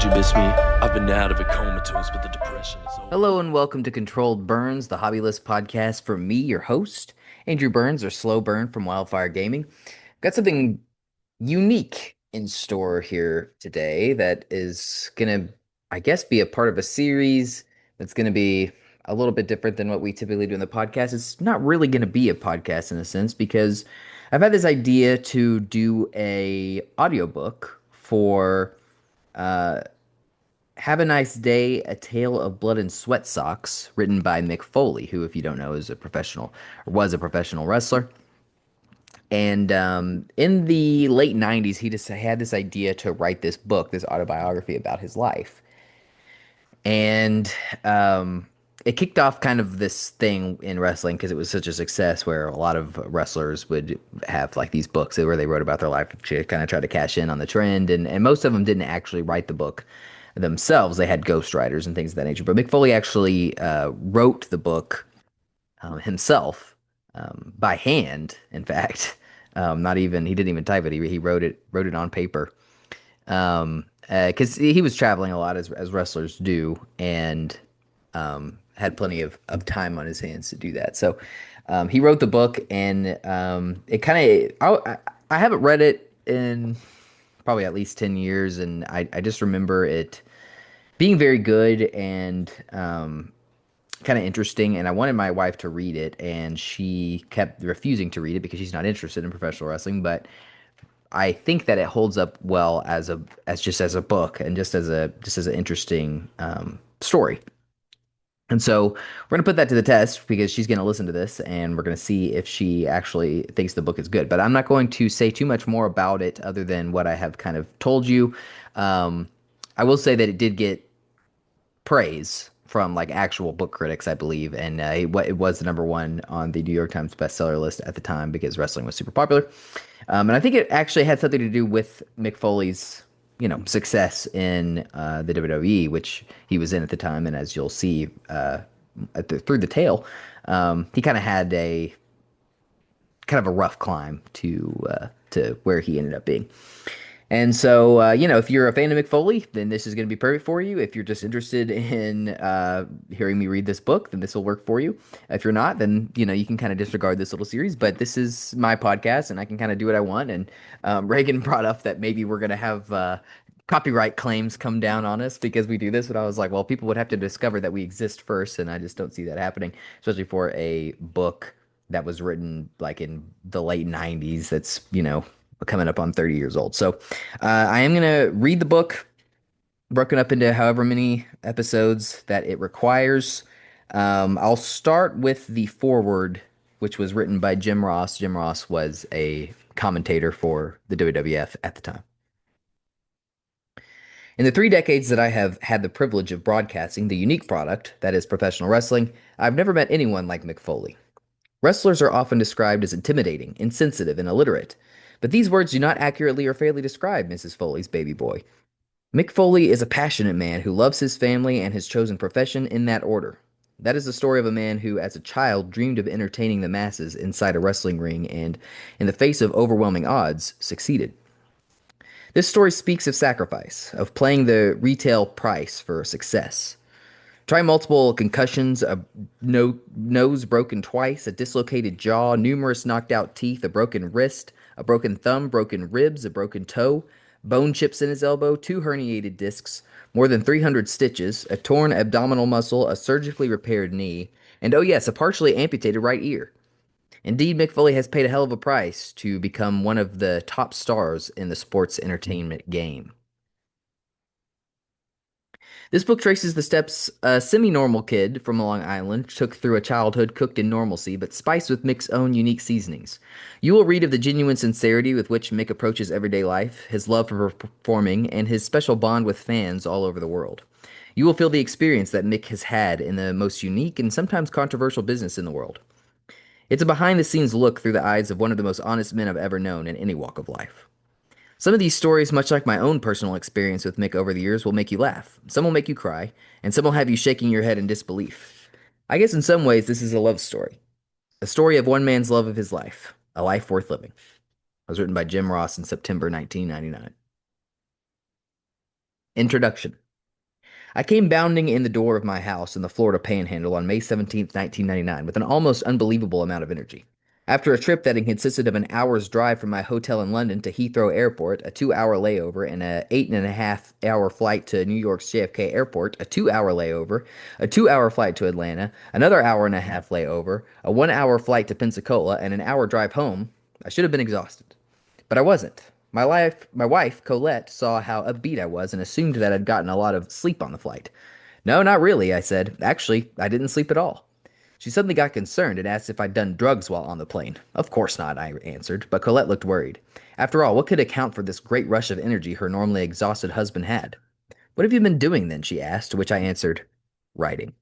you miss me? I've been out of it comatose, but the depression is over. Hello and welcome to Controlled Burns, the hobby list podcast for me, your host, Andrew Burns, or Slow Burn from Wildfire Gaming. Got something unique in store here today that is gonna, I guess, be a part of a series that's gonna be a little bit different than what we typically do in the podcast. It's not really gonna be a podcast in a sense because I've had this idea to do a audiobook for uh have a Nice Day, A Tale of Blood and Sweatsocks, written by Mick Foley, who, if you don't know, is a professional or was a professional wrestler. And in the late 90s, he just had this idea to write this book, this autobiography about his life. And it kicked off kind of this thing in wrestling because it was such a success where a lot of wrestlers would have like these books where they wrote about their life to kind of try to cash in on the trend. And most of them didn't actually write the book themselves. They had ghostwriters and things of that nature. But Mick Foley actually wrote the book himself by hand, in fact. Not even, he didn't even type it. He wrote it on paper because he was traveling a lot as wrestlers do, and had plenty of time on his hands to do that. So he wrote the book, and it kind of I haven't read it in probably at least 10 years, and I just remember it being very good and kind of interesting. And I wanted my wife to read it, and she kept refusing to read it because she's not interested in professional wrestling. But I think that it holds up well as just as a book and just as an interesting story. And so we're gonna put that to the test because she's gonna listen to this and we're gonna see if she actually thinks the book is good. But I'm not going to say too much more about it other than what I have kind of told you. Um, I will say that it did get praise from like actual book critics, I believe, and it was the number one on the New York Times bestseller list at the time because wrestling was super popular. And I think it actually had something to do with Mick Foley's, success in the WWE, which he was in at the time. And as you'll see through the tale, he kind of had a kind of a rough climb to where he ended up being. And so, if you're a fan of Mick Foley, then this is going to be perfect for you. If you're just interested in hearing me read this book, then this will work for you. If you're not, then, you can kind of disregard this little series. But this is my podcast, and I can kind of do what I want. And Reagan brought up that maybe we're going to have copyright claims come down on us because we do this. But I was like, well, people would have to discover that we exist first. And I just don't see that happening, especially for a book that was written like in the late 90s that's, coming up on 30 years old. So I am going to read the book broken up into however many episodes that it requires. I'll start with the foreword, which was written by Jim Ross. Jim Ross was a commentator for the WWF at the time. In the 3 decades that I have had the privilege of broadcasting the unique product that is professional wrestling, I've never met anyone like Mick Foley. Wrestlers are often described as intimidating, insensitive, and illiterate, but these words do not accurately or fairly describe Mrs. Foley's baby boy. Mick Foley is a passionate man who loves his family and his chosen profession in that order. That is the story of a man who, as a child, dreamed of entertaining the masses inside a wrestling ring and, in the face of overwhelming odds, succeeded. This story speaks of sacrifice, of paying the retail price for success. Try multiple concussions, a nose broken twice, a dislocated jaw, numerous knocked out teeth, a broken wrist, a broken thumb, broken ribs, a broken toe, bone chips in his elbow, two herniated discs, more than 300 stitches, a torn abdominal muscle, a surgically repaired knee, and oh yes, a partially amputated right ear. Indeed, Mick Foley has paid a hell of a price to become one of the top stars in the sports entertainment game. This book traces the steps a semi normal kid from Long Island took through a childhood cooked in normalcy, but spiced with Mick's own unique seasonings. You will read of the genuine sincerity with which Mick approaches everyday life, his love for performing, and his special bond with fans all over the world. You will feel the experience that Mick has had in the most unique and sometimes controversial business in the world. It's a behind the scenes look through the eyes of one of the most honest men I've ever known in any walk of life. Some of these stories, much like my own personal experience with Mick over the years, will make you laugh. Some will make you cry, and some will have you shaking your head in disbelief. I guess in some ways, this is a love story. A story of one man's love of his life. A life worth living. It was written by Jim Ross in September 1999. Introduction. I came bounding in the door of my house in the Florida Panhandle on May 17th, 1999, with an almost unbelievable amount of energy. After a trip that had consisted of an hour's drive from my hotel in London to Heathrow Airport, a 2 hour layover, and a 8.5 hour flight to New York's JFK Airport, a 2 hour layover, a 2 hour flight to Atlanta, another hour and a half layover, a 1 hour flight to Pensacola, and an hour drive home, I should have been exhausted. But I wasn't. My wife, Colette, saw how upbeat I was and assumed that I'd gotten a lot of sleep on the flight. No, not really, I said. Actually, I didn't sleep at all. She suddenly got concerned and asked if I'd done drugs while on the plane. Of course not, I answered, but Colette looked worried. After all, what could account for this great rush of energy her normally exhausted husband had? What have you been doing then? She asked, to which I answered, writing.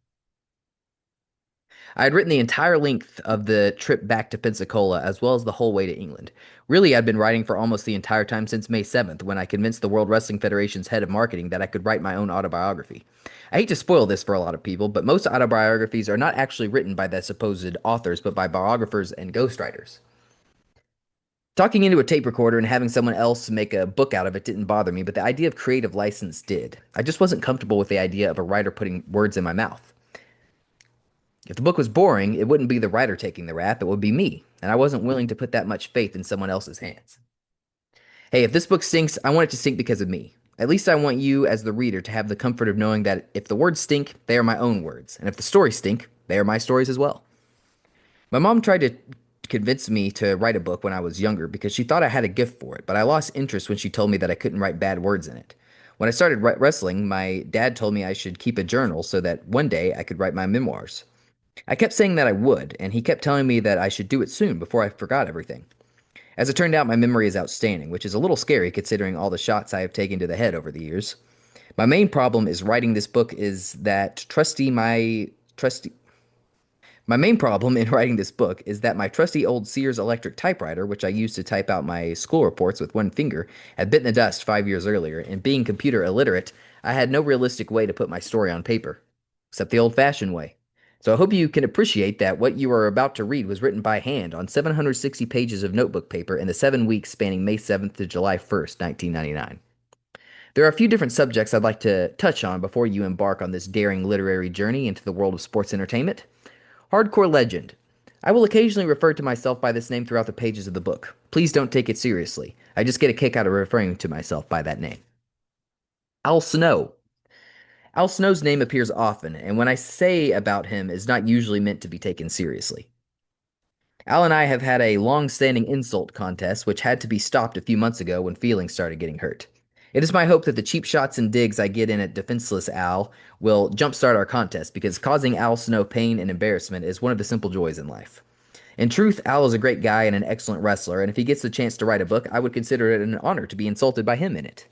I had written the entire length of the trip back to Pensacola as well as the whole way to England. Really, I'd been writing for almost the entire time since May 7th when I convinced the World Wrestling Federation's head of marketing that I could write my own autobiography. I hate to spoil this for a lot of people, but most autobiographies are not actually written by the supposed authors, but by biographers and ghostwriters. Talking into a tape recorder and having someone else make a book out of it didn't bother me, but the idea of creative license did. I just wasn't comfortable with the idea of a writer putting words in my mouth. If the book was boring, it wouldn't be the writer taking the rap, it would be me, and I wasn't willing to put that much faith in someone else's hands. Hey, if this book stinks, I want it to stink because of me. At least I want you, as the reader, to have the comfort of knowing that if the words stink, they are my own words, and if the stories stink, they are my stories as well. My mom tried to convince me to write a book when I was younger because she thought I had a gift for it, but I lost interest when she told me that I couldn't write bad words in it. When I started wrestling, my dad told me I should keep a journal so that one day I could write my memoirs. I kept saying that I would, and he kept telling me that I should do it soon before I forgot everything. As it turned out, my memory is outstanding, which is a little scary considering all the shots I have taken to the head over the years. My main problem is writing this book is that trusty my main problem in writing this book is that my trusty old Sears electric typewriter, which I used to type out my school reports with one finger, had bitten the dust 5 years earlier, and being computer illiterate, I had no realistic way to put my story on paper, except the old-fashioned way. So I hope you can appreciate that what you are about to read was written by hand on 760 pages of notebook paper in the 7 weeks spanning May 7th to July 1st, 1999. There are a few different subjects I'd like to touch on before you embark on this daring literary journey into the world of sports entertainment. Hardcore legend. I will occasionally refer to myself by this name throughout the pages of the book. Please don't take it seriously. I just get a kick out of referring to myself by that name. Al Snow. Al Snow's name appears often, and when I say about him is not usually meant to be taken seriously. Al and I have had a long-standing insult contest which had to be stopped a few months ago when feelings started getting hurt. It is my hope that the cheap shots and digs I get in at defenseless Al will jumpstart our contest because causing Al Snow pain and embarrassment is one of the simple joys in life. In truth, Al is a great guy and an excellent wrestler, and if he gets the chance to write a book, I would consider it an honor to be insulted by him in it.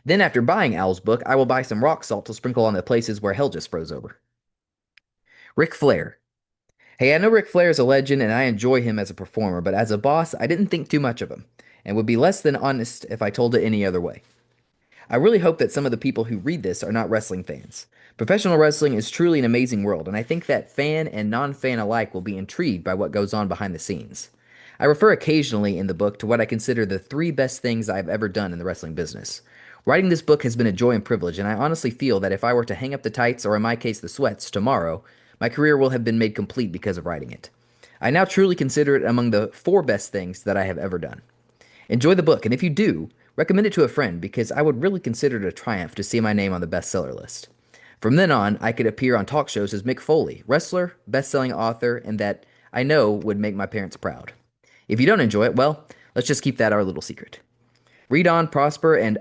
Then, after buying Al's book, I will buy some rock salt to sprinkle on the places where hell just froze over. Ric Flair. Hey, I know Ric Flair is a legend and I enjoy him as a performer, but as a boss, I didn't think too much of him, and would be less than honest if I told it any other way. I really hope that some of the people who read this are not wrestling fans. Professional wrestling is truly an amazing world, and I think that fan and non-fan alike will be intrigued by what goes on behind the scenes. I refer occasionally in the book to what I consider the three best things I've ever done in the wrestling business. Writing this book has been a joy and privilege, and I honestly feel that if I were to hang up the tights, or in my case the sweats, tomorrow, my career will have been made complete because of writing it. I now truly consider it among the four best things that I have ever done. Enjoy the book, and if you do, recommend it to a friend because I would really consider it a triumph to see my name on the bestseller list. From then on, I could appear on talk shows as Mick Foley, wrestler, best-selling author, and that I know would make my parents proud. If you don't enjoy it, well, let's just keep that our little secret. Read on, prosper, and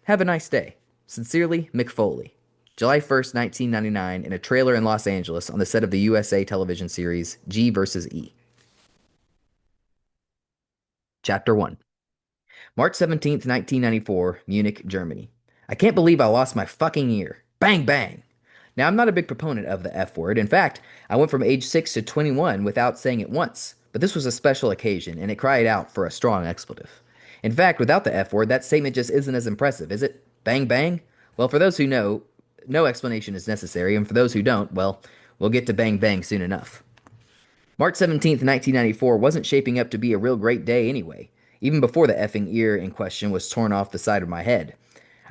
have a nice day. Sincerely, Mick Foley. July 1st, 1999, in a trailer in Los Angeles on the set of the USA television series G vs. E. Chapter 1. March 17th, 1994, Munich, Germany. I can't believe I lost my fucking ear. Bang, bang. Now, I'm not a big proponent of the F word. In fact, I went from age 6 to 21 without saying it once. But this was a special occasion, and it cried out for a strong expletive. In fact, without the F word, that statement just isn't as impressive, is it? Bang, bang? Well, for those who know, no explanation is necessary, and for those who don't, well, we'll get to bang, bang soon enough. March 17th, 1994 wasn't shaping up to be a real great day anyway, even before the effing ear in question was torn off the side of my head.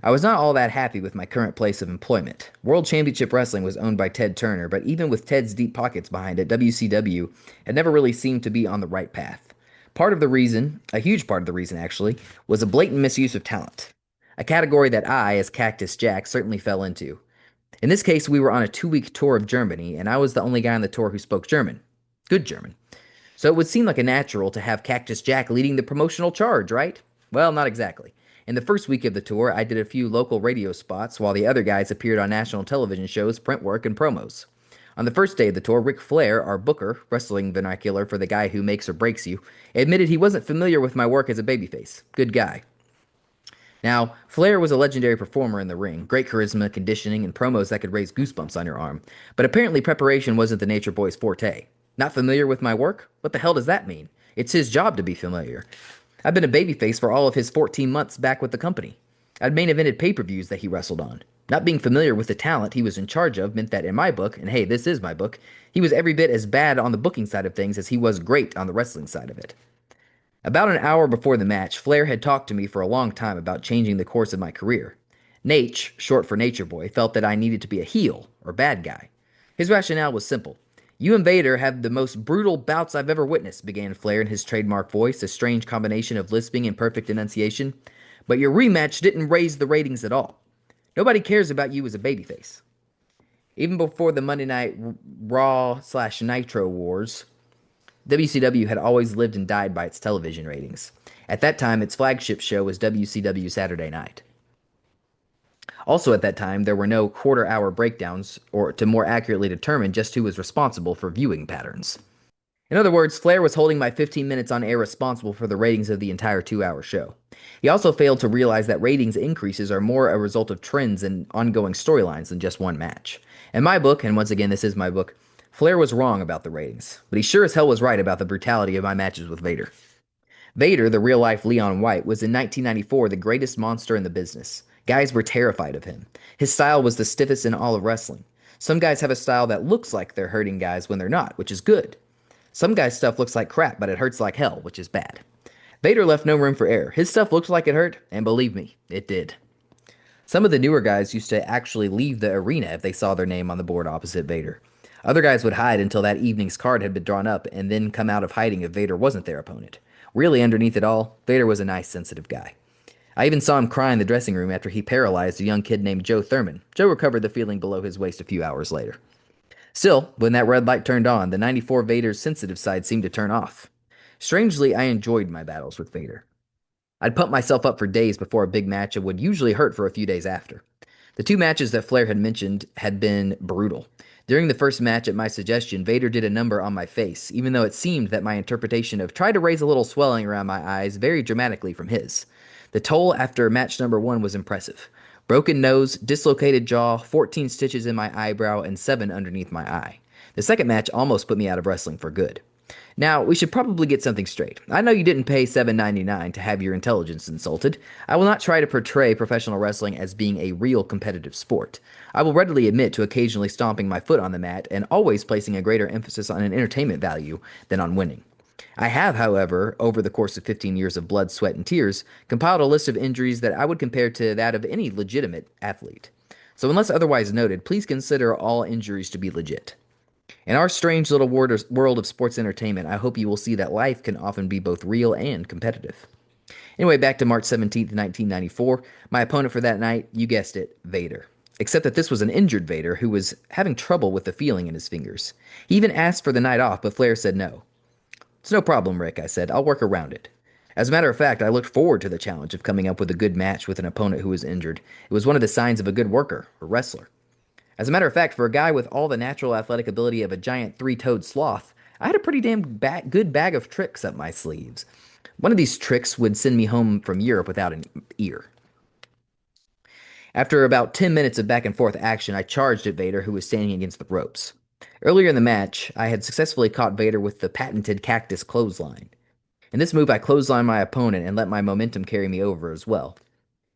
I was not all that happy with my current place of employment. World Championship Wrestling was owned by Ted Turner, but even with Ted's deep pockets behind it, WCW had never really seemed to be on the right path. Part of the reason, a huge part of the reason actually, was a blatant misuse of talent. A category that I, as Cactus Jack, certainly fell into. In this case, we were on a 2 week tour of Germany, and I was the only guy on the tour who spoke German. Good German. So it would seem like a natural to have Cactus Jack leading the promotional charge, right? Well, not exactly. In the first week of the tour, I did a few local radio spots while the other guys appeared on national television shows, print work, and promos. On the first day of the tour, Ric Flair, our booker, wrestling vernacular for the guy who makes or breaks you, admitted he wasn't familiar with my work as a babyface. Good guy. Now, Flair was a legendary performer in the ring, great charisma, conditioning, and promos that could raise goosebumps on your arm. But apparently preparation wasn't the Nature Boy's forte. Not familiar with my work? What the hell does that mean? It's his job to be familiar. I've been a babyface for all of his 14 months back with the company. I'd main evented pay-per-views that he wrestled on. Not being familiar with the talent he was in charge of meant that in my book, and hey, this is my book, he was every bit as bad on the booking side of things as he was great on the wrestling side of it. About an hour before the match, Flair had talked to me for a long time about changing the course of my career. Nate, short for Nature Boy, felt that I needed to be a heel, or bad guy. His rationale was simple. You and Vader have the most brutal bouts I've ever witnessed, began Flair in his trademark voice, a strange combination of lisping and perfect enunciation. But your rematch didn't raise the ratings at all. Nobody cares about you as a babyface. Even before the Monday Night Raw/Nitro Wars, WCW had always lived and died by its television ratings. At that time, its flagship show was WCW Saturday Night. Also at that time, there were no quarter-hour breakdowns or to more accurately determine just who was responsible for viewing patterns. In other words, Flair was holding my 15 minutes on air responsible for the ratings of the entire 2 hour show. He also failed to realize that ratings increases are more a result of trends and ongoing storylines than just one match. In my book, and once again this is my book, Flair was wrong about the ratings, but he sure as hell was right about the brutality of my matches with Vader. Vader, the real-life Leon White, was in 1994 the greatest monster in the business. Guys were terrified of him. His style was the stiffest in all of wrestling. Some guys have a style that looks like they're hurting guys when they're not, which is good. Some guys' stuff looks like crap, but it hurts like hell, which is bad. Vader left no room for error. His stuff looked like it hurt, and believe me, it did. Some of the newer guys used to actually leave the arena if they saw their name on the board opposite Vader. Other guys would hide until that evening's card had been drawn up and then come out of hiding if Vader wasn't their opponent. Really, underneath it all, Vader was a nice, sensitive guy. I even saw him cry in the dressing room after he paralyzed a young kid named Joe Thurman. Joe recovered the feeling below his waist a few hours later. Still, when that red light turned on, the 94 Vader's sensitive side seemed to turn off. Strangely, I enjoyed my battles with Vader. I'd pump myself up for days before a big match and would usually hurt for a few days after. The two matches that Flair had mentioned had been brutal. During the first match, at my suggestion, Vader did a number on my face, even though it seemed that my interpretation of try to raise a little swelling around my eyes varied dramatically from his. The toll after match number 1 was impressive. Broken nose, dislocated jaw, 14 stitches in my eyebrow, and 7 underneath my eye. The second match almost put me out of wrestling for good. Now, we should probably get something straight. I know you didn't pay $7.99 to have your intelligence insulted. I will not try to portray professional wrestling as being a real competitive sport. I will readily admit to occasionally stomping my foot on the mat and always placing a greater emphasis on an entertainment value than on winning. I have, however, over the course of 15 years of blood, sweat, and tears, compiled a list of injuries that I would compare to that of any legitimate athlete. So unless otherwise noted, please consider all injuries to be legit. In our strange little world of sports entertainment, I hope you will see that life can often be both real and competitive. Anyway, back to March 17th, 1994. My opponent for that night, you guessed it, Vader. Except that this was an injured Vader who was having trouble with the feeling in his fingers. He even asked for the night off, but Flair said no. It's no problem, Rick, I said. I'll work around it. As a matter of fact, I looked forward to the challenge of coming up with a good match with an opponent who was injured. It was one of the signs of a good worker, or wrestler. As a matter of fact, for a guy with all the natural athletic ability of a giant three-toed sloth, I had a pretty damn good bag of tricks up my sleeves. One of these tricks would send me home from Europe without an ear. After about 10 minutes of back and forth action, I charged at Vader, who was standing against the ropes. Earlier in the match, I had successfully caught Vader with the patented cactus clothesline. In this move, I clotheslined my opponent and let my momentum carry me over as well.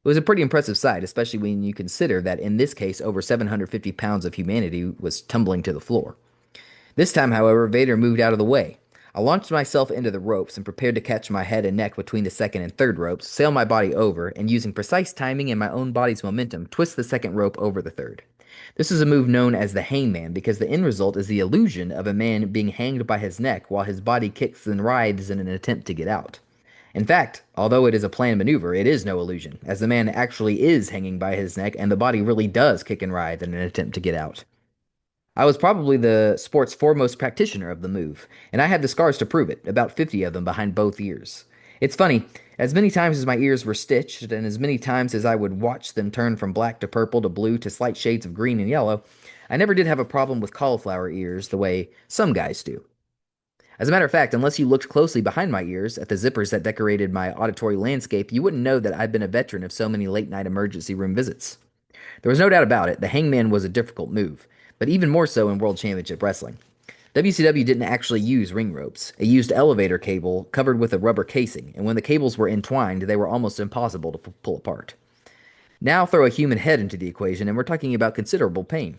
It was a pretty impressive sight, especially when you consider that in this case, over 750 pounds of humanity was tumbling to the floor. This time, however, Vader moved out of the way. I launched myself into the ropes and prepared to catch my head and neck between the second and third ropes, sail my body over, and using precise timing and my own body's momentum, twist the second rope over the third. This is a move known as the hangman because the end result is the illusion of a man being hanged by his neck while his body kicks and writhes in an attempt to get out. In fact, although it is a planned maneuver, it is no illusion, as the man actually is hanging by his neck and the body really does kick and writhe in an attempt to get out. I was probably the sport's foremost practitioner of the move, and I had the scars to prove it, about 50 of them behind both ears. It's funny, as many times as my ears were stitched, and as many times as I would watch them turn from black to purple to blue to slight shades of green and yellow, I never did have a problem with cauliflower ears the way some guys do. As a matter of fact, unless you looked closely behind my ears at the zippers that decorated my auditory landscape, you wouldn't know that I'd been a veteran of so many late night emergency room visits. There was no doubt about it, the hangman was a difficult move, but even more so in World Championship Wrestling. WCW didn't actually use ring ropes. It used elevator cable covered with a rubber casing, and when the cables were entwined, they were almost impossible to pull apart. Now throw a human head into the equation, and we're talking about considerable pain.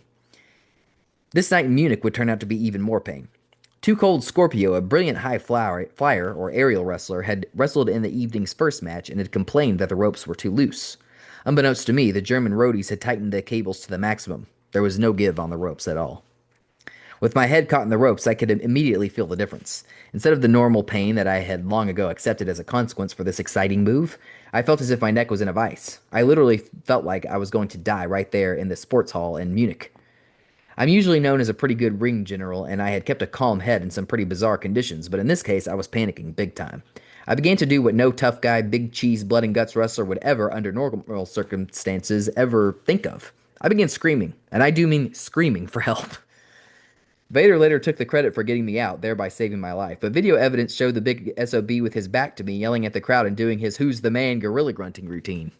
This night in Munich would turn out to be even more pain. Too Cold Scorpio, a brilliant high flyer or aerial wrestler, had wrestled in the evening's first match and had complained that the ropes were too loose. Unbeknownst to me, the German roadies had tightened the cables to the maximum. There was no give on the ropes at all. With my head caught in the ropes, I could immediately feel the difference. Instead of the normal pain that I had long ago accepted as a consequence for this exciting move, I felt as if my neck was in a vice. I literally felt like I was going to die right there in the sports hall in Munich. I'm usually known as a pretty good ring general, and I had kept a calm head in some pretty bizarre conditions, but in this case, I was panicking big time. I began to do what no tough guy, big cheese, blood and guts wrestler would ever, under normal circumstances, ever think of. I began screaming, and I do mean screaming for help. Vader later took the credit for getting me out, thereby saving my life, but video evidence showed the big SOB with his back to me, yelling at the crowd and doing his "Who's the man" gorilla grunting routine.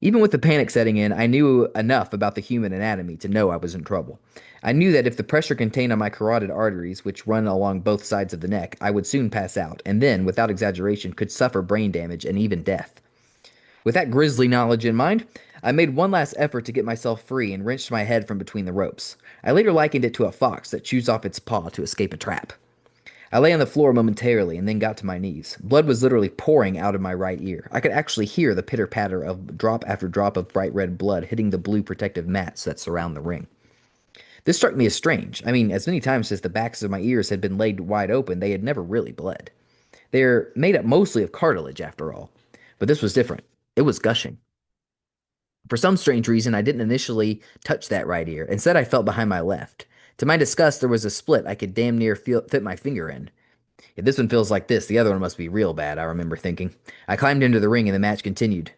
Even with the panic setting in, I knew enough about the human anatomy to know I was in trouble. I knew that if the pressure contained on my carotid arteries, which run along both sides of the neck, I would soon pass out, and then, without exaggeration, could suffer brain damage and even death. With that grisly knowledge in mind, I made one last effort to get myself free and wrenched my head from between the ropes. I later likened it to a fox that chews off its paw to escape a trap. I lay on the floor momentarily and then got to my knees. Blood was literally pouring out of my right ear. I could actually hear the pitter-patter of drop after drop of bright red blood hitting the blue protective mats that surround the ring. This struck me as strange. I mean, as many times as the backs of my ears had been laid wide open, they had never really bled. They're made up mostly of cartilage, after all. But this was different. It was gushing. For some strange reason, I didn't initially touch that right ear. Instead, I felt behind my left. To my disgust, there was a split I could damn near fit my finger in. If this one feels like this, the other one must be real bad, I remember thinking. I climbed into the ring and the match continued.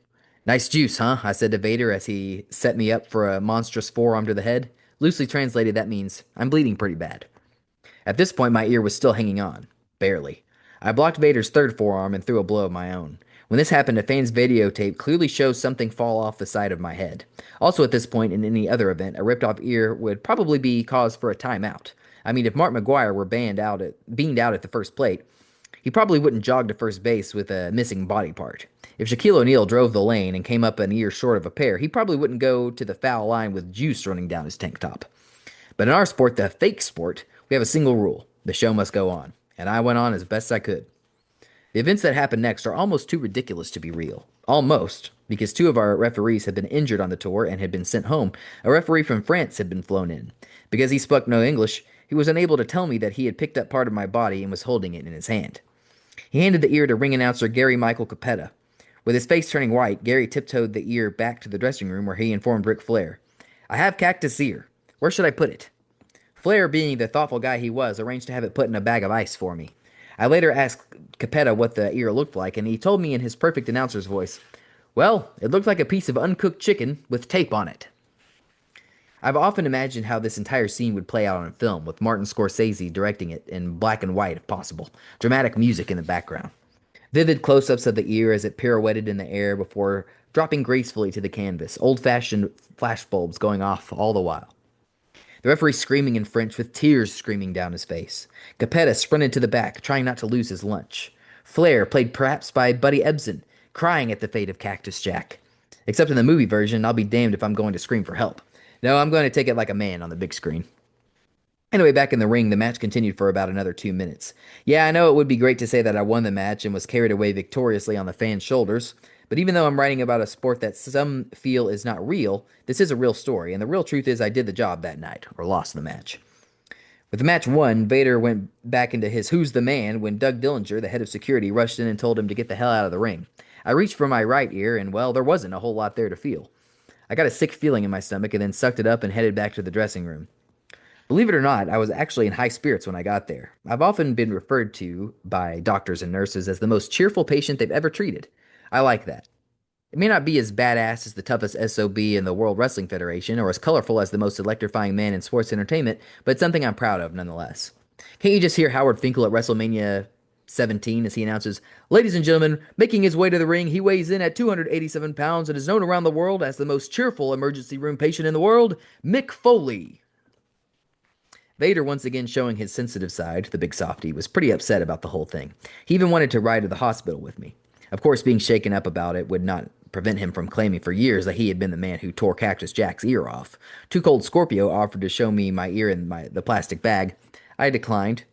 Nice juice, huh? I said to Vader as he set me up for a monstrous forearm to the head. Loosely translated, that means, I'm bleeding pretty bad. At this point, my ear was still hanging on. Barely. I blocked Vader's third forearm and threw a blow of my own. When this happened, a fan's videotape clearly shows something fall off the side of my head. Also, at this point, in any other event, a ripped off ear would probably be cause for a timeout. I mean, if Mark McGuire were beamed out at the first plate, he probably wouldn't jog to first base with a missing body part. If Shaquille O'Neal drove the lane and came up an ear short of a pair, he probably wouldn't go to the foul line with juice running down his tank top. But in our sport, the fake sport, we have a single rule. The show must go on. And I went on as best I could. The events that happened next are almost too ridiculous to be real. Almost, because two of our referees had been injured on the tour and had been sent home. A referee from France had been flown in. Because he spoke no English, he was unable to tell me that he had picked up part of my body and was holding it in his hand. He handed the ear to ring announcer Gary Michael Capetta. With his face turning white, Gary tiptoed the ear back to the dressing room where he informed Ric Flair. I have cactus ear. Where should I put it? Flair, being the thoughtful guy he was, arranged to have it put in a bag of ice for me. I later asked Capetta what the ear looked like, and he told me in his perfect announcer's voice, well, it looked like a piece of uncooked chicken with tape on it. I've often imagined how this entire scene would play out on film, with Martin Scorsese directing it in black and white if possible, dramatic music in the background. Vivid close-ups of the ear as it pirouetted in the air before dropping gracefully to the canvas, old-fashioned flashbulbs going off all the while. The referee screaming in French with tears streaming down his face. Capetta sprinted to the back, trying not to lose his lunch. Flair, played perhaps by Buddy Ebsen, crying at the fate of Cactus Jack. Except in the movie version, I'll be damned if I'm going to scream for help. No, I'm going to take it like a man on the big screen. Anyway, back in the ring, the match continued for about another 2 minutes. Yeah, I know it would be great to say that I won the match and was carried away victoriously on the fans' shoulders, but even though I'm writing about a sport that some feel is not real, this is a real story, and the real truth is I did the job that night, or lost the match. With the match won, Vader went back into his Who's the Man when Doug Dillinger, the head of security, rushed in and told him to get the hell out of the ring. I reached for my right ear, and well, there wasn't a whole lot there to feel. I got a sick feeling in my stomach and then sucked it up and headed back to the dressing room. Believe it or not, I was actually in high spirits when I got there. I've often been referred to by doctors and nurses as the most cheerful patient they've ever treated. I like that. It may not be as badass as the toughest SOB in the World Wrestling Federation or as colorful as the most electrifying man in sports entertainment, but it's something I'm proud of nonetheless. Can't you just hear Howard Finkel at WrestleMania 17 as he announces, "Ladies and gentlemen, making his way to the ring, he weighs in at 287 pounds and is known around the world as the most cheerful emergency room patient in the world, Mick Foley." Vader, once again showing his sensitive side, the big softy, was pretty upset about the whole thing. He even wanted to ride to the hospital with me. Of course, being shaken up about it would not prevent him from claiming for years that he had been the man who tore Cactus Jack's ear off. Too Cold Scorpio offered to show me my ear in the plastic bag. I declined.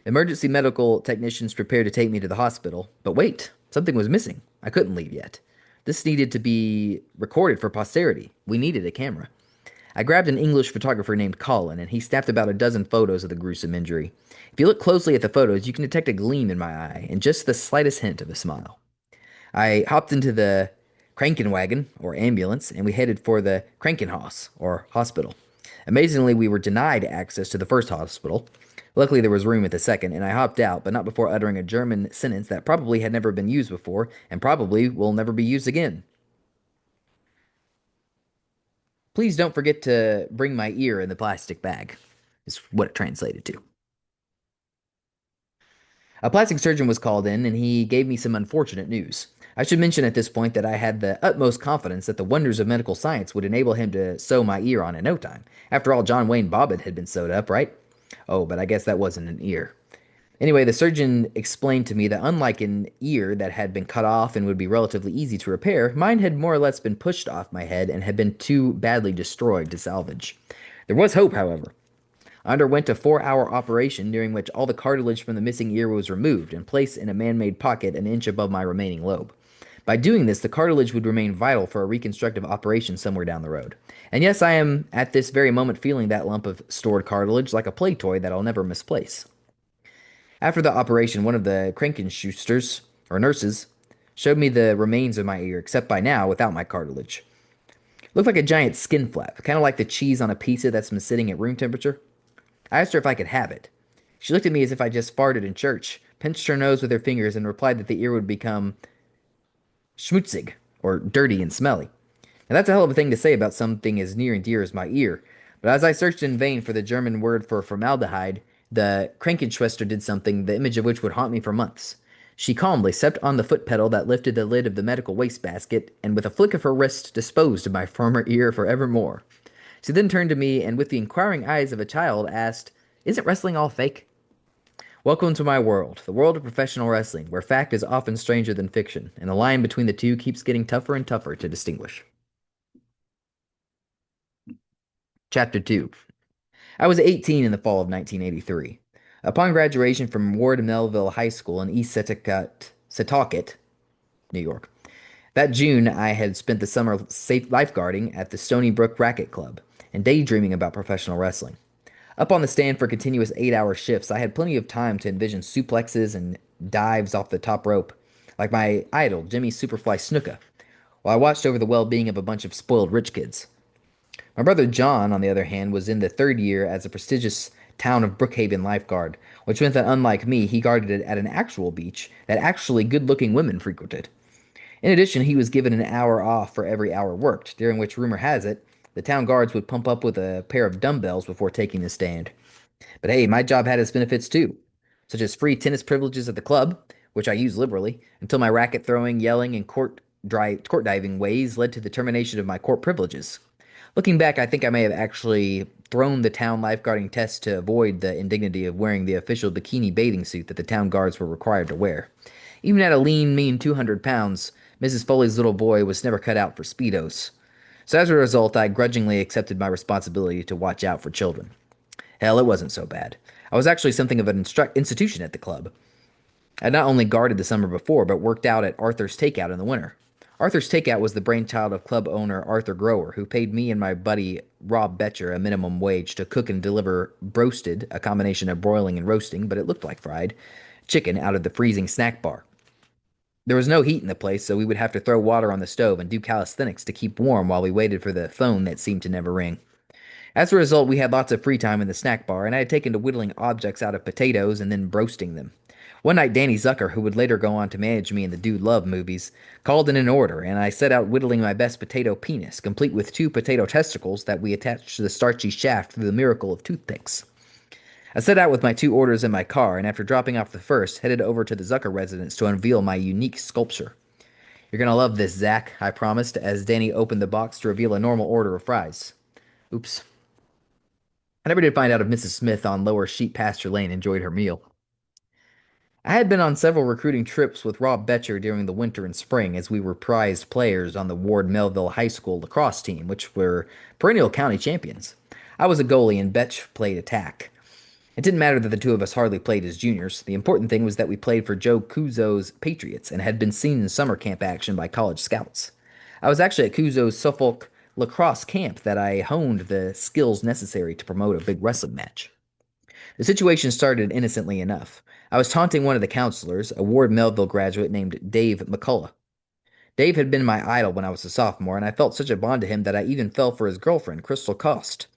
Emergency medical technicians prepared to take me to the hospital. But wait, something was missing. I couldn't leave yet. This needed to be recorded for posterity. We needed a camera. I grabbed an English photographer named Colin, and he snapped about a dozen photos of the gruesome injury. If you look closely at the photos, you can detect a gleam in my eye and just the slightest hint of a smile. I hopped into the Krankenwagen, or ambulance, and we headed for the Krankenhaus, or hospital. Amazingly, we were denied access to the first hospital. Luckily, there was room at the second, and I hopped out, but not before uttering a German sentence that probably had never been used before, and probably will never be used again. Please don't forget to bring my ear in the plastic bag, is what it translated to. A plastic surgeon was called in, and he gave me some unfortunate news. I should mention at this point that I had the utmost confidence that the wonders of medical science would enable him to sew my ear on in no time. After all, John Wayne Bobbitt had been sewed up, right? Oh, but I guess that wasn't an ear. Anyway, the surgeon explained to me that unlike an ear that had been cut off and would be relatively easy to repair, mine had more or less been pushed off my head and had been too badly destroyed to salvage. There was hope, however. I underwent a 4-hour operation during which all the cartilage from the missing ear was removed and placed in a man-made pocket an inch above my remaining lobe. By doing this, the cartilage would remain vital for a reconstructive operation somewhere down the road. And yes, I am at this very moment feeling that lump of stored cartilage like a play toy that I'll never misplace. After the operation, one of the Krankenschusters, or nurses, showed me the remains of my ear, except by now without my cartilage. It looked like a giant skin flap, kind of like the cheese on a pizza that's been sitting at room temperature. I asked her if I could have it. She looked at me as if I just farted in church, pinched her nose with her fingers, and replied that the ear would become schmutzig, or dirty and smelly. Now that's a hell of a thing to say about something as near and dear as my ear, but as I searched in vain for the German word for formaldehyde, the Krankenschwester did something the image of which would haunt me for months. She calmly stepped on the foot pedal that lifted the lid of the medical wastebasket, and with a flick of her wrist disposed of my former ear forevermore. She then turned to me and with the inquiring eyes of a child asked, "Isn't wrestling all fake?" Welcome to my world, the world of professional wrestling, where fact is often stranger than fiction, and the line between the two keeps getting tougher and tougher to distinguish. Chapter 2. I was 18 in the fall of 1983. Upon graduation from Ward Melville High School in East Setauket, New York. That June, I had spent the summer safe lifeguarding at the Stony Brook Racket Club and daydreaming about professional wrestling. Up on the stand for continuous 8-hour shifts, I had plenty of time to envision suplexes and dives off the top rope, like my idol, Jimmy Superfly Snuka, while I watched over the well-being of a bunch of spoiled rich kids. My brother John, on the other hand, was in the third year as a prestigious town of Brookhaven lifeguard, which meant that unlike me, he guarded it at an actual beach that actually good-looking women frequented. In addition, he was given an hour off for every hour worked, during which, rumor has it, the town guards would pump up with a pair of dumbbells before taking the stand. But hey, my job had its benefits too, such as free tennis privileges at the club, which I used liberally, until my racket throwing, yelling, and court diving ways led to the termination of my court privileges. Looking back, I think I may have actually thrown the town lifeguarding test to avoid the indignity of wearing the official bikini bathing suit that the town guards were required to wear. Even at a lean, mean 200 pounds, Mrs. Foley's little boy was never cut out for Speedos. So as a result, I grudgingly accepted my responsibility to watch out for children. Hell, it wasn't so bad. I was actually something of an institution at the club. I not only guarded the summer before, but worked out at Arthur's Takeout in the winter. Arthur's Takeout was the brainchild of club owner Arthur Grower, who paid me and my buddy Rob Betcher a minimum wage to cook and deliver broasted, a combination of broiling and roasting, but it looked like fried, chicken out of the freezing snack bar. There was no heat in the place, so we would have to throw water on the stove and do calisthenics to keep warm while we waited for the phone that seemed to never ring. As a result, we had lots of free time in the snack bar, and I had taken to whittling objects out of potatoes and then broasting them. One night, Danny Zucker, who would later go on to manage me in the Dude Love movies, called in an order, and I set out whittling my best potato penis, complete with two potato testicles that we attached to the starchy shaft through the miracle of toothpicks. I set out with my two orders in my car, and after dropping off the first, headed over to the Zucker residence to unveil my unique sculpture. You're gonna love this, Zach, I promised, as Danny opened the box to reveal a normal order of fries. Oops. I never did find out if Mrs. Smith on Lower Sheep Pasture Lane enjoyed her meal. I had been on several recruiting trips with Rob Betcher during the winter and spring as we were prized players on the Ward Melville High School lacrosse team, which were perennial county champions. I was a goalie and Betch played attack. It didn't matter that the two of us hardly played as juniors. The important thing was that we played for Joe Kuzo's Patriots and had been seen in summer camp action by college scouts. I was actually at Kuzo's Suffolk lacrosse camp that I honed the skills necessary to promote a big wrestling match. The situation started innocently enough. I was taunting one of the counselors, a Ward Melville graduate named Dave McCullough. Dave had been my idol when I was a sophomore, and I felt such a bond to him that I even fell for his girlfriend, Crystal Cost,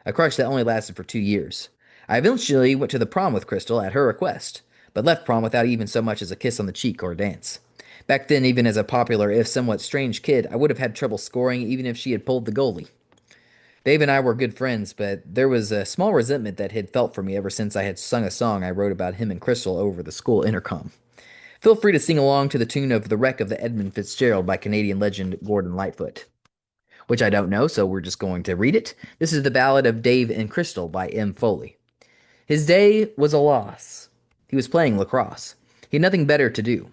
a crush that only lasted for 2 years. I eventually went to the prom with Crystal at her request, but left prom without even so much as a kiss on the cheek or a dance. Back then, even as a popular, if somewhat strange kid, I would have had trouble scoring even if she had pulled the goalie. Dave and I were good friends, but there was a small resentment that he'd felt for me ever since I had sung a song I wrote about him and Crystal over the school intercom. Feel free to sing along to the tune of The Wreck of the Edmund Fitzgerald by Canadian legend Gordon Lightfoot, which I don't know, so we're just going to read it. This is the Ballad of Dave and Crystal by M. Foley. His day was a loss. He was playing lacrosse. He had nothing better to do.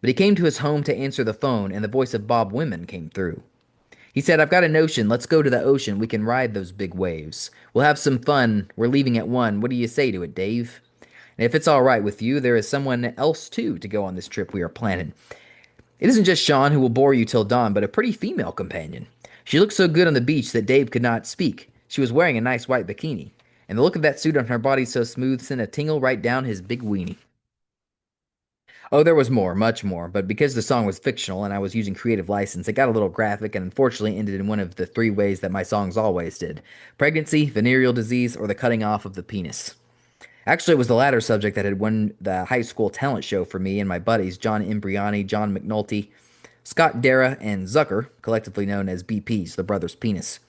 But he came to his home to answer the phone, and the voice of Bob Women came through. He said, I've got a notion. Let's go to the ocean. We can ride those big waves. We'll have some fun. We're leaving at 1. What do you say to it, Dave? And if it's all right with you, there is someone else, too, to go on this trip we are planning. It isn't just Sean who will bore you till dawn, but a pretty female companion. She looked so good on the beach that Dave could not speak. She was wearing a nice white bikini, and the look of that suit on her body so smooth sent a tingle right down his big weenie. Oh, there was more, much more, but because the song was fictional and I was using creative license, it got a little graphic and unfortunately ended in one of the three ways that my songs always did: pregnancy, venereal disease, or the cutting off of the penis. Actually, it was the latter subject that had won the high school talent show for me and my buddies, John Imbriani, John McNulty, Scott Dara, and Zucker, collectively known as BPs, the brother's penis.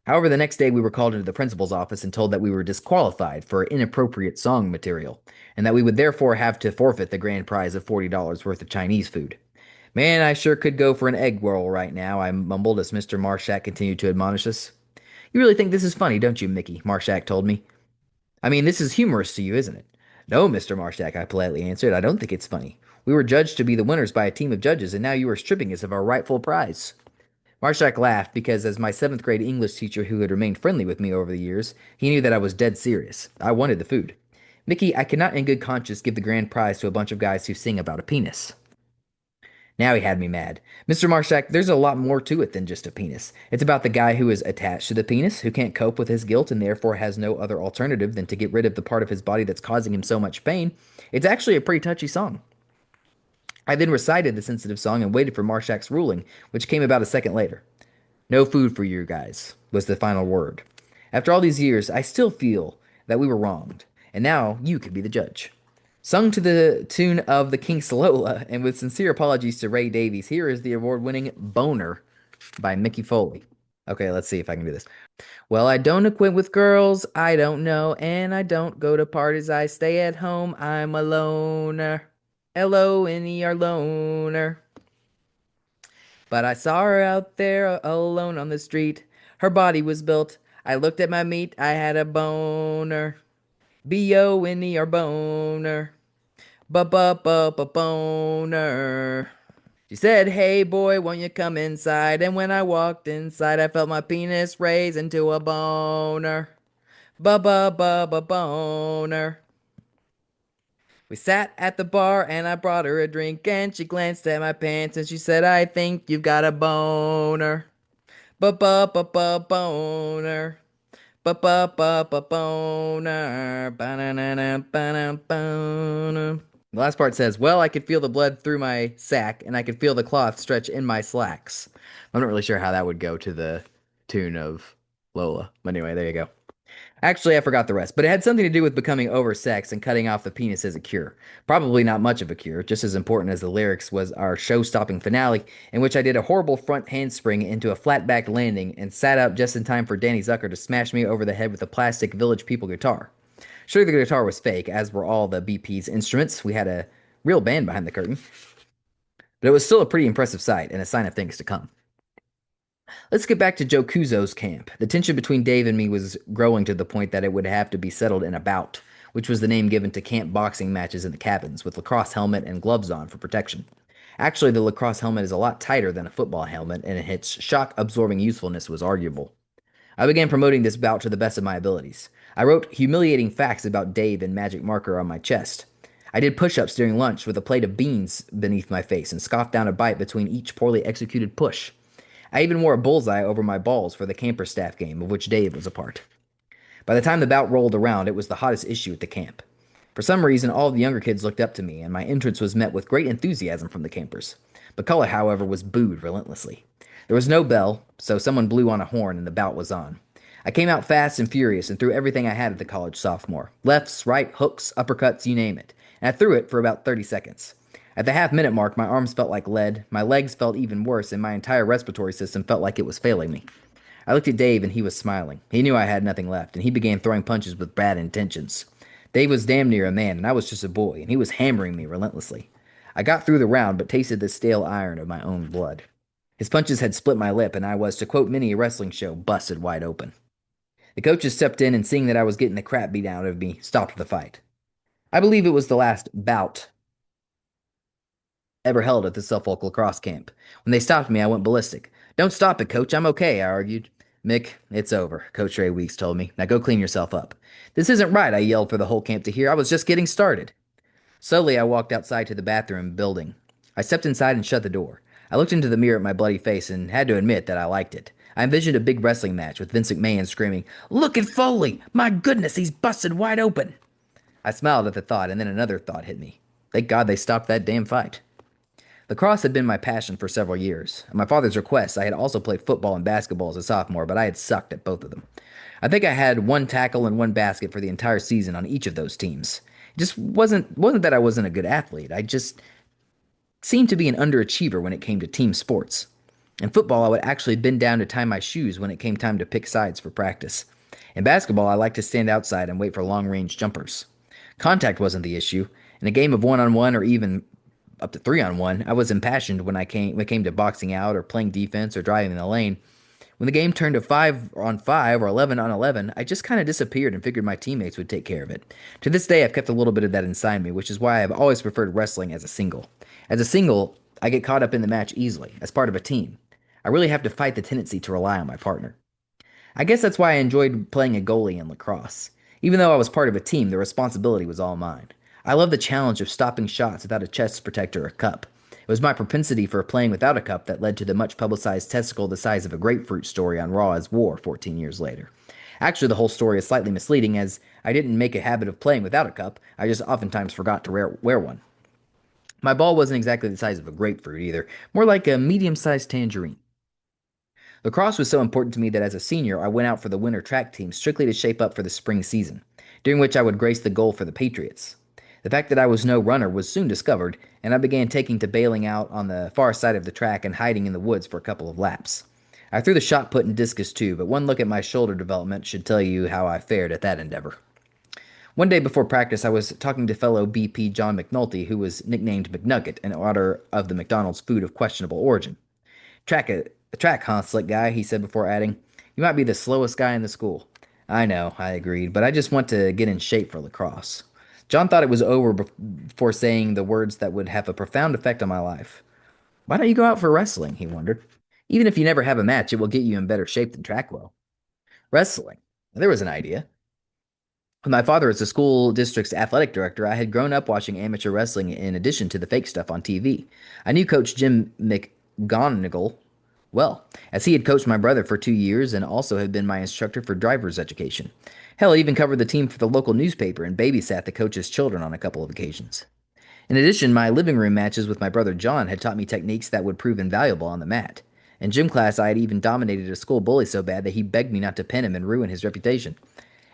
However, the next day we were called into the principal's office and told that we were disqualified for inappropriate song material, and that we would therefore have to forfeit the grand prize of $40 worth of Chinese food. Man, I sure could go for an egg roll right now, I mumbled as Mr. Marshak continued to admonish us. You really think this is funny, don't you, Mickey? Marshak told me. I mean, this is humorous to you, isn't it? No, Mr. Marshak, I politely answered. I don't think it's funny. We were judged to be the winners by a team of judges, and now you are stripping us of our rightful prize. Marshak laughed because, as my seventh grade English teacher who had remained friendly with me over the years, he knew that I was dead serious. I wanted the food. Mickey, I cannot in good conscience give the grand prize to a bunch of guys who sing about a penis. Now he had me mad. Mr. Marshak, there's a lot more to it than just a penis. It's about the guy who is attached to the penis, who can't cope with his guilt and therefore has no other alternative than to get rid of the part of his body that's causing him so much pain. It's actually a pretty touchy song. I then recited the sensitive song and waited for Marshak's ruling, which came about a second later. No food for you guys, was the final word. After all these years, I still feel that we were wronged, and now you could be the judge. Sung to the tune of the King's Lola, and with sincere apologies to Ray Davies, here is the award-winning Boner by Mickey Foley. Okay, let's see if I can do this. Well, I don't acquaint with girls, I don't know, and I don't go to parties, I stay at home, I'm a loner. L-O-N-E-R, loner. But I saw her out there alone on the street. Her body was built. I looked at my meat. I had a boner. B-O-N-E-R, boner. Boner. She said, hey boy, won't you come inside? And when I walked inside, I felt my penis raise into a boner. Boner. We sat at the bar and I brought her a drink and she glanced at my pants and she said, I think you've got a boner. Boner. Boner. Ba-na-na-na-ba-na-boner. The last part says, well, I could feel the blood through my sack and I could feel the cloth stretch in my slacks. I'm not really sure how that would go to the tune of Lola. But anyway, there you go. Actually, I forgot the rest, but it had something to do with becoming oversexed and cutting off the penis as a cure. Probably not much of a cure, just as important as the lyrics was our show-stopping finale, in which I did a horrible front handspring into a flat-backed landing and sat up just in time for Danny Zucker to smash me over the head with a plastic Village People guitar. Sure, the guitar was fake, as were all the BP's instruments. We had a real band behind the curtain, but it was still a pretty impressive sight and a sign of things to come. Let's get back to Joe Kuzo's camp. The tension between Dave and me was growing to the point that it would have to be settled in a bout, which was the name given to camp boxing matches in the cabins, with lacrosse helmet and gloves on for protection. Actually, the lacrosse helmet is a lot tighter than a football helmet, and its shock absorbing usefulness was arguable. I began promoting this bout to the best of my abilities. I wrote humiliating facts about Dave in magic marker on my chest. I did push ups during lunch with a plate of beans beneath my face and scoffed down a bite between each poorly executed push. I even wore a bullseye over my balls for the camper staff game, of which Dave was a part. By the time the bout rolled around, it was the hottest issue at the camp. For some reason, all of the younger kids looked up to me, and my entrance was met with great enthusiasm from the campers. McCullough, however, was booed relentlessly. There was no bell, so someone blew on a horn and the bout was on. I came out fast and furious and threw everything I had at the college sophomore. Lefts, right, hooks, uppercuts, you name it. And I threw it for about 30 seconds. At the half-minute mark, my arms felt like lead, my legs felt even worse, and my entire respiratory system felt like it was failing me. I looked at Dave and he was smiling. He knew I had nothing left, and he began throwing punches with bad intentions. Dave was damn near a man, and I was just a boy, and he was hammering me relentlessly. I got through the round, but tasted the stale iron of my own blood. His punches had split my lip, and I was, to quote many a wrestling show, busted wide open. The coaches stepped in and, seeing that I was getting the crap beat out of me, stopped the fight. I believe it was the last bout ever held at the Suffolk lacrosse camp. When they stopped me, I went ballistic. Don't stop it, coach. I'm okay, I argued. Mick, it's over, Coach Ray Weeks told me. Now go clean yourself up. This isn't right, I yelled for the whole camp to hear. I was just getting started. Slowly, I walked outside to the bathroom building. I stepped inside and shut the door. I looked into the mirror at my bloody face and had to admit that I liked it. I envisioned a big wrestling match with Vince McMahon screaming, Look at Foley! My goodness, he's busted wide open! I smiled at the thought, and then another thought hit me. Thank God they stopped that damn fight. Lacrosse had been my passion for several years. At my father's request, I had also played football and basketball as a sophomore, but I had sucked at both of them. I think I had one tackle and one basket for the entire season on each of those teams. It just wasn't that I wasn't a good athlete. I just seemed to be an underachiever when it came to team sports. In football, I would actually bend down to tie my shoes when it came time to pick sides for practice. In basketball, I liked to stand outside and wait for long-range jumpers. Contact wasn't the issue. In a game of one-on-one or even up to 3-on-1, I was impassioned when it came to boxing out or playing defense or driving in the lane. When the game turned to 5-on-5 or 11-on-11, I just kind of disappeared and figured my teammates would take care of it. To this day, I've kept a little bit of that inside me, which is why I've always preferred wrestling as a single. As a single, I get caught up in the match easily, as part of a team. I really have to fight the tendency to rely on my partner. I guess that's why I enjoyed playing a goalie in lacrosse. Even though I was part of a team, the responsibility was all mine. I loved the challenge of stopping shots without a chest protector or cup. It was my propensity for playing without a cup that led to the much publicized testicle the size of a grapefruit story on Raw as War 14 years later. Actually, the whole story is slightly misleading, as I didn't make a habit of playing without a cup, I just oftentimes forgot to wear one. My ball wasn't exactly the size of a grapefruit either, more like a medium-sized tangerine. Lacrosse was so important to me that as a senior, I went out for the winter track team strictly to shape up for the spring season, during which I would grace the goal for the Patriots. The fact that I was no runner was soon discovered, and I began taking to bailing out on the far side of the track and hiding in the woods for a couple of laps. I threw the shot put and discus too, but one look at my shoulder development should tell you how I fared at that endeavor. One day before practice, I was talking to fellow BP John McNulty, who was nicknamed McNugget in honor of the McDonald's food of questionable origin. Track, huh, slick guy, he said before adding, You might be the slowest guy in the school. I know, I agreed, but I just want to get in shape for lacrosse. John thought it was over before saying the words that would have a profound effect on my life. Why don't you go out for wrestling? He wondered. Even if you never have a match, it will get you in better shape than track will. Wrestling. There was an idea. With my father as the school district's athletic director, I had grown up watching amateur wrestling in addition to the fake stuff on TV. I knew Coach Jim McGonigal well, as he had coached my brother for 2 years and also had been my instructor for driver's education. Hell, he even covered the team for the local newspaper and babysat the coach's children on a couple of occasions. In addition, my living room matches with my brother John had taught me techniques that would prove invaluable on the mat. In gym class, I had even dominated a school bully so bad that he begged me not to pin him and ruin his reputation.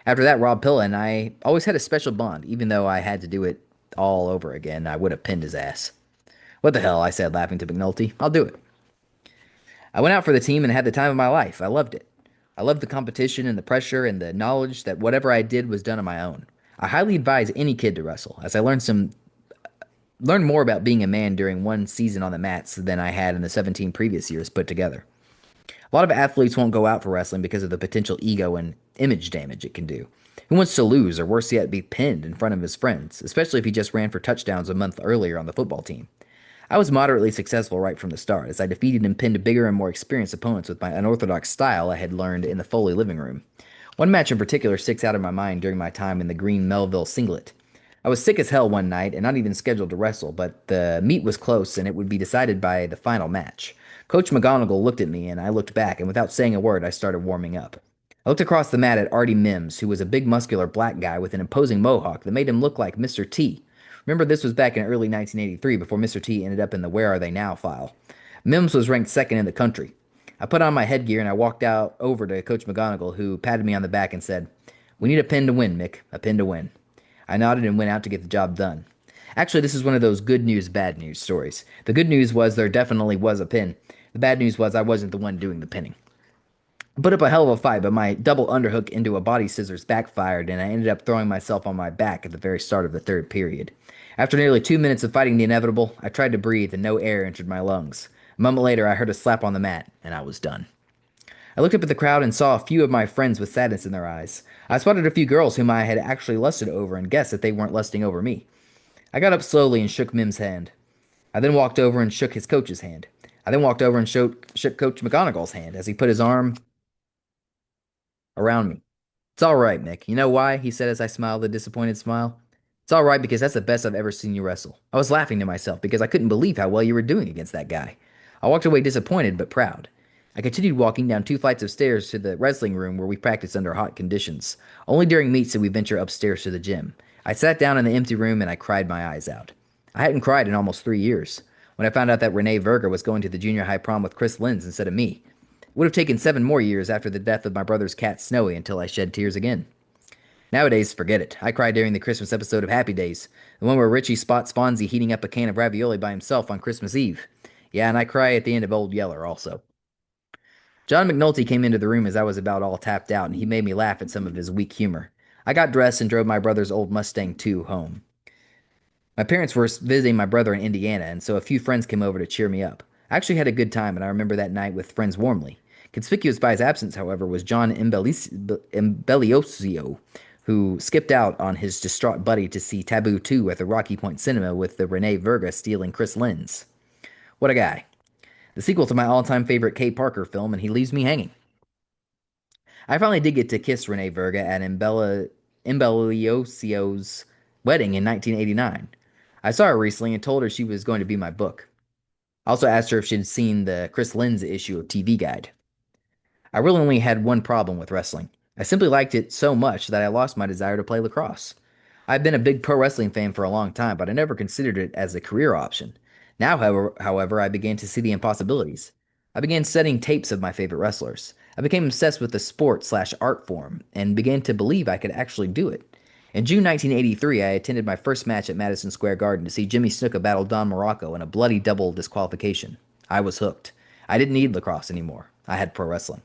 After that, Rob Pilla and I always had a special bond, even though I had to do it all over again. I would have pinned his ass. What the hell, I said, laughing to McNulty. I'll do it. I went out for the team and had the time of my life. I loved it. I loved the competition and the pressure and the knowledge that whatever I did was done on my own. I highly advise any kid to wrestle, as I learned more about being a man during one season on the mats than I had in the 17 previous years put together. A lot of athletes won't go out for wrestling because of the potential ego and image damage it can do. Who wants to lose, or worse yet, be pinned in front of his friends, especially if he just ran for touchdowns a month earlier on the football team? I was moderately successful right from the start, as I defeated and pinned bigger and more experienced opponents with my unorthodox style I had learned in the Foley living room. One match in particular sticks out in my mind during my time in the green Melville singlet. I was sick as hell one night and not even scheduled to wrestle, but the meet was close and it would be decided by the final match. Coach McGonigal looked at me and I looked back, and without saying a word, I started warming up. I looked across the mat at Artie Mims, who was a big muscular black guy with an imposing mohawk that made him look like Mr. T. Remember, this was back in early 1983 before Mr. T ended up in the Where Are They Now file. Mims was ranked second in the country. I put on my headgear and I walked out over to Coach McGonigal, who patted me on the back and said, "We need a pin to win, Mick. A pin to win." I nodded and went out to get the job done. Actually, this is one of those good news, bad news stories. The good news was there definitely was a pin. The bad news was I wasn't the one doing the pinning. I put up a hell of a fight, but my double underhook into a body scissors backfired, and I ended up throwing myself on my back at the very start of the third period. After nearly 2 minutes of fighting the inevitable, I tried to breathe, and no air entered my lungs. A moment later, I heard a slap on the mat, and I was done. I looked up at the crowd and saw a few of my friends with sadness in their eyes. I spotted a few girls whom I had actually lusted over and guessed that they weren't lusting over me. I got up slowly and shook Mim's hand. I then walked over and shook his coach's hand. I then walked over and shook Coach McGonigal's hand as he put his arm around me. "It's all right, Mick. You know why?" he said as I smiled a disappointed smile. "It's all right because that's the best I've ever seen you wrestle." I was laughing to myself because I couldn't believe how well you were doing against that guy. I walked away disappointed but proud. I continued walking down 2 flights of stairs to the wrestling room where we practiced under hot conditions. Only during meets did we venture upstairs to the gym. I sat down in the empty room and I cried my eyes out. I hadn't cried in almost 3 years. When I found out that Renee Verga was going to the junior high prom with Chris Lenz instead of me, it would have taken 7 more years after the death of my brother's cat Snowy until I shed tears again. Nowadays, forget it. I cried during the Christmas episode of Happy Days, the one where Richie spots Fonzie heating up a can of ravioli by himself on Christmas Eve. Yeah, and I cry at the end of Old Yeller also. John McNulty came into the room as I was about all tapped out, and he made me laugh at some of his weak humor. I got dressed and drove my brother's old Mustang 2 home. My parents were visiting my brother in Indiana, and so a few friends came over to cheer me up. I actually had a good time, and I remember that night with friends warmly. Conspicuous by his absence, however, was John Embelliosio, who skipped out on his distraught buddy to see Taboo 2 at the Rocky Point Cinema with the Renee Verga stealing Chris Lenz. What a guy. The sequel to my all-time favorite Kay Parker film, and he leaves me hanging. I finally did get to kiss Renee Verga at Embelliosio's wedding in 1989. I saw her recently and told her she was going to be my book. I also asked her if she'd seen the Chris Lenz issue of TV Guide. I really only had one problem with wrestling. I simply liked it so much that I lost my desire to play lacrosse. I've been a big pro wrestling fan for a long time, but I never considered it as a career option. Now, however, I began to see the impossibilities. I began studying tapes of my favorite wrestlers. I became obsessed with the sport/art form and began to believe I could actually do it. In June 1983, I attended my first match at Madison Square Garden to see Jimmy Snuka battle Don Morocco in a bloody double disqualification. I was hooked. I didn't need lacrosse anymore. I had pro wrestling.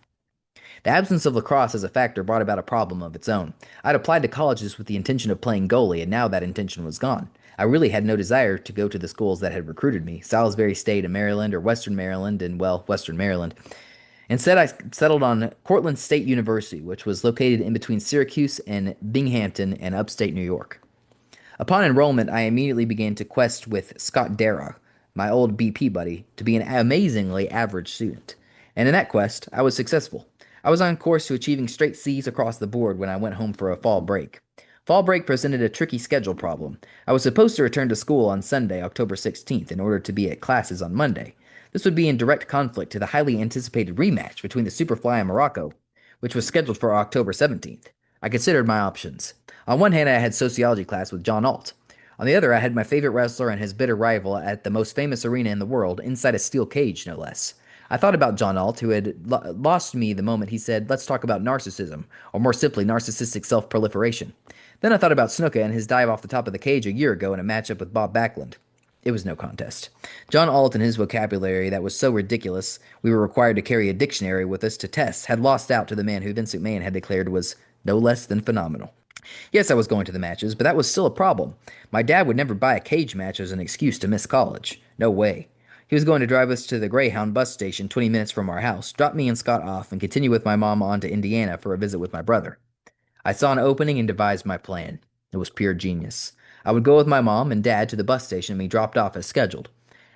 The absence of lacrosse as a factor brought about a problem of its own. I'd applied to colleges with the intention of playing goalie, and now that intention was gone. I really had no desire to go to the schools that had recruited me, Salisbury State in Maryland or Western Maryland and, well, Western Maryland. Instead, I settled on Cortland State University, which was located in between Syracuse and Binghamton in upstate New York. Upon enrollment, I immediately began to quest with Scott Dara, my old BP buddy, to be an amazingly average student. And in that quest, I was successful. I was on course to achieving straight C's across the board when I went home for a fall break. Fall break presented a tricky schedule problem. I was supposed to return to school on Sunday, October 16th, in order to be at classes on Monday. This would be in direct conflict to the highly anticipated rematch between the Superfly and Morocco, which was scheduled for October 17th. I considered my options. On one hand, I had sociology class with John Alt. On the other, I had my favorite wrestler and his bitter rival at the most famous arena in the world, inside a steel cage, no less. I thought about John Alt, who had lost me the moment he said, "Let's talk about narcissism," or more simply, narcissistic self proliferation. Then I thought about Snuka and his dive off the top of the cage a year ago in a matchup with Bob Backlund. It was no contest. John Alt and his vocabulary that was so ridiculous we were required to carry a dictionary with us to tests had lost out to the man who Vince McMahon had declared was no less than phenomenal. Yes, I was going to the matches, but that was still a problem. My dad would never buy a cage match as an excuse to miss college. No way. He was going to drive us to the Greyhound bus station 20 minutes from our house, drop me and Scott off, and continue with my mom on to Indiana for a visit with my brother. I saw an opening and devised my plan. It was pure genius. I would go with my mom and dad to the bus station and be dropped off as scheduled.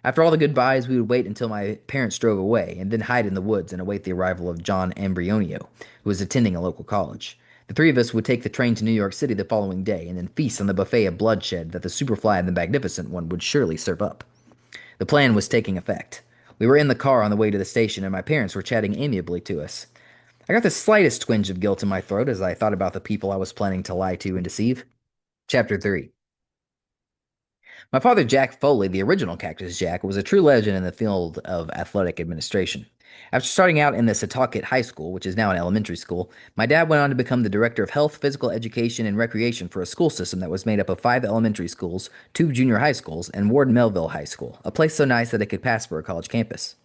After all the goodbyes, we would wait until my parents drove away, and then hide in the woods and await the arrival of John Ambrionio, who was attending a local college. The three of us would take the train to New York City the following day, and then feast on the buffet of bloodshed that the Superfly and the Magnificent One would surely serve up. The plan was taking effect. We were in the car on the way to the station, and my parents were chatting amiably to us. I got the slightest twinge of guilt in my throat as I thought about the people I was planning to lie to and deceive. Chapter 3. My father, Jack Foley, the original Cactus Jack, was a true legend in the field of athletic administration. After starting out in the Setauket High School, which is now an elementary school, my dad went on to become the director of health, physical education, and recreation for a school system that was made up of 5 elementary schools, 2 junior high schools, and Ward Melville High School, a place so nice that it could pass for a college campus.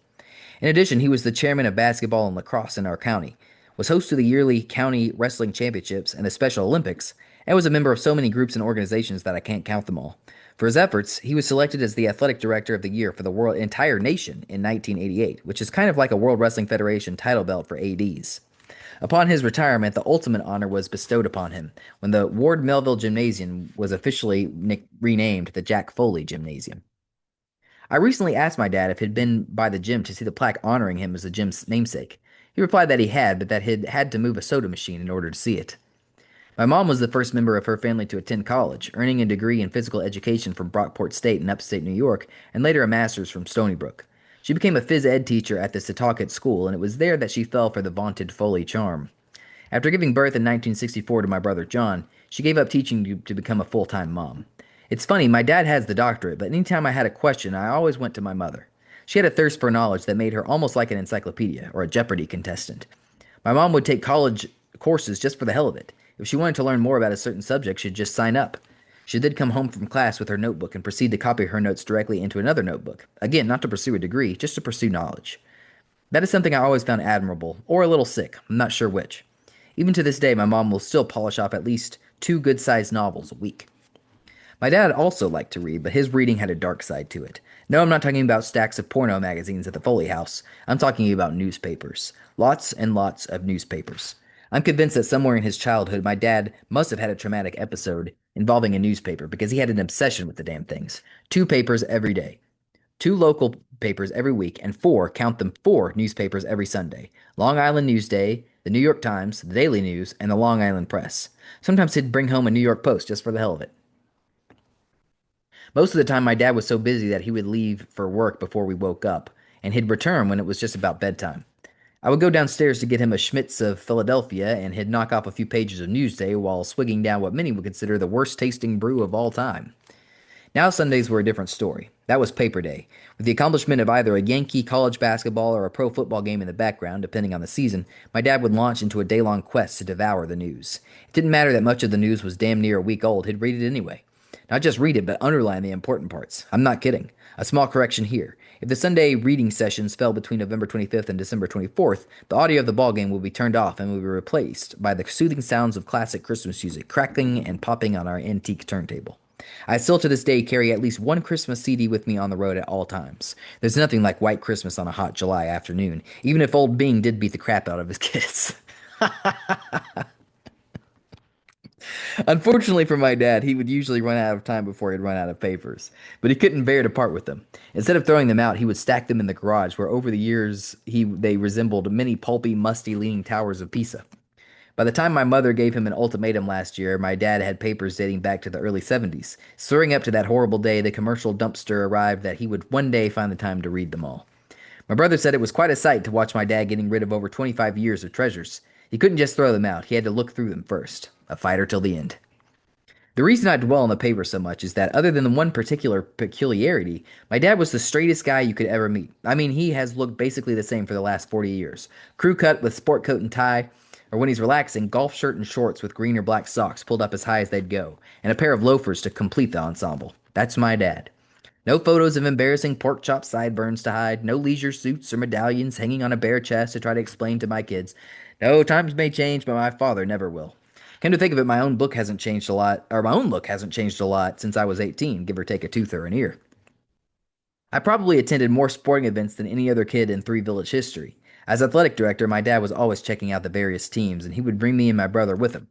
In addition, he was the chairman of basketball and lacrosse in our county, was host to the yearly county wrestling championships and the Special Olympics, and was a member of so many groups and organizations that I can't count them all. For his efforts, he was selected as the athletic director of the year for the entire nation in 1988, which is kind of like a World Wrestling Federation title belt for ADs. Upon his retirement, the ultimate honor was bestowed upon him when the Ward Melville Gymnasium was officially renamed the Jack Foley Gymnasium. I recently asked my dad if he'd been by the gym to see the plaque honoring him as the gym's namesake. He replied that he had, but that he'd had to move a soda machine in order to see it. My mom was the first member of her family to attend college, earning a degree in physical education from Brockport State in upstate New York, and later a master's from Stony Brook. She became a phys ed teacher at the Setauket School, and it was there that she fell for the vaunted Foley charm. After giving birth in 1964 to my brother John, she gave up teaching to become a full-time mom. It's funny, my dad has the doctorate, but anytime I had a question, I always went to my mother. She had a thirst for knowledge that made her almost like an encyclopedia or a Jeopardy contestant. My mom would take college courses just for the hell of it. If she wanted to learn more about a certain subject, she'd just sign up. She'd then come home from class with her notebook and proceed to copy her notes directly into another notebook. Again, not to pursue a degree, just to pursue knowledge. That is something I always found admirable, or a little sick, I'm not sure which. Even to this day, my mom will still polish off at least 2 good-sized novels a week. My dad also liked to read, but his reading had a dark side to it. No, I'm not talking about stacks of porno magazines at the Foley house. I'm talking about newspapers. Lots and lots of newspapers. I'm convinced that somewhere in his childhood, my dad must have had a traumatic episode involving a newspaper because he had an obsession with the damn things. 2 papers every day. 2 local papers every week, and 4, count them, 4 newspapers every Sunday. Long Island Newsday, the New York Times, the Daily News, and the Long Island Press. Sometimes he'd bring home a New York Post just for the hell of it. Most of the time, my dad was so busy that he would leave for work before we woke up, and he'd return when it was just about bedtime. I would go downstairs to get him a Schmitz of Philadelphia, and he'd knock off a few pages of Newsday while swigging down what many would consider the worst tasting brew of all time. Now Sundays were a different story. That was paper day, with the accomplishment of either a Yankee college basketball or a pro football game in the background, depending on the season. My dad would launch into a day-long quest to devour the news. It didn't matter that much of the news was damn near a week old, he'd read it anyway. Not just read it, but underline the important parts. I'm not kidding. A small correction here. If the Sunday reading sessions fell between November 25th and December 24th, the audio of the ballgame will be turned off and will be replaced by the soothing sounds of classic Christmas music crackling and popping on our antique turntable. I still to this day carry at least one Christmas CD with me on the road at all times. There's nothing like White Christmas on a hot July afternoon, even if old Bing did beat the crap out of his kids. Unfortunately for my dad, he would usually run out of time before he'd run out of papers, but he couldn't bear to part with them. Instead of throwing them out, he would stack them in the garage, where over the years they resembled many pulpy, musty leaning towers of Pisa. By the time my mother gave him an ultimatum last year, my dad had papers dating back to the early 70s, swearing up to that horrible day the commercial dumpster arrived that he would one day find the time to read them all. My brother said it was quite a sight to watch my dad getting rid of over 25 years of treasures. He couldn't just throw them out, he had to look through them first. A fighter till the end. The reason I dwell on the paper so much is that, other than the one particular peculiarity, my dad was the straightest guy you could ever meet. I mean, he has looked basically the same for the last 40 years. Crew cut with sport coat and tie, or when he's relaxing, golf shirt and shorts with green or black socks pulled up as high as they'd go, and a pair of loafers to complete the ensemble. That's my dad. No photos of embarrassing pork chop sideburns to hide, no leisure suits or medallions hanging on a bare chest to try to explain to my kids. No, times may change, but my father never will. Come to think of it, my own book hasn't changed a lot, or my own look hasn't changed a lot since I was 18, give or take a tooth or an ear. I probably attended more sporting events than any other kid in Three Village history. As athletic director, my dad was always checking out the various teams, and he would bring me and my brother with him.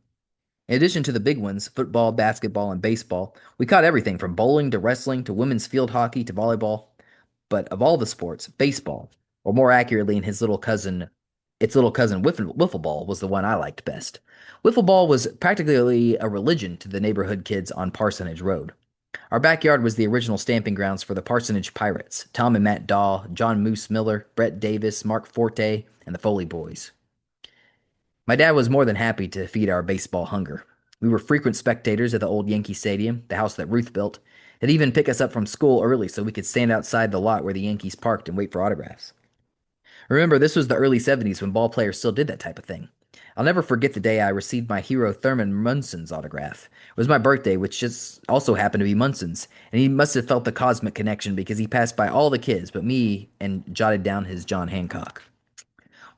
In addition to the big ones, football, basketball, and baseball, we caught everything from bowling to wrestling to women's field hockey to volleyball. But of all the sports, baseball, or more accurately, its little cousin wiffle ball was the one I liked best. Wiffle ball was practically a religion to the neighborhood kids on Parsonage Road. Our backyard was the original stamping grounds for the Parsonage Pirates, Tom and Matt Daw, John Moose Miller, Brett Davis, Mark Forte, and the Foley boys. My dad was more than happy to feed our baseball hunger. We were frequent spectators at the old Yankee Stadium, the house that Ruth built. They'd even pick us up from school early so we could stand outside the lot where the Yankees parked and wait for autographs. Remember, this was the early 70s when ball players still did that type of thing. I'll never forget the day I received my hero Thurman Munson's autograph. It was my birthday, which just also happened to be Munson's, and he must have felt the cosmic connection because he passed by all the kids but me and jotted down his John Hancock.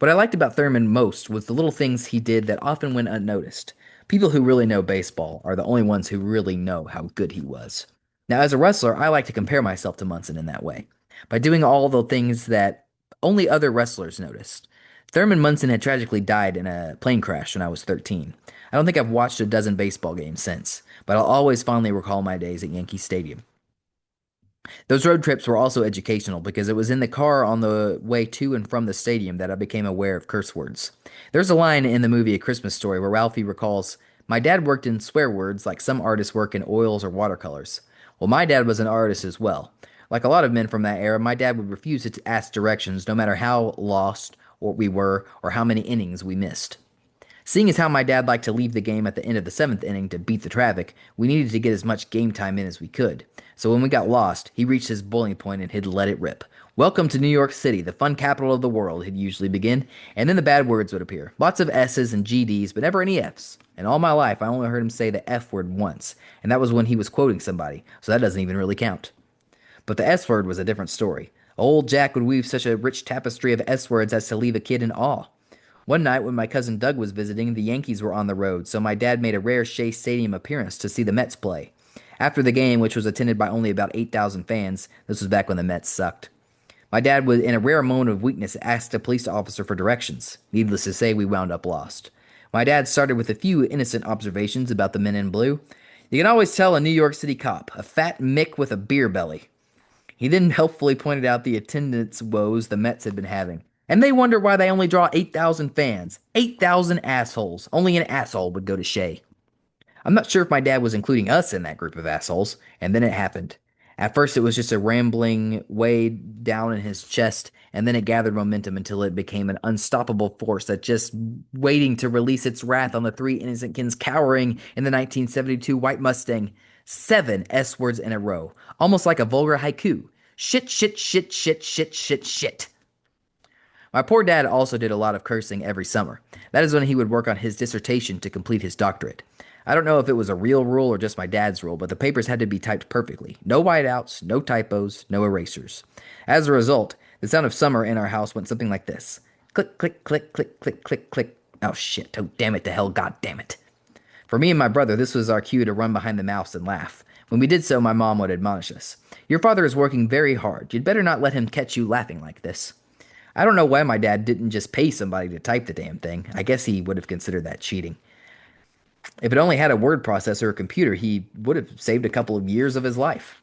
What I liked about Thurman most was the little things he did that often went unnoticed. People who really know baseball are the only ones who really know how good he was. Now, as a wrestler, I like to compare myself to Munson in that way, by doing all the things that only other wrestlers noticed. Thurman Munson had tragically died in a plane crash when I was 13. I don't think I've watched a dozen baseball games since, but I'll always fondly recall my days at Yankee Stadium. Those road trips were also educational because it was in the car on the way to and from the stadium that I became aware of curse words. There's a line in the movie A Christmas Story where Ralphie recalls, "My dad worked in swear words like some artists work in oils or watercolors." Well, my dad was an artist as well. Like a lot of men from that era, my dad would refuse to ask directions no matter how lost or we were or how many innings we missed. Seeing as how my dad liked to leave the game at the end of the seventh inning to beat the traffic, we needed to get as much game time in as we could. So when we got lost, he reached his boiling point and he'd let it rip. "Welcome to New York City, the fun capital of the world," he'd usually begin, and then the bad words would appear. Lots of S's and GDs, but never any F's. And all my life, I only heard him say the F word once, and that was when he was quoting somebody, so that doesn't even really count. But the S word was a different story. Old Jack would weave such a rich tapestry of S words as to leave a kid in awe. One night when my cousin Doug was visiting, the Yankees were on the road, so my dad made a rare Shea Stadium appearance to see the Mets play. After the game, which was attended by only about 8,000 fans, this was back when the Mets sucked, my dad would, in a rare moment of weakness, ask a police officer for directions. Needless to say, we wound up lost. My dad started with a few innocent observations about the men in blue. "You can always tell a New York City cop, a fat Mick with a beer belly." He then helpfully pointed out the attendance woes the Mets had been having. "And they wonder why they only draw 8,000 fans. 8,000 assholes. Only an asshole would go to Shea." I'm not sure if my dad was including us in that group of assholes, and then it happened. At first, it was just a rambling way down in his chest, and then it gathered momentum until it became an unstoppable force that just waiting to release its wrath on the three innocent kids cowering in the 1972 White Mustang. 7 S words in a row, almost like a vulgar haiku. Shit, shit, shit, shit, shit, shit, shit. My poor dad also did a lot of cursing every summer. That is when he would work on his dissertation to complete his doctorate. I don't know if it was a real rule or just my dad's rule, but the papers had to be typed perfectly. No whiteouts, no typos, no erasers. As a result, the sound of summer in our house went something like this. Click, click, click, click, click, click, click. Oh shit, oh damn it to hell, god damn it. For me and my brother, this was our cue to run behind the mouse and laugh. When we did so, my mom would admonish us. "Your father is working very hard. You'd better not let him catch you laughing like this." I don't know why my dad didn't just pay somebody to type the damn thing. I guess he would have considered that cheating. If it only had a word processor or computer, he would have saved a couple of years of his life.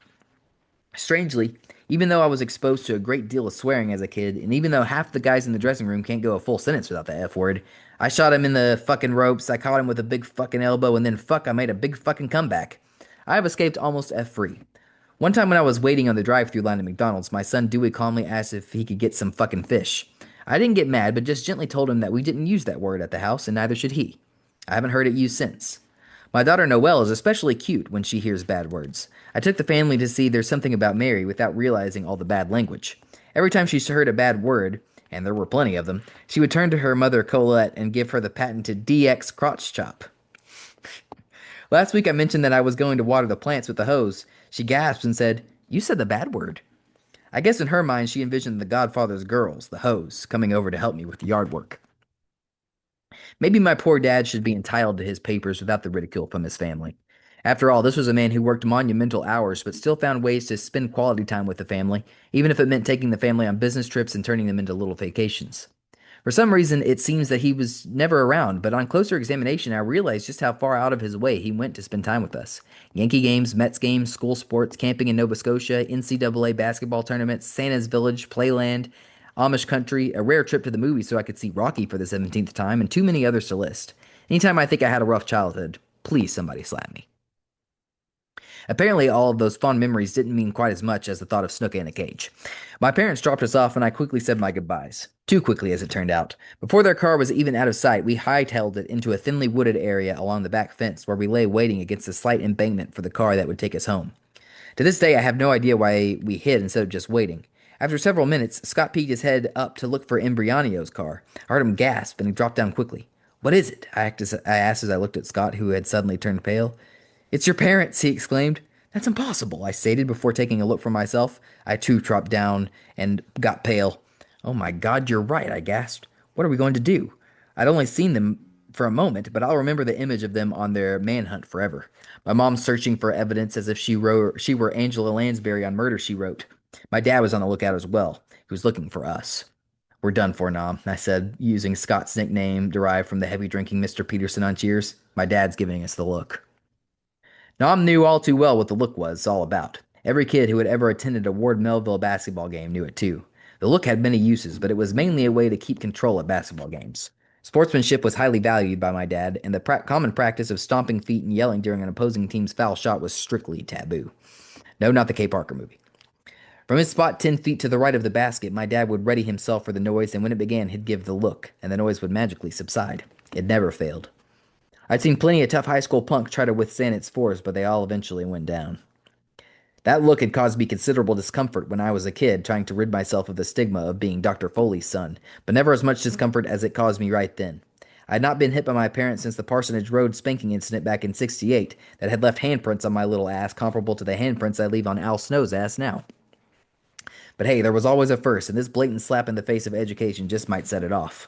Strangely, even though I was exposed to a great deal of swearing as a kid, and even though half the guys in the dressing room can't go a full sentence without the F word, I shot him in the fucking ropes, I caught him with a big fucking elbow, and then fuck, I made a big fucking comeback. I have escaped almost F free. One time when I was waiting on the drive through line at McDonald's, my son Dewey calmly asked if he could get some fucking fish. I didn't get mad, but just gently told him that we didn't use that word at the house, and neither should he. I haven't heard it used since. My daughter Noelle is especially cute when she hears bad words. I took the family to see There's Something About Mary without realizing all the bad language. Every time she heard a bad word, and there were plenty of them, she would turn to her mother Colette and give her the patented DX crotch chop. Last week I mentioned that I was going to water the plants with the hose. She gasped and said, "You said the bad word." I guess in her mind she envisioned the Godfather's girls, the hose, coming over to help me with the yard work. Maybe my poor dad should be entitled to his papers without the ridicule from his family. After all, this was a man who worked monumental hours but still found ways to spend quality time with the family, even if it meant taking the family on business trips and turning them into little vacations. For some reason, it seems that he was never around, but on closer examination, I realized just how far out of his way he went to spend time with us. Yankee games, Mets games, school sports, camping in Nova Scotia, NCAA basketball tournaments, Santa's Village, Playland, Amish country, a rare trip to the movies so I could see Rocky for the 17th time, and too many others to list. Anytime I think I had a rough childhood, please somebody slap me. Apparently, all of those fond memories didn't mean quite as much as the thought of Snook in a cage. My parents dropped us off, and I quickly said my goodbyes. Too quickly, as it turned out. Before their car was even out of sight, we hightailed it into a thinly wooded area along the back fence where we lay waiting against a slight embankment for the car that would take us home. To this day, I have no idea why we hid instead of just waiting. After several minutes, Scott peeked his head up to look for Embryonio's car. I heard him gasp, and he dropped down quickly. "What is it?" I asked as I looked at Scott, who had suddenly turned pale. "It's your parents," he exclaimed. "That's impossible," I stated before taking a look for myself. I too dropped down and got pale. "Oh my God, you're right," I gasped. "What are we going to do?" I'd only seen them for a moment, but I'll remember the image of them on their manhunt forever. My mom searching for evidence as if she were Angela Lansbury on Murder, She Wrote. My dad was on the lookout as well. He was looking for us. "We're done for, Nom," I said, using Scott's nickname derived from the heavy drinking Mr. Peterson on Cheers. My dad's giving us the look. Nom knew all too well what the look was all about. Every kid who had ever attended a Ward Melville basketball game knew it too. The look had many uses, but it was mainly a way to keep control at basketball games. Sportsmanship was highly valued by my dad, and the common practice of stomping feet and yelling during an opposing team's foul shot was strictly taboo. No, not the Kay Parker movie. From his spot 10 feet to the right of the basket, my dad would ready himself for the noise, and when it began, he'd give the look, and the noise would magically subside. It never failed. I'd seen plenty of tough high school punk try to withstand its force, but they all eventually went down. That look had caused me considerable discomfort when I was a kid, trying to rid myself of the stigma of being Dr. Foley's son, but never as much discomfort as it caused me right then. I had not been hit by my parents since the Parsonage Road spanking incident back in '68 that had left handprints on my little ass comparable to the handprints I leave on Al Snow's ass now. But hey, there was always a first, and this blatant slap in the face of education just might set it off.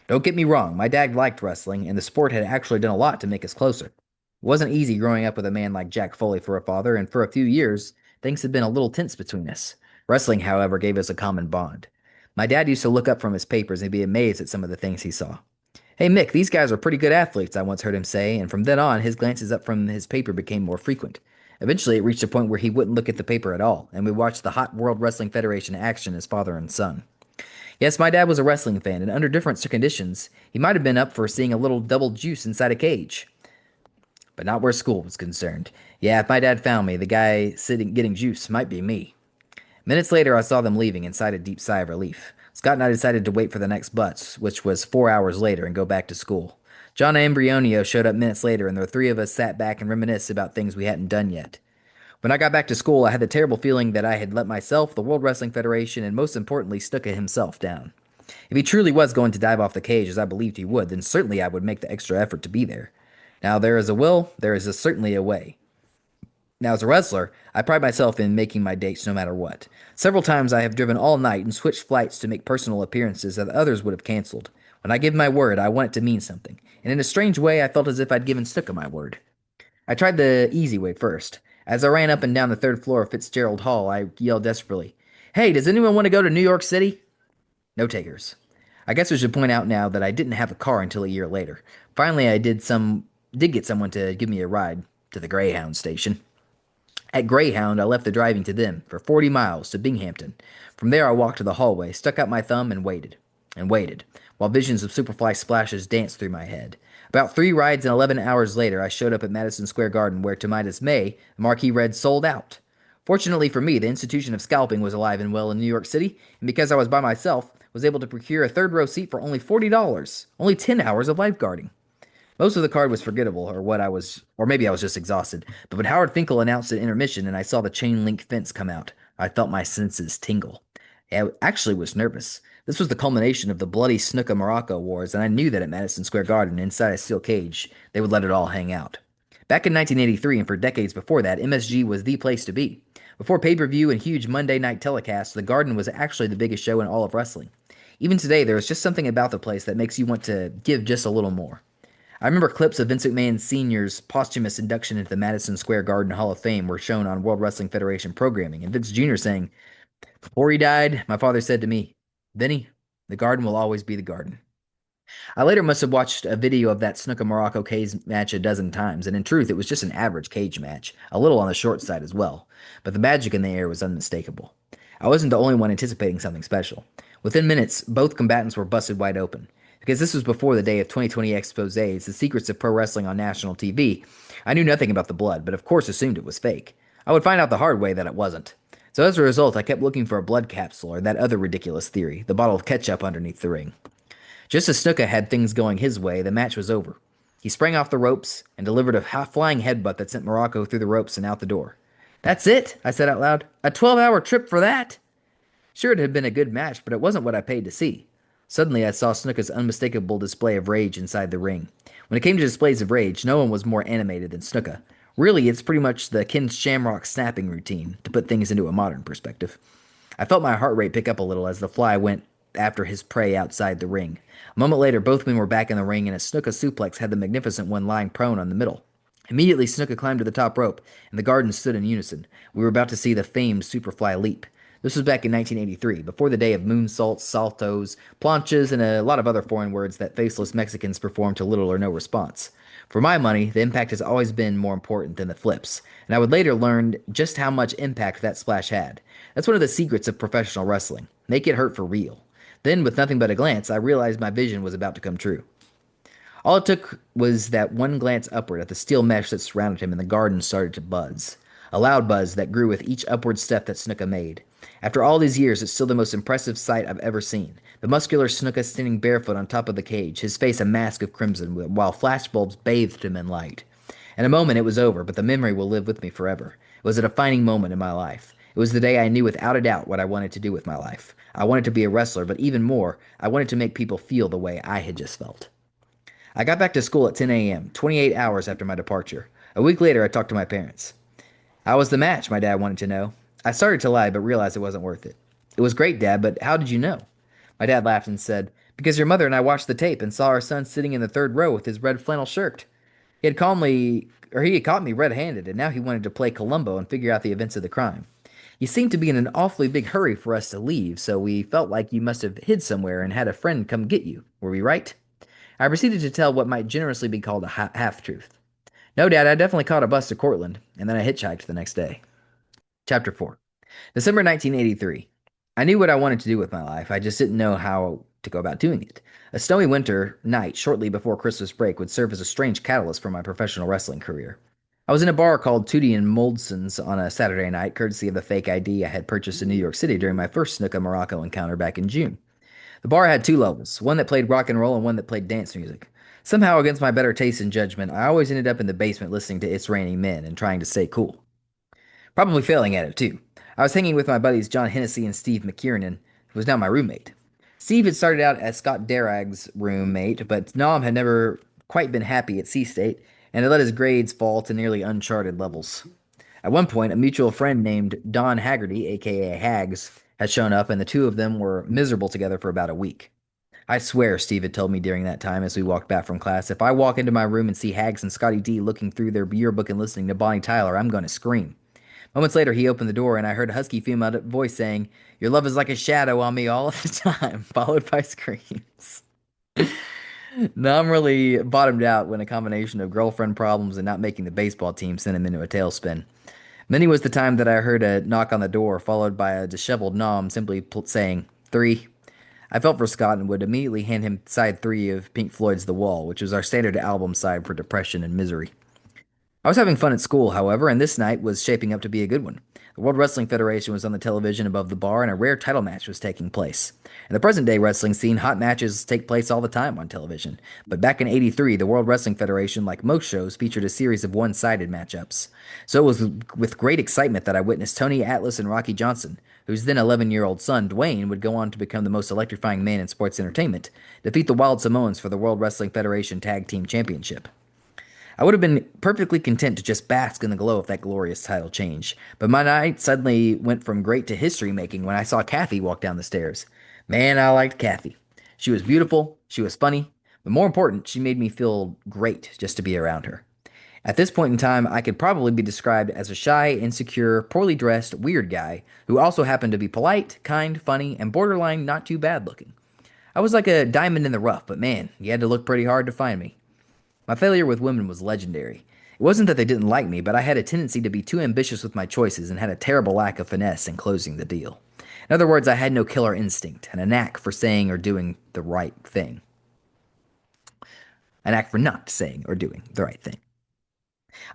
Don't get me wrong, my dad liked wrestling, and the sport had actually done a lot to make us closer. It wasn't easy growing up with a man like Jack Foley for a father, and for a few years, things had been a little tense between us. Wrestling, however, gave us a common bond. My dad used to look up from his papers and be amazed at some of the things he saw. "Hey, Mick, these guys are pretty good athletes," I once heard him say, and from then on, his glances up from his paper became more frequent. Eventually, it reached a point where he wouldn't look at the paper at all, and we watched the hot World Wrestling Federation action as father and son. Yes, my dad was a wrestling fan, and under different conditions, he might have been up for seeing a little double juice inside a cage. But not where school was concerned. Yeah, if my dad found me, the guy sitting getting juice might be me. Minutes later, I saw them leaving and sighed a deep sigh of relief. Scott and I decided to wait for the next bus, which was 4 hours later, and go back to school. John and Embryonio showed up minutes later, and the three of us sat back and reminisced about things we hadn't done yet. When I got back to school, I had the terrible feeling that I had let myself, the World Wrestling Federation, and most importantly, Stuka himself down. If he truly was going to dive off the cage, as I believed he would, then certainly I would make the extra effort to be there. Now, there is a will, there is certainly a way. Now, as a wrestler, I pride myself in making my dates no matter what. Several times I have driven all night and switched flights to make personal appearances that others would have canceled. When I give my word, I want it to mean something. And in a strange way, I felt as if I'd given Stuka my word. I tried the easy way first. As I ran up and down the third floor of Fitzgerald Hall, I yelled desperately, "Hey, does anyone want to go to New York City?" No takers. I guess I should point out now that I didn't have a car until a year later. Finally, I did get someone to give me a ride to the Greyhound station. At Greyhound, I left the driving to them for 40 miles to Binghamton. From there, I walked to the hallway, stuck out my thumb, and waited, while visions of Superfly splashes danced through my head. About 3 rides and 11 hours later, I showed up at Madison Square Garden, where, to my dismay, the marquee read "Sold Out." Fortunately for me, the institution of scalping was alive and well in New York City, and because I was by myself, was able to procure a third row seat for only $40, only 10 hours of lifeguarding. Most of the card was forgettable, or maybe I was just exhausted. But when Howard Finkel announced an intermission and I saw the chain link fence come out, I felt my senses tingle. I actually was nervous. This was the culmination of the bloody Snooker Morocco wars, and I knew that at Madison Square Garden, inside a steel cage, they would let it all hang out. Back in 1983 and for decades before that, MSG was the place to be. Before pay-per-view and huge Monday night telecasts, the Garden was actually the biggest show in all of wrestling. Even today, there is just something about the place that makes you want to give just a little more. I remember clips of Vince McMahon Sr.'s posthumous induction into the Madison Square Garden Hall of Fame were shown on World Wrestling Federation programming, and Vince Jr. saying, "Before he died, my father said to me, 'Vinny, the Garden will always be the Garden.'" I later must have watched a video of that Snuka Morocco cage match a dozen times, and in truth, it was just an average cage match, a little on the short side as well, but the magic in the air was unmistakable. I wasn't the only one anticipating something special. Within minutes, both combatants were busted wide open. Because this was before the day of 2020 exposés, the secrets of pro wrestling on national TV, I knew nothing about the blood, but of course assumed it was fake. I would find out the hard way that it wasn't. So as a result, I kept looking for a blood capsule or that other ridiculous theory, the bottle of ketchup underneath the ring. Just as Snuka had things going his way, the match was over. He sprang off the ropes and delivered a flying headbutt that sent Morocco through the ropes and out the door. "That's it," I said out loud. "A 12-hour trip for that?" Sure, it had been a good match, but it wasn't what I paid to see. Suddenly, I saw Snuka's unmistakable display of rage inside the ring. When it came to displays of rage, no one was more animated than Snuka. Really, it's pretty much the Ken Shamrock snapping routine, to put things into a modern perspective. I felt my heart rate pick up a little as the fly went after his prey outside the ring. A moment later, both men were back in the ring, and a Snuka suplex had the magnificent one lying prone on the middle. Immediately, Snuka climbed to the top rope, and the Garden stood in unison. We were about to see the famed Superfly leap. This was back in 1983, before the day of moonsaults, saltos, planches, and a lot of other foreign words that faceless Mexicans performed to little or no response. For my money, the impact has always been more important than the flips, and I would later learn just how much impact that splash had. That's one of the secrets of professional wrestling. Make it hurt for real. Then, with nothing but a glance, I realized my vision was about to come true. All it took was that one glance upward at the steel mesh that surrounded him, and the Garden started to buzz. A loud buzz that grew with each upward step that Snuka made. After all these years, it's still the most impressive sight I've ever seen. The muscular Snuka standing barefoot on top of the cage, his face a mask of crimson, while flashbulbs bathed him in light. In a moment it was over, but the memory will live with me forever. It was a defining moment in my life. It was the day I knew without a doubt what I wanted to do with my life. I wanted to be a wrestler, but even more, I wanted to make people feel the way I had just felt. I got back to school at 10 a.m., 28 hours after my departure. A week later, I talked to my parents. "How was the match?" my dad wanted to know. I started to lie, but realized it wasn't worth it. "It was great, Dad, but how did you know?" My dad laughed and said, "Because your mother and I watched the tape and saw our son sitting in the third row with his red flannel shirt. He had caught me red-handed, and now he wanted to play Columbo and figure out the events of the crime. You seemed to be in an awfully big hurry for us to leave, so we felt like you must have hid somewhere and had a friend come get you. Were we right?" I proceeded to tell what might generously be called a half-truth. "No, Dad, I definitely caught a bus to Cortland, and then I hitchhiked the next day." Chapter 4. December 1983. I knew what I wanted to do with my life, I just didn't know how to go about doing it. A snowy winter night shortly before Christmas break would serve as a strange catalyst for my professional wrestling career. I was in a bar called Tootie and Moldson's on a Saturday night, courtesy of the fake ID I had purchased in New York City during my first Snuka Morocco encounter back in June. The bar had two levels, one that played rock and roll and one that played dance music. Somehow, against my better taste and judgment, I always ended up in the basement listening to It's Raining Men and trying to stay cool. Probably failing at it, too. I was hanging with my buddies John Hennessy and Steve McKiernan, who was now my roommate. Steve had started out as Scott Darrag's roommate, but Nom had never quite been happy at C-State and had let his grades fall to nearly uncharted levels. At one point, a mutual friend named Don Haggerty, aka Hags, had shown up, and the two of them were miserable together for about a week. "I swear," Steve had told me during that time as we walked back from class, "if I walk into my room and see Hags and Scotty D looking through their yearbook and listening to Bonnie Tyler, I'm going to scream." Moments later, he opened the door, and I heard a husky female voice saying, "Your love is like a shadow on me all the time," followed by screams. Now I'm really bottomed out when a combination of girlfriend problems and not making the baseball team sent him into a tailspin. Many was the time that I heard a knock on the door, followed by a disheveled nom simply saying, "Three." I felt for Scott and would immediately hand him side three of Pink Floyd's The Wall, which was our standard album side for depression and misery. I was having fun at school, however, and this night was shaping up to be a good one. The World Wrestling Federation was on the television above the bar, and a rare title match was taking place. In the present day wrestling scene, hot matches take place all the time on television. But back in '83, the World Wrestling Federation, like most shows, featured a series of one sided matchups. So it was with great excitement that I witnessed Tony Atlas and Rocky Johnson, whose then 11-year-old son, Dwayne, would go on to become the most electrifying man in sports entertainment, defeat the Wild Samoans for the World Wrestling Federation Tag Team Championship. I would have been perfectly content to just bask in the glow of that glorious title change, but my night suddenly went from great to history making when I saw Kathy walk down the stairs. Man, I liked Kathy. She was beautiful, she was funny, but more important, she made me feel great just to be around her. At this point in time, I could probably be described as a shy, insecure, poorly dressed, weird guy who also happened to be polite, kind, funny, and borderline not too bad looking. I was like a diamond in the rough, but man, you had to look pretty hard to find me. My failure with women was legendary. It wasn't that they didn't like me, but I had a tendency to be too ambitious with my choices and had a terrible lack of finesse in closing the deal. In other words, I had no killer instinct and a knack for saying or doing the right thing. A knack for not saying or doing the right thing.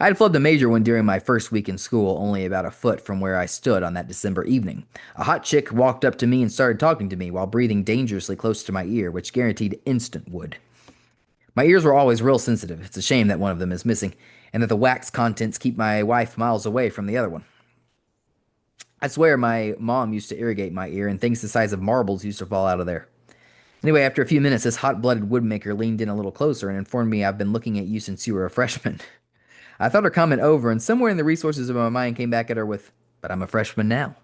I had flubbed a major one during my first week in school, only about a foot from where I stood on that December evening. A hot chick walked up to me and started talking to me while breathing dangerously close to my ear, which guaranteed instant wood. My ears were always real sensitive. It's a shame that one of them is missing, and that the wax contents keep my wife miles away from the other one. I swear my mom used to irrigate my ear, and things the size of marbles used to fall out of there. Anyway, after a few minutes, this hot-blooded woodmaker leaned in a little closer and informed me I've been looking at you since you were a freshman. I thought her comment over, and somewhere in the resources of my mind came back at her with, "But I'm a freshman now."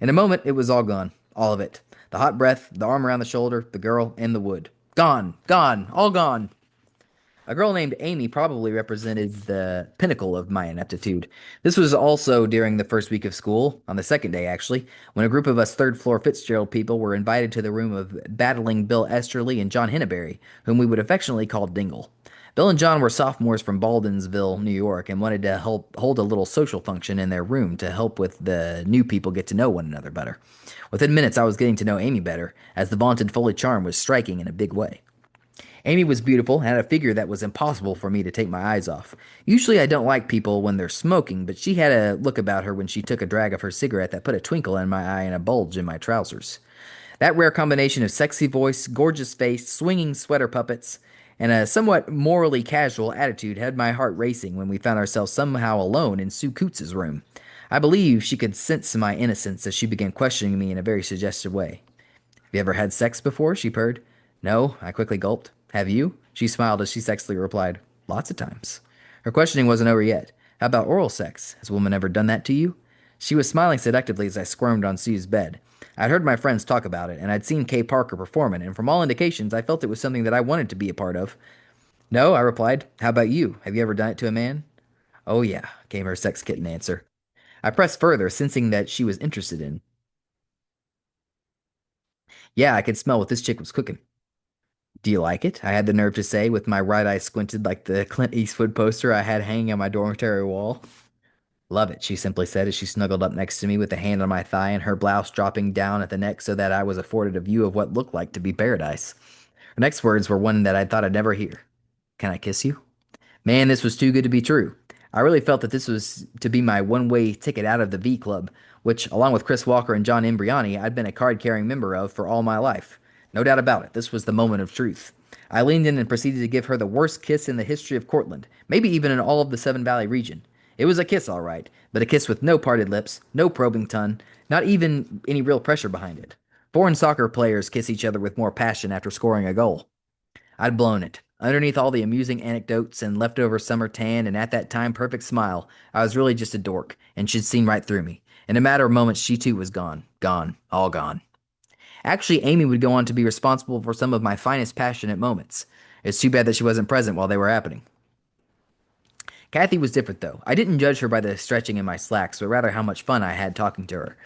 In a moment, it was all gone. All of it. The hot breath, the arm around the shoulder, the girl, and the wood. Gone. Gone. All gone. A girl named Amy probably represented the pinnacle of my ineptitude. This was also during the first week of school, on the second day actually, when a group of us third floor Fitzgerald people were invited to the room of battling Bill Esterly and John Henneberry, whom we would affectionately call Dingle. Bill and John were sophomores from Baldensville, New York, and wanted to help hold a little social function in their room to help with the new people get to know one another better. Within minutes, I was getting to know Amy better, as the vaunted Foley charm was striking in a big way. Amy was beautiful and had a figure that was impossible for me to take my eyes off. Usually I don't like people when they're smoking, but she had a look about her when she took a drag of her cigarette that put a twinkle in my eye and a bulge in my trousers. That rare combination of sexy voice, gorgeous face, swinging sweater puppets, and a somewhat morally casual attitude had my heart racing when we found ourselves somehow alone in Sue Coots's room. I believe she could sense my innocence as she began questioning me in a very suggestive way. "Have you ever had sex before?" she purred. "No," I quickly gulped. "Have you?" She smiled as she sexily replied, "Lots of times." Her questioning wasn't over yet. "How about oral sex? Has a woman ever done that to you?" She was smiling seductively as I squirmed on Sue's bed. I'd heard my friends talk about it, and I'd seen Kay Parker perform it, and from all indications, I felt it was something that I wanted to be a part of. "No," I replied. "How about you? Have you ever done it to a man?" "Oh, yeah," came her sex kitten answer. I pressed further, sensing that she was interested in. "Yeah, I could smell what this chick was cooking." "Do you like it?" I had the nerve to say, with my right eye squinted like the Clint Eastwood poster I had hanging on my dormitory wall. "Love it," she simply said as she snuggled up next to me with a hand on my thigh and her blouse dropping down at the neck so that I was afforded a view of what looked like to be paradise. Her next words were one that I thought I'd never hear. "Can I kiss you?" Man, this was too good to be true. I really felt that this was to be my one-way ticket out of the V Club, which, along with Chris Walker and John Imbriani, I'd been a card-carrying member of for all my life. No doubt about it, this was the moment of truth. I leaned in and proceeded to give her the worst kiss in the history of Cortland, maybe even in all of the Seven Valley region. It was a kiss, all right, but a kiss with no parted lips, no probing tongue, not even any real pressure behind it. Foreign soccer players kiss each other with more passion after scoring a goal. I'd blown it. Underneath all the amusing anecdotes and leftover summer tan and at that time perfect smile, I was really just a dork, and she'd seen right through me. In a matter of moments, she too was gone. Gone. All gone. Actually, Amy would go on to be responsible for some of my finest passionate moments. It's too bad that she wasn't present while they were happening. Kathy was different, though. I didn't judge her by the stretching in my slacks, but rather how much fun I had talking to her.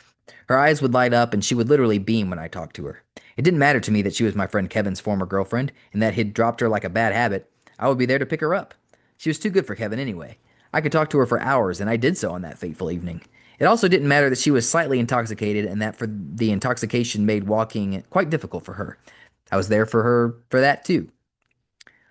Her eyes would light up, and she would literally beam when I talked to her. It didn't matter to me that she was my friend Kevin's former girlfriend, and that he'd dropped her like a bad habit. I would be there to pick her up. She was too good for Kevin anyway. I could talk to her for hours, and I did so on that fateful evening. It also didn't matter that she was slightly intoxicated and that for the intoxication made walking quite difficult for her. I was there for her for that too.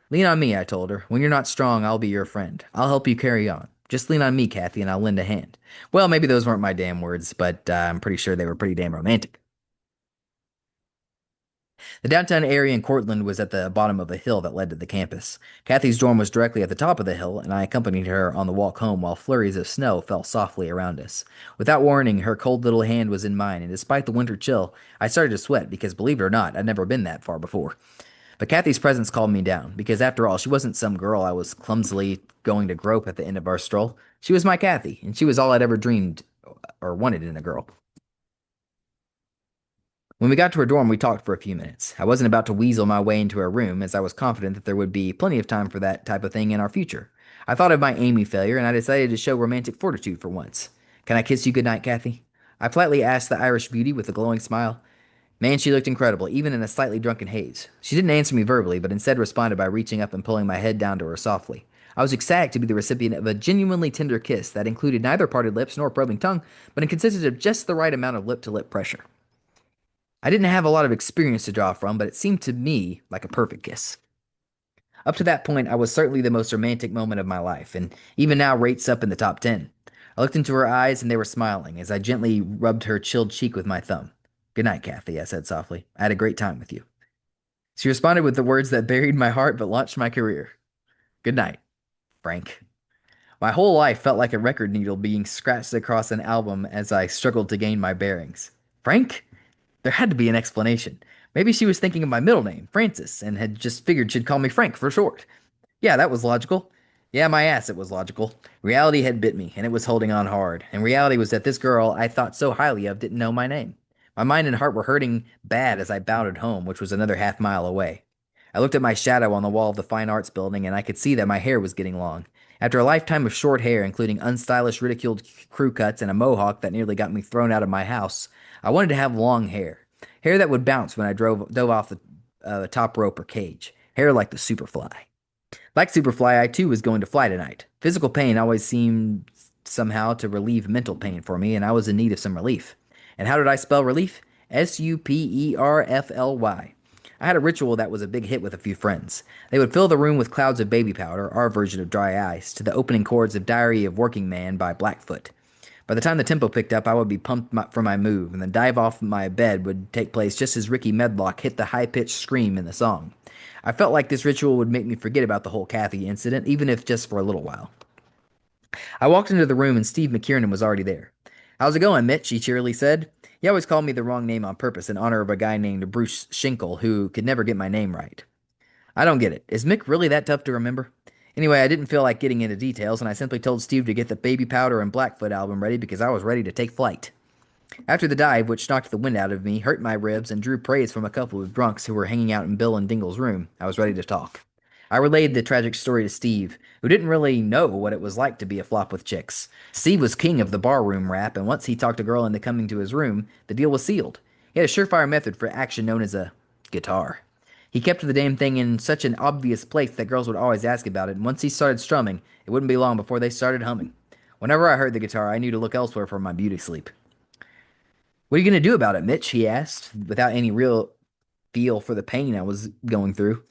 Lean on me, I told her. When you're not strong, I'll be your friend. I'll help you carry on. Just lean on me, Kathy, and I'll lend a hand. Well, maybe those weren't my damn words, but I'm pretty sure they were pretty damn romantic. The downtown area in Cortland was at the bottom of a hill that led to the campus. Kathy's dorm was directly at the top of the hill, and I accompanied her on the walk home while flurries of snow fell softly around us. Without warning, her cold little hand was in mine, and despite the winter chill, I started to sweat because, believe it or not, I'd never been that far before. But Kathy's presence calmed me down, because after all, she wasn't some girl I was clumsily going to grope at the end of our stroll. She was my Kathy, and she was all I'd ever dreamed or wanted in a girl. When we got to her dorm, we talked for a few minutes. I wasn't about to weasel my way into her room, as I was confident that there would be plenty of time for that type of thing in our future. I thought of my Amy failure, and I decided to show romantic fortitude for once. Can I kiss you goodnight, Kathy? I politely asked the Irish beauty with a glowing smile. Man, she looked incredible, even in a slightly drunken haze. She didn't answer me verbally, but instead responded by reaching up and pulling my head down to her softly. I was ecstatic to be the recipient of a genuinely tender kiss that included neither parted lips nor probing tongue, but it consisted of just the right amount of lip to lip pressure. I didn't have a lot of experience to draw from, but it seemed to me like a perfect kiss. Up to that point, I was certainly the most romantic moment of my life, and even now rates up in the top 10. I looked into her eyes, and they were smiling as I gently rubbed her chilled cheek with my thumb. Good night, Kathy, I said softly. I had a great time with you. She responded with the words that buried my heart but launched my career. Good night, Frank. My whole life felt like a record needle being scratched across an album as I struggled to gain my bearings. Frank? There had to be an explanation. Maybe she was thinking of my middle name, Francis, and had just figured she'd call me Frank for short. Yeah, that was logical. Yeah, my ass, it was logical. Reality had bit me, and it was holding on hard. And reality was that this girl I thought so highly of didn't know my name. My mind and heart were hurting bad as I bounded home, which was another half mile away. I looked at my shadow on the wall of the Fine Arts building, and I could see that my hair was getting long. After a lifetime of short hair, including unstylish, ridiculed crew cuts and a mohawk that nearly got me thrown out of my house, I wanted to have long hair. Hair that would bounce when I dove off the top rope or cage. Hair like the Superfly. Like Superfly, I too was going to fly tonight. Physical pain always seemed somehow to relieve mental pain for me, and I was in need of some relief. And how did I spell relief? Superfly. I had a ritual that was a big hit with a few friends. They would fill the room with clouds of baby powder, our version of dry ice, to the opening chords of Diary of Working Man by Blackfoot. By the time the tempo picked up, I would be pumped for my move, and the dive off my bed would take place just as Ricky Medlock hit the high-pitched scream in the song. I felt like this ritual would make me forget about the whole Kathy incident, even if just for a little while. I walked into the room and Steve McKiernan was already there. How's it going, Mitch? He cheerily said. He always called me the wrong name on purpose in honor of a guy named Bruce Schinkel who could never get my name right. I don't get it. Is Mick really that tough to remember? Anyway, I didn't feel like getting into details, and I simply told Steve to get the Baby Powder and Blackfoot album ready because I was ready to take flight. After the dive, which knocked the wind out of me, hurt my ribs, and drew praise from a couple of drunks who were hanging out in Bill and Dingle's room, I was ready to talk. I relayed the tragic story to Steve, who didn't really know what it was like to be a flop with chicks. Steve was king of the barroom rap, and once he talked a girl into coming to his room, the deal was sealed. He had a surefire method for action known as a guitar. He kept the damn thing in such an obvious place that girls would always ask about it, and once he started strumming, it wouldn't be long before they started humming. Whenever I heard the guitar, I knew to look elsewhere for my beauty sleep. What are you going to do about it, Mitch? He asked, without any real feel for the pain I was going through.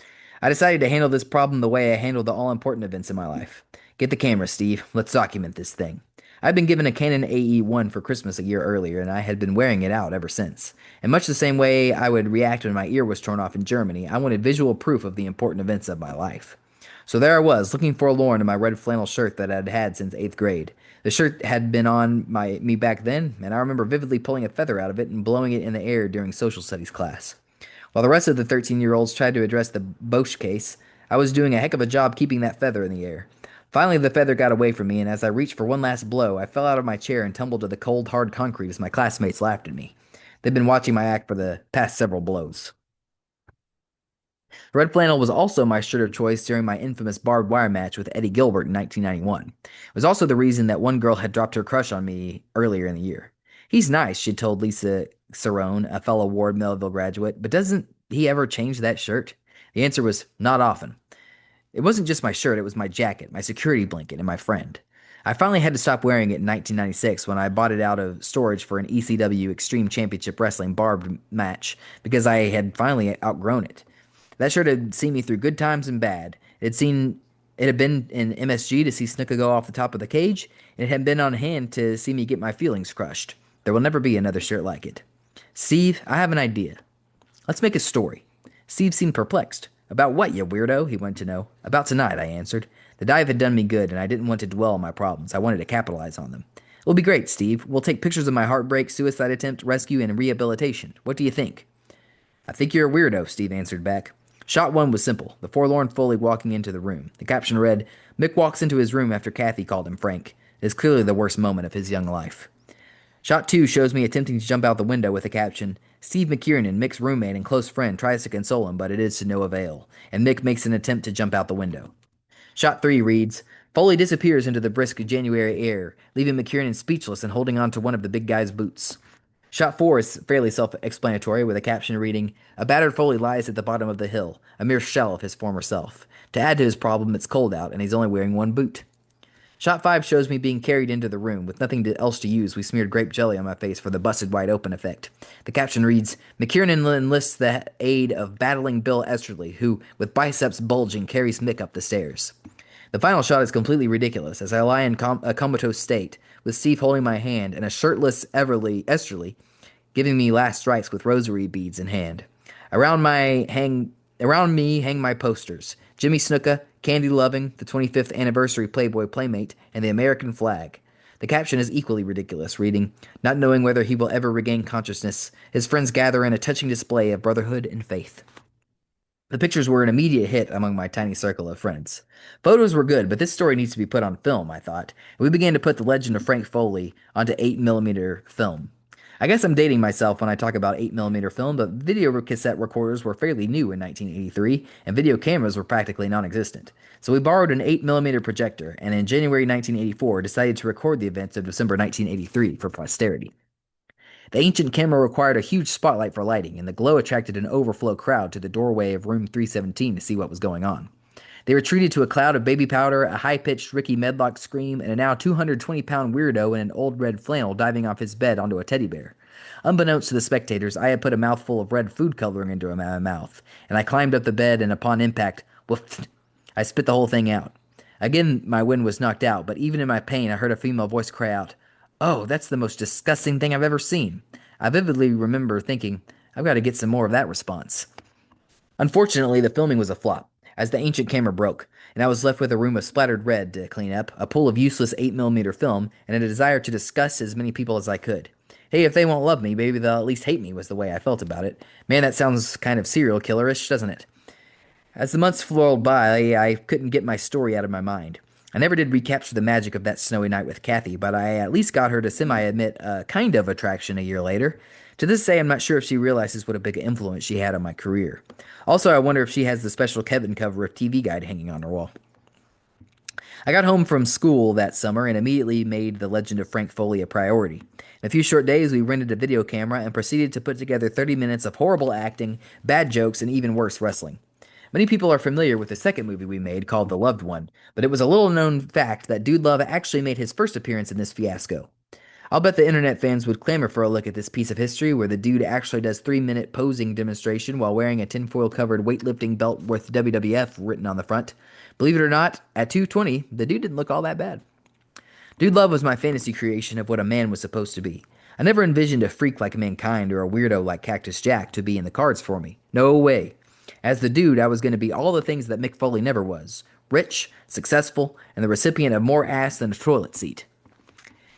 I decided to handle this problem the way I handled the all-important events in my life. Get the camera, Steve. Let's document this thing. I'd been given a Canon AE-1 for Christmas a year earlier, and I had been wearing it out ever since. In much the same way I would react when my ear was torn off in Germany, I wanted visual proof of the important events of my life. So there I was, looking forlorn in my red flannel shirt that I'd had since 8th grade. The shirt had been on me back then, and I remember vividly pulling a feather out of it and blowing it in the air during social studies class. While the rest of the 13-year-olds tried to address the Bosch case, I was doing a heck of a job keeping that feather in the air. Finally, the feather got away from me, and as I reached for one last blow, I fell out of my chair and tumbled to the cold, hard concrete as my classmates laughed at me. They'd been watching my act for the past several blows. Red flannel was also my shirt of choice during my infamous barbed wire match with Eddie Gilbert in 1991. It was also the reason that one girl had dropped her crush on me earlier in the year. He's nice, she'd told Lisa Cerrone, a fellow Ward Melville graduate, but doesn't he ever change that shirt? The answer was not often. It wasn't just my shirt, it was my jacket, my security blanket, and my friend. I finally had to stop wearing it in 1996 when I bought it out of storage for an ECW Extreme Championship Wrestling barbed match because I had finally outgrown it. That shirt had seen me through good times and bad. It had been in MSG to see Snuka go off the top of the cage, and it had been on hand to see me get my feelings crushed. There will never be another shirt like it. Steve, I have an idea. Let's make a story. Steve seemed perplexed. About what, you weirdo? He wanted to know. About tonight, I answered. The dive had done me good, and I didn't want to dwell on my problems. I wanted to capitalize on them. It'll be great, Steve. We'll take pictures of my heartbreak, suicide attempt, rescue, and rehabilitation. What do you think? I think you're a weirdo, Steve answered back. Shot one was simple, the forlorn Foley walking into the room. The caption read, Mick walks into his room after Kathy called him Frank. It is clearly the worst moment of his young life. Shot 2 shows me attempting to jump out the window with the caption, Steve McKiernan, Mick's roommate and close friend, tries to console him, but it is to no avail, and Mick makes an attempt to jump out the window. Shot 3 reads, Foley disappears into the brisk January air, leaving McKiernan speechless and holding on to one of the big guy's boots. Shot 4 is fairly self-explanatory, with a caption reading, A battered Foley lies at the bottom of the hill, a mere shell of his former self. To add to his problem, it's cold out, and he's only wearing one boot. Shot 5 shows me being carried into the room. With nothing else to use, we smeared grape jelly on my face for the busted wide open effect. The caption reads, McKiernan enlists the aid of battling Bill Esterly, who, with biceps bulging, carries Mick up the stairs. The final shot is completely ridiculous, as I lie in a comatose state, with Steve holding my hand and a shirtless Esterly giving me last strikes with rosary beads in hand. Around me hang my posters, Jimmy Snuka, Candy Loving, the 25th anniversary Playboy Playmate, and the American flag. The caption is equally ridiculous, reading, Not knowing whether he will ever regain consciousness, his friends gather in a touching display of brotherhood and faith. The pictures were an immediate hit among my tiny circle of friends. Photos were good, but this story needs to be put on film, I thought, and we began to put the legend of Frank Foley onto 8mm film. I guess I'm dating myself when I talk about 8mm film, but video cassette recorders were fairly new in 1983, and video cameras were practically non-existent. So we borrowed an 8mm projector, and in January 1984 decided to record the events of December 1983 for posterity. The ancient camera required a huge spotlight for lighting, and the glow attracted an overflow crowd to the doorway of room 317 to see what was going on. They were treated to a cloud of baby powder, a high-pitched Ricky Medlock scream, and a now 220-pound weirdo in an old red flannel diving off his bed onto a teddy bear. Unbeknownst to the spectators, I had put a mouthful of red food coloring into my mouth, and I climbed up the bed, and upon impact, woof, I spit the whole thing out. Again, my wind was knocked out, but even in my pain, I heard a female voice cry out, Oh, that's the most disgusting thing I've ever seen. I vividly remember thinking, I've got to get some more of that response. Unfortunately, the filming was a flop, as the ancient camera broke, and I was left with a room of splattered red to clean up, a pool of useless 8mm film, and a desire to disgust as many people as I could. Hey, if they won't love me, maybe they'll at least hate me, was the way I felt about it. Man, that sounds kind of serial killerish, doesn't it? As the months rolled by, I couldn't get my story out of my mind. I never did recapture the magic of that snowy night with Kathy, but I at least got her to semi-admit a kind of attraction a year later. To this day, I'm not sure if she realizes what a big influence she had on my career. Also, I wonder if she has the special Kevin cover of TV Guide hanging on her wall. I got home from school that summer and immediately made the legend of Frank Foley a priority. In a few short days, we rented a video camera and proceeded to put together 30 minutes of horrible acting, bad jokes, and even worse wrestling. Many people are familiar with the second movie we made called The Loved One, but it was a little known fact that Dude Love actually made his first appearance in this fiasco. I'll bet the internet fans would clamor for a look at this piece of history where the dude actually does 3-minute posing demonstration while wearing a tinfoil covered weightlifting belt with WWF written on the front. Believe it or not, at 220, the dude didn't look all that bad. Dude Love was my fantasy creation of what a man was supposed to be. I never envisioned a freak like Mankind or a weirdo like Cactus Jack to be in the cards for me. No way. As the dude, I was going to be all the things that Mick Foley never was. Rich, successful, and the recipient of more ass than a toilet seat.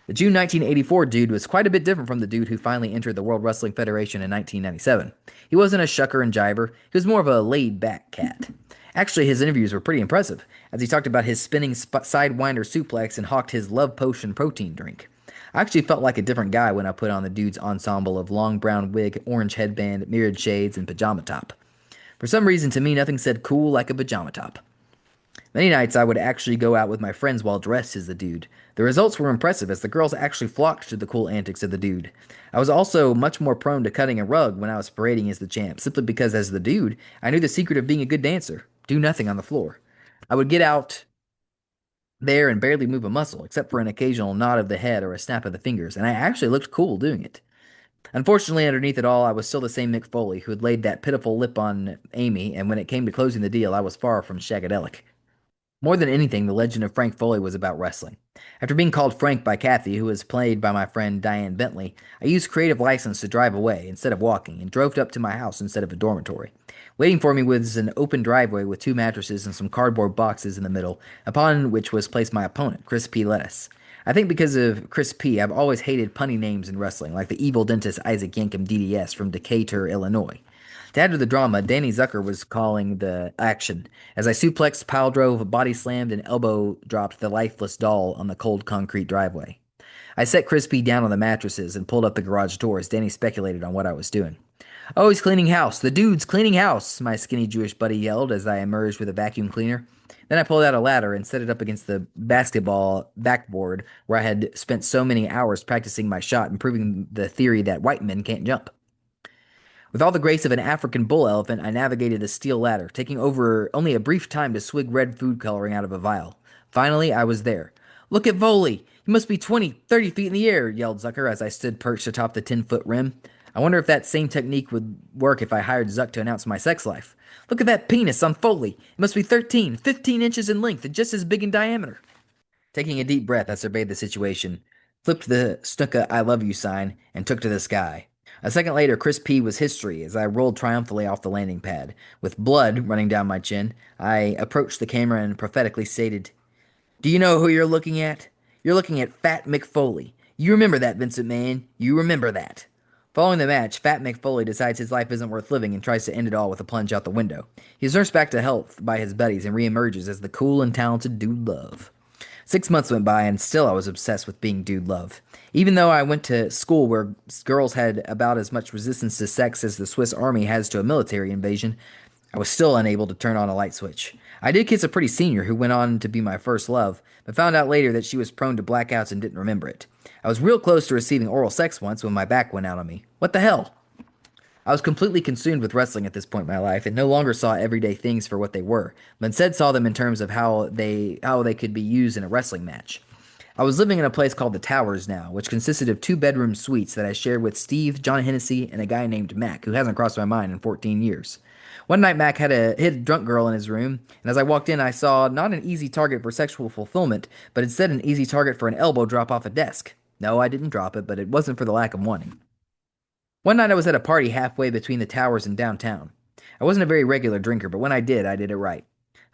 The June 1984 dude was quite a bit different from the dude who finally entered the World Wrestling Federation in 1997. He wasn't a shucker and jiver, he was more of a laid-back cat. Actually, his interviews were pretty impressive, as he talked about his spinning sidewinder suplex and hawked his Love Potion protein drink. I actually felt like a different guy when I put on the dude's ensemble of long brown wig, orange headband, mirrored shades, and pajama top. For some reason, to me, nothing said cool like a pajama top. Many nights I would actually go out with my friends while dressed as the dude. The results were impressive as the girls actually flocked to the cool antics of the dude. I was also much more prone to cutting a rug when I was parading as the champ, simply because as the dude, I knew the secret of being a good dancer. Do nothing on the floor. I would get out there and barely move a muscle, except for an occasional nod of the head or a snap of the fingers, and I actually looked cool doing it. Unfortunately, underneath it all, I was still the same Mick Foley who had laid that pitiful lip on Amy, and when it came to closing the deal, I was far from shagadelic. More than anything, the legend of Frank Foley was about wrestling. After being called Frank by Kathy, who was played by my friend Diane Bentley, I used creative license to drive away instead of walking and drove up to my house instead of a dormitory. Waiting for me was an open driveway with two mattresses and some cardboard boxes in the middle, upon which was placed my opponent, Chris P. Lettuce. I think because of Chris P., I've always hated punny names in wrestling, like the evil dentist Isaac Yankem DDS from Decatur, Illinois. To add to the drama, Danny Zucker was calling the action as I suplexed, pile drove, body slammed, and elbow dropped the lifeless doll on the cold concrete driveway. I set Crispy down on the mattresses and pulled up the garage door as Danny speculated on what I was doing. Oh, he's cleaning house. The dude's cleaning house, my skinny Jewish buddy yelled as I emerged with a vacuum cleaner. Then I pulled out a ladder and set it up against the basketball backboard where I had spent so many hours practicing my shot and proving the theory that white men can't jump. With all the grace of an African bull elephant, I navigated the steel ladder, taking over only a brief time to swig red food coloring out of a vial. Finally, I was there. Look at Foley! He must be 20, 30 feet in the air, yelled Zucker as I stood perched atop the 10-foot rim. I wonder if that same technique would work if I hired Zuck to announce my sex life. Look at that penis on Foley. It must be 13, 15 inches in length and just as big in diameter. Taking a deep breath, I surveyed the situation, flipped the Snuka I love you sign, and took to the sky. A second later, Chris P. was history as I rolled triumphantly off the landing pad. With blood running down my chin, I approached the camera and prophetically stated, Do you know who you're looking at? You're looking at Fat Mick Foley. You remember that, Vincent Man. You remember that. Following the match, Fat Mick Foley decides his life isn't worth living and tries to end it all with a plunge out the window. He's nursed back to health by his buddies and reemerges as the cool and talented Dude Love. 6 months went by, and still I was obsessed with being Dude Love. Even though I went to school where girls had about as much resistance to sex as the Swiss Army has to a military invasion, I was still unable to turn on a light switch. I did kiss a pretty senior who went on to be my first love, but found out later that she was prone to blackouts and didn't remember it. I was real close to receiving oral sex once when my back went out on me. What the hell? I was completely consumed with wrestling at this point in my life and no longer saw everyday things for what they were, but instead saw them in terms of how they could be used in a wrestling match. I was living in a place called the Towers now, which consisted of two-bedroom suites that I shared with Steve, John Hennessy, and a guy named Mac, who hasn't crossed my mind in 14 years. One night, Mac hid a drunk girl in his room, and as I walked in, I saw not an easy target for sexual fulfillment, but instead an easy target for an elbow drop off a desk. No, I didn't drop it, but it wasn't for the lack of wanting. One night I was at a party halfway between the Towers and downtown. I wasn't a very regular drinker, but when I did it right.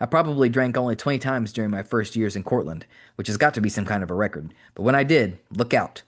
I probably drank only 20 times during my first years in Cortland, which has got to be some kind of a record. But when I did, look out.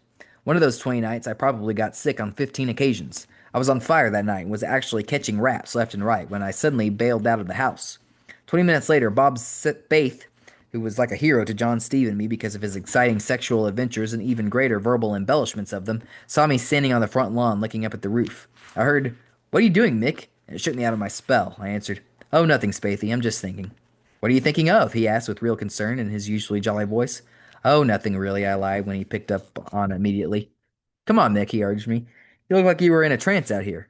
One of those 20 nights, I probably got sick on 15 occasions. I was on fire that night and was actually catching raps left and right when I suddenly bailed out of the house. 20 minutes later, Bob Faith, who was like a hero to John, Steve, and me because of his exciting sexual adventures and even greater verbal embellishments of them, saw me standing on the front lawn looking up at the roof. I heard, What are you doing, Mick? And it shook me out of my spell. I answered, Oh, nothing, Spathy. I'm just thinking. What are you thinking of? He asked with real concern in his usually jolly voice. Oh, nothing really, I lied when he picked up on immediately. Come on, Mick, he urged me. You look like you were in a trance out here.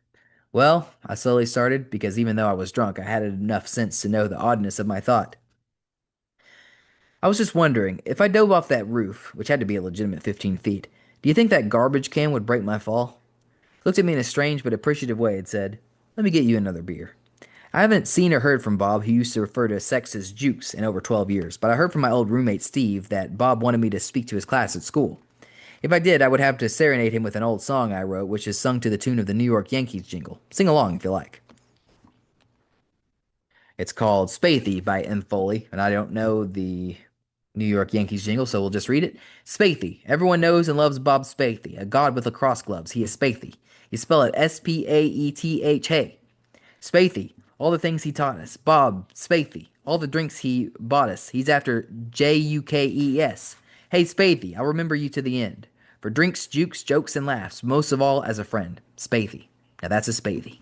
Well, I slowly started, because even though I was drunk, I had enough sense to know the oddness of my thought. I was just wondering, if I dove off that roof, which had to be a legitimate 15 feet, do you think that garbage can would break my fall? He looked at me in a strange but appreciative way and said, Let me get you another beer. I haven't seen or heard from Bob, who used to refer to sex as jukes, in over 12 years, but I heard from my old roommate Steve that Bob wanted me to speak to his class at school. If I did, I would have to serenade him with an old song I wrote, which is sung to the tune of the New York Yankees jingle. Sing along if you like. It's called Spathy by M. Foley, and I don't know the New York Yankees jingle, so we'll just read it. Spathy. Everyone knows and loves Bob Spathy, a god with lacrosse gloves. He is Spathy. You spell it Spaetha. Spathy. All the things he taught us. Bob Spathy. All the drinks he bought us. He's after Jukes. Hey, Spathy, I'll remember you to the end. For drinks, jukes, jokes, and laughs, most of all as a friend. Spathy. Now that's a Spathy.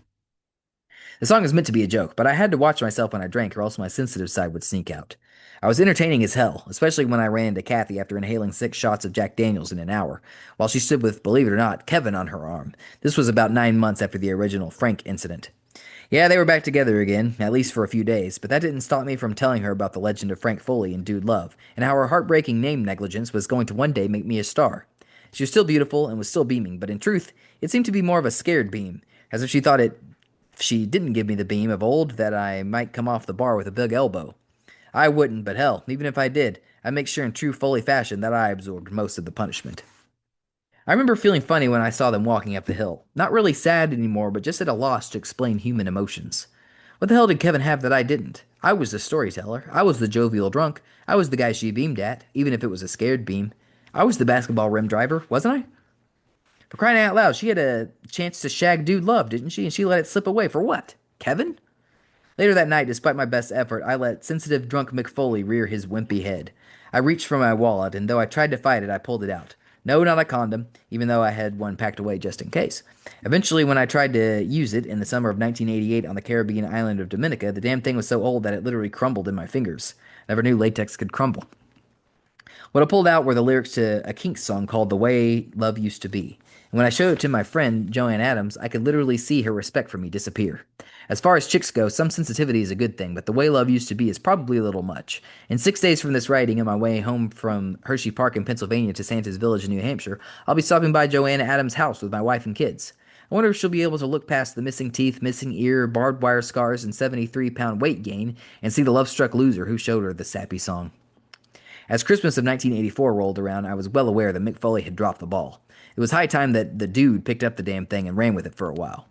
The song is meant to be a joke, but I had to watch myself when I drank, or else my sensitive side would sneak out. I was entertaining as hell, especially when I ran into Kathy after inhaling 6 shots of Jack Daniels in an hour, while she stood with, believe it or not, Kevin on her arm. This was about 9 months after the original Frank incident. Yeah, they were back together again, at least for a few days, but that didn't stop me from telling her about the legend of Frank Foley and Dude Love, and how her heartbreaking name negligence was going to one day make me a star. She was still beautiful and was still beaming, but in truth, it seemed to be more of a scared beam, as if she thought if she didn't give me the beam of old, that I might come off the bar with a big elbow. I wouldn't, but hell, even if I did, I'd make sure in true Foley fashion that I absorbed most of the punishment. I remember feeling funny when I saw them walking up the hill. Not really sad anymore, but just at a loss to explain human emotions. What the hell did Kevin have that I didn't? I was the storyteller. I was the jovial drunk. I was the guy she beamed at, even if it was a scared beam. I was the basketball rim driver, wasn't I? For crying out loud, she had a chance to shag Dude Love, didn't she? And she let it slip away for what? Kevin? Later that night, despite my best effort, I let sensitive drunk Mick Foley rear his wimpy head. I reached for my wallet, and though I tried to fight it, I pulled it out. No, not a condom, even though I had one packed away just in case. Eventually, when I tried to use it in the summer of 1988 on the Caribbean island of Dominica, the damn thing was so old that it literally crumbled in my fingers. Never knew latex could crumble. What I pulled out were the lyrics to a Kinks song called The Way Love Used to Be. And when I showed it to my friend, Joanne Adams, I could literally see her respect for me disappear. As far as chicks go, some sensitivity is a good thing, but the way love used to be is probably a little much. In 6 days from this writing, on my way home from Hershey Park in Pennsylvania to Santa's Village in New Hampshire, I'll be stopping by Joanne Adams' house with my wife and kids. I wonder if she'll be able to look past the missing teeth, missing ear, barbed wire scars, and 73-pound weight gain and see the love-struck loser who showed her the sappy song. As Christmas of 1984 rolled around, I was well aware that Mick Foley had dropped the ball. It was high time that the dude picked up the damn thing and ran with it for a while.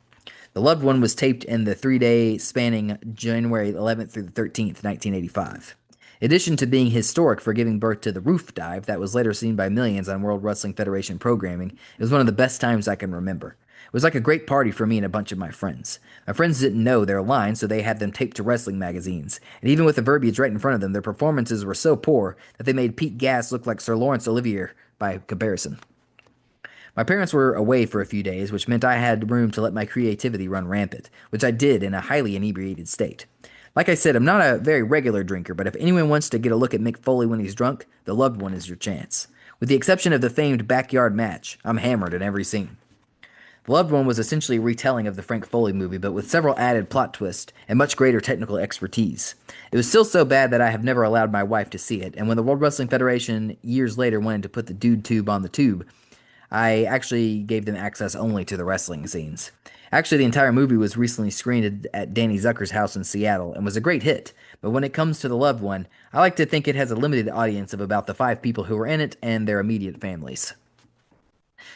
The loved one was taped in the 3 day spanning January 11th through the 13th, 1985. In addition to being historic for giving birth to the roof dive that was later seen by millions on World Wrestling Federation programming, it was one of the best times I can remember. It was like a great party for me and a bunch of my friends. My friends didn't know their lines, so they had them taped to wrestling magazines. And even with the verbiage right in front of them, their performances were so poor that they made Pete Gas look like Sir Laurence Olivier by comparison. My parents were away for a few days, which meant I had room to let my creativity run rampant, which I did in a highly inebriated state. Like I said, I'm not a very regular drinker, but if anyone wants to get a look at Mick Foley when he's drunk, the loved one is your chance. With the exception of the famed backyard match, I'm hammered in every scene. The Loved One was essentially a retelling of the Frank Foley movie, but with several added plot twists and much greater technical expertise. It was still so bad that I have never allowed my wife to see it, and when the World Wrestling Federation years later wanted to put the dude tube on the tube, I actually gave them access only to the wrestling scenes. Actually, the entire movie was recently screened at Danny Zucker's house in Seattle and was a great hit, but when it comes to The Loved One, I like to think it has a limited audience of about the 5 people who were in it and their immediate families.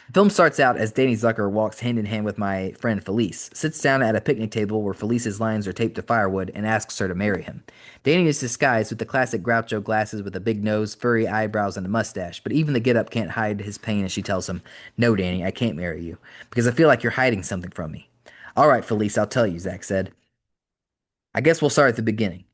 The film starts out as Danny Zucker walks hand in hand with my friend Felice, sits down at a picnic table where Felice's lines are taped to firewood, and asks her to marry him. Danny is disguised with the classic Groucho glasses with a big nose, furry eyebrows, and a mustache, but even the getup can't hide his pain as she tells him, "No, Danny, I can't marry you, because I feel like you're hiding something from me." "All right, Felice, I'll tell you," Zach said. "I guess we'll start at the beginning."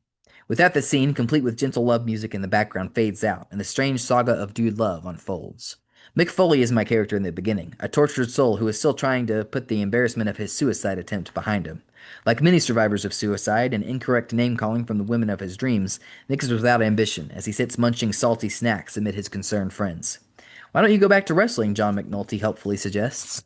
With that, the scene, complete with gentle love music in the background, fades out, and the strange saga of Dude Love unfolds. Mick Foley is my character in the beginning, a tortured soul who is still trying to put the embarrassment of his suicide attempt behind him. Like many survivors of suicide and incorrect name-calling from the women of his dreams, Mick is without ambition as he sits munching salty snacks amid his concerned friends. "Why don't you go back to wrestling?" John McNulty helpfully suggests.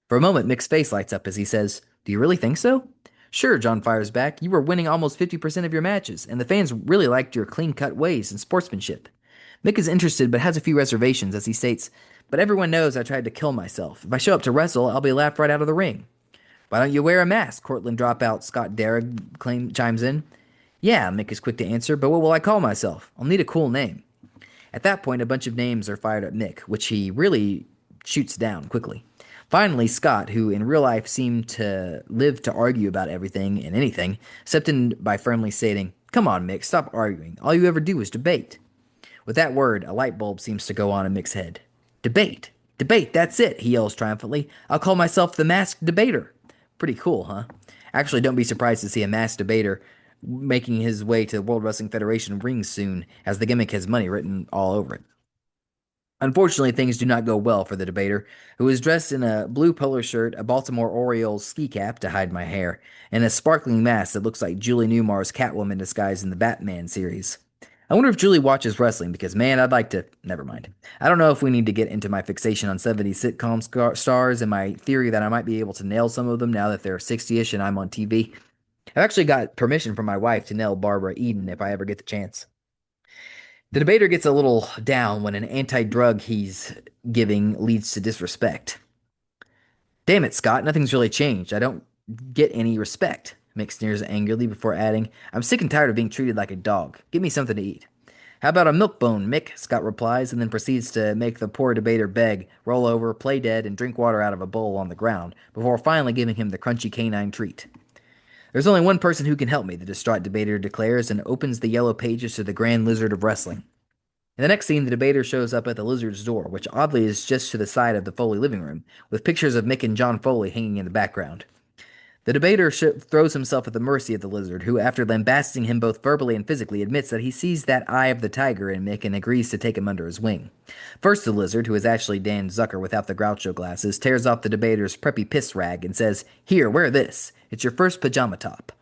For a moment, Mick's face lights up as he says, "Do you really think so?" "Sure," John fires back. "You were winning almost 50% of your matches, and the fans really liked your clean-cut ways and sportsmanship." Mick is interested but has a few reservations as he states, "But everyone knows I tried to kill myself. If I show up to wrestle, I'll be laughed right out of the ring." "Why don't you wear a mask?" Cortland dropout Scott Derrick chimes in. "Yeah," Mick is quick to answer, "but what will I call myself? I'll need a cool name." At that point, a bunch of names are fired at Mick, which he really shoots down quickly. Finally, Scott, who in real life seemed to live to argue about everything and anything, stepped in by firmly stating, "Come on, Mick, stop arguing. All you ever do is debate." With that word, a light bulb seems to go on in Mick's head. "Debate! Debate, that's it," he yells triumphantly. "I'll call myself the Masked Debater." Pretty cool, huh? Actually, don't be surprised to see a masked debater making his way to the World Wrestling Federation rings soon, as the gimmick has money written all over it. Unfortunately, things do not go well for the debater, who is dressed in a blue polo shirt, a Baltimore Orioles ski cap to hide my hair, and a sparkling mask that looks like Julie Newmar's Catwoman disguised in the Batman series. I wonder if Julie watches wrestling, because man, I'd like to. Never mind. I don't know if we need to get into my fixation on 70s sitcom stars and my theory that I might be able to nail some of them now that they're 60-ish and I'm on TV. I've actually got permission from my wife to nail Barbara Eden if I ever get the chance. The debater gets a little down when an anti-drug he's giving leads to disrespect. Damn it, Scott, nothing's really changed. I don't get any respect. Mick sneers angrily before adding, I'm sick and tired of being treated like a dog. Give me something to eat. How about a milk bone, Mick? Scott replies, and then proceeds to make the poor debater beg, roll over, play dead, and drink water out of a bowl on the ground, before finally giving him the crunchy canine treat. There's only one person who can help me, the distraught debater declares, and opens the yellow pages to the Grand Lizard of Wrestling. In the next scene, the debater shows up at the Lizard's door, which oddly is just to the side of the Foley living room, with pictures of Mick and John Foley hanging in the background. The debater throws himself at the mercy of the Lizard, who, after lambasting him both verbally and physically, admits that he sees that eye of the tiger in Mick and agrees to take him under his wing. First, the Lizard, who is actually Dan Zucker without the Groucho glasses, tears off the debater's preppy piss rag and says, Here, wear this. It's your first pajama top.